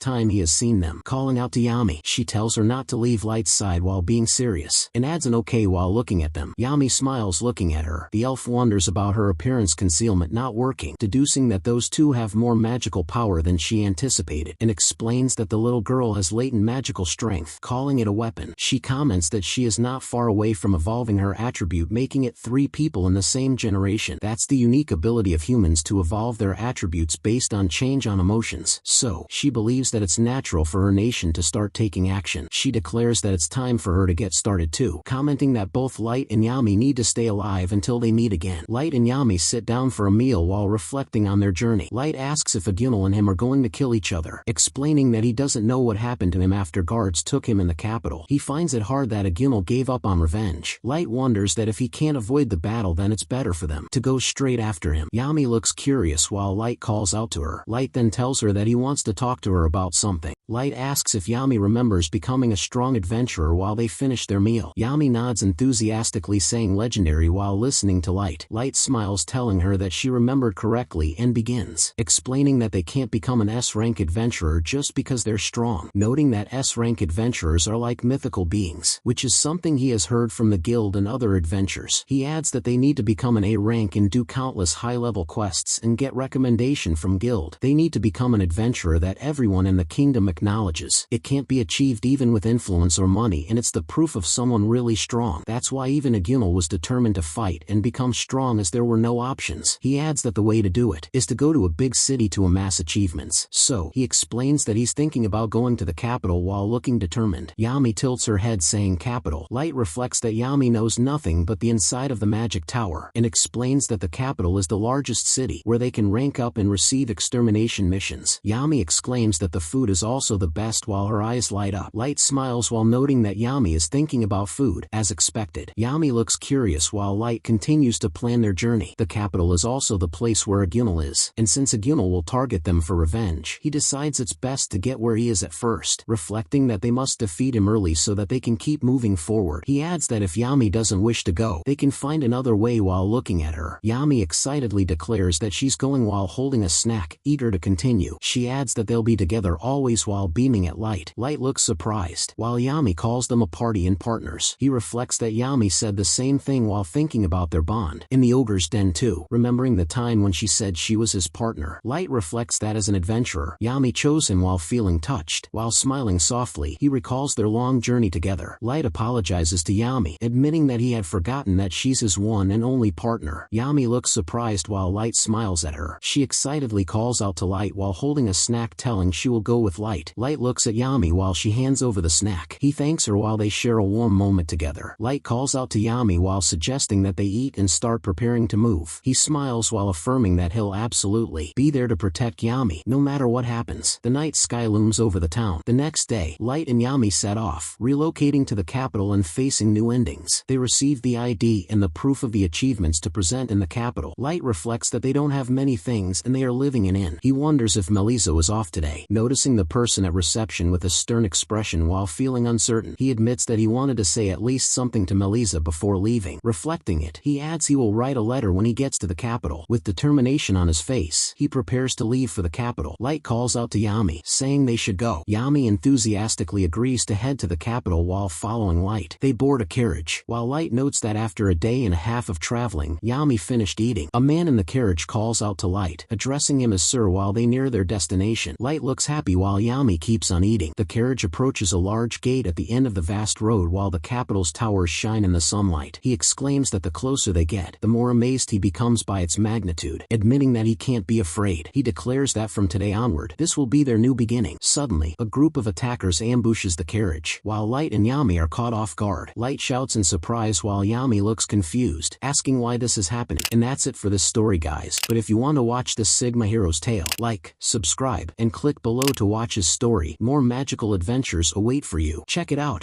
time he has seen them. Calling out to Yami, she tells her not to leave Light's side while being serious, and adds an okay while looking at them. Yami smiles looking at her. The elf wonders about her appearance concealment not working, deducing that those two have more magical power than she anticipated, and explains that the little girl has latent magical strength, calling it a weapon. She comments that she is not far away from evolving her attribute, making it 3 people in the same generation. That's the unique ability of humans to evolve their attributes based on change on emotions. So, she believes that it's natural for her nation to start taking action. She declares that it's time for her to get started too, commenting that both Light and Yami need to stay alive until they meet again. Light and Yami sit down for a meal while reflecting on their journey. Light asks if Agunal and him are going to kill each other, explaining that he doesn't know what happened to him after guards took him in the capital. He finds it hard that Agunal gave up on revenge. Light wonders that if he can't avoid the battle, then it's better for them to go straight after him. Yami looks curious while Light calls out to her. Light then tells her that he wants to talk to her about something. Light asks if Yami remembers becoming a strong adventurer while they finish their meal. Yami nods enthusiastically, saying legendary while listening to Light. Light smiles, telling her that she remembered correctly, and begins explaining that they can't become an S-rank adventurer just because they're strong, noting that S-rank adventurers are like mythical beings, which is something he has heard from the guild and other adventures. He adds that they need to become an A rank and do countless high-level quests and get recommendation from guild. They need to become an adventurer that everyone in the kingdom acknowledges. It can't be achieved even with influence or money, and it's the proof of someone really strong. That's why even Agunal was determined to fight and become strong, as there were no options. He adds that the way to do it is to go to a big city to amass achievements. So, he explains that he's thinking about going to the capital while looking determined. Yami tilts her head, saying capital. capital. Light reflects that Yami knows nothing but the inside of the magic tower, and explains that the capital is the largest city where they can rank up and receive extermination missions. Yami exclaims that the food is also the best while her eyes light up. Light smiles while noting that Yami is thinking about food, as expected. Yami looks curious while Light continues to plan their journey. The capital is also the place where Agunal is, and since Agunal will target them for revenge, he decides it's best to get where he is at first, reflecting that they must defeat him early so that they can keep moving forward. He adds that if Yami doesn't wish to go, they can find another way while looking at her. Yami excitedly declares that she's going while holding a snack, eager to continue. She adds that they'll be together always while beaming at Light. Light looks surprised, while Yami calls them a party and partners. He reflects that Yami said the same thing while thinking about their bond in the ogre's den too, remembering the time when she said she was his partner. Light reflects that as an adventurer, Yami chose him while feeling touched. While smiling softly, he recalls their long journey together. Light apologizes to Yami, admitting that he had forgotten that she's his one and only partner. Yami looks surprised while Light smiles at her. She excitedly calls out to Light while holding a snack, telling she will go with Light. Light looks at Yami while she hands over the snack. He thanks her while they share a warm moment together. Light calls out to Yami while suggesting that they eat and start preparing to move. He smiles while affirming that he'll absolutely be there to protect Yami, no matter what happens. The night sky looms over the town. The next day, Light and Yami set off, relocating to the capital and facing new endings. They receive the ID and the proof of the achievements to present in the capital. Light reflects that they don't have many things and they are living in an inn. He wonders if Melissa is off today, noticing the person at reception with a stern expression while feeling uncertain. He admits that he wanted to say at least something to Melissa before leaving. Reflecting it, he adds he will write a letter when he gets to the capital. With determination on his face, he prepares to leave for the capital. Light calls out to Yami, saying they should go. Yami enthusiastically agrees to head to the capital while following Light. They board a carriage, while Light notes that after a day and a half of traveling, Yami finished eating. A man in the carriage calls out to Light, addressing him as Sir while they near their destination. Light looks happy while Yami keeps on eating. The carriage approaches a large gate at the end of the vast road while the capital's towers shine in the sunlight. He exclaims that the closer they get, the more amazed he becomes by its magnitude, admitting that he can't be afraid. He declares that from today onward, this will be their new beginning. Suddenly, a group of attackers ambushes the carriage, while Light and Yami are caught off guard. Light shouts in surprise while Yami looks confused, asking why this is happening. And that's it for this story, guys. But if you want to watch this Sigma hero's tale, like, subscribe, and click below to watch his story. More magical adventures await for you. Check it out.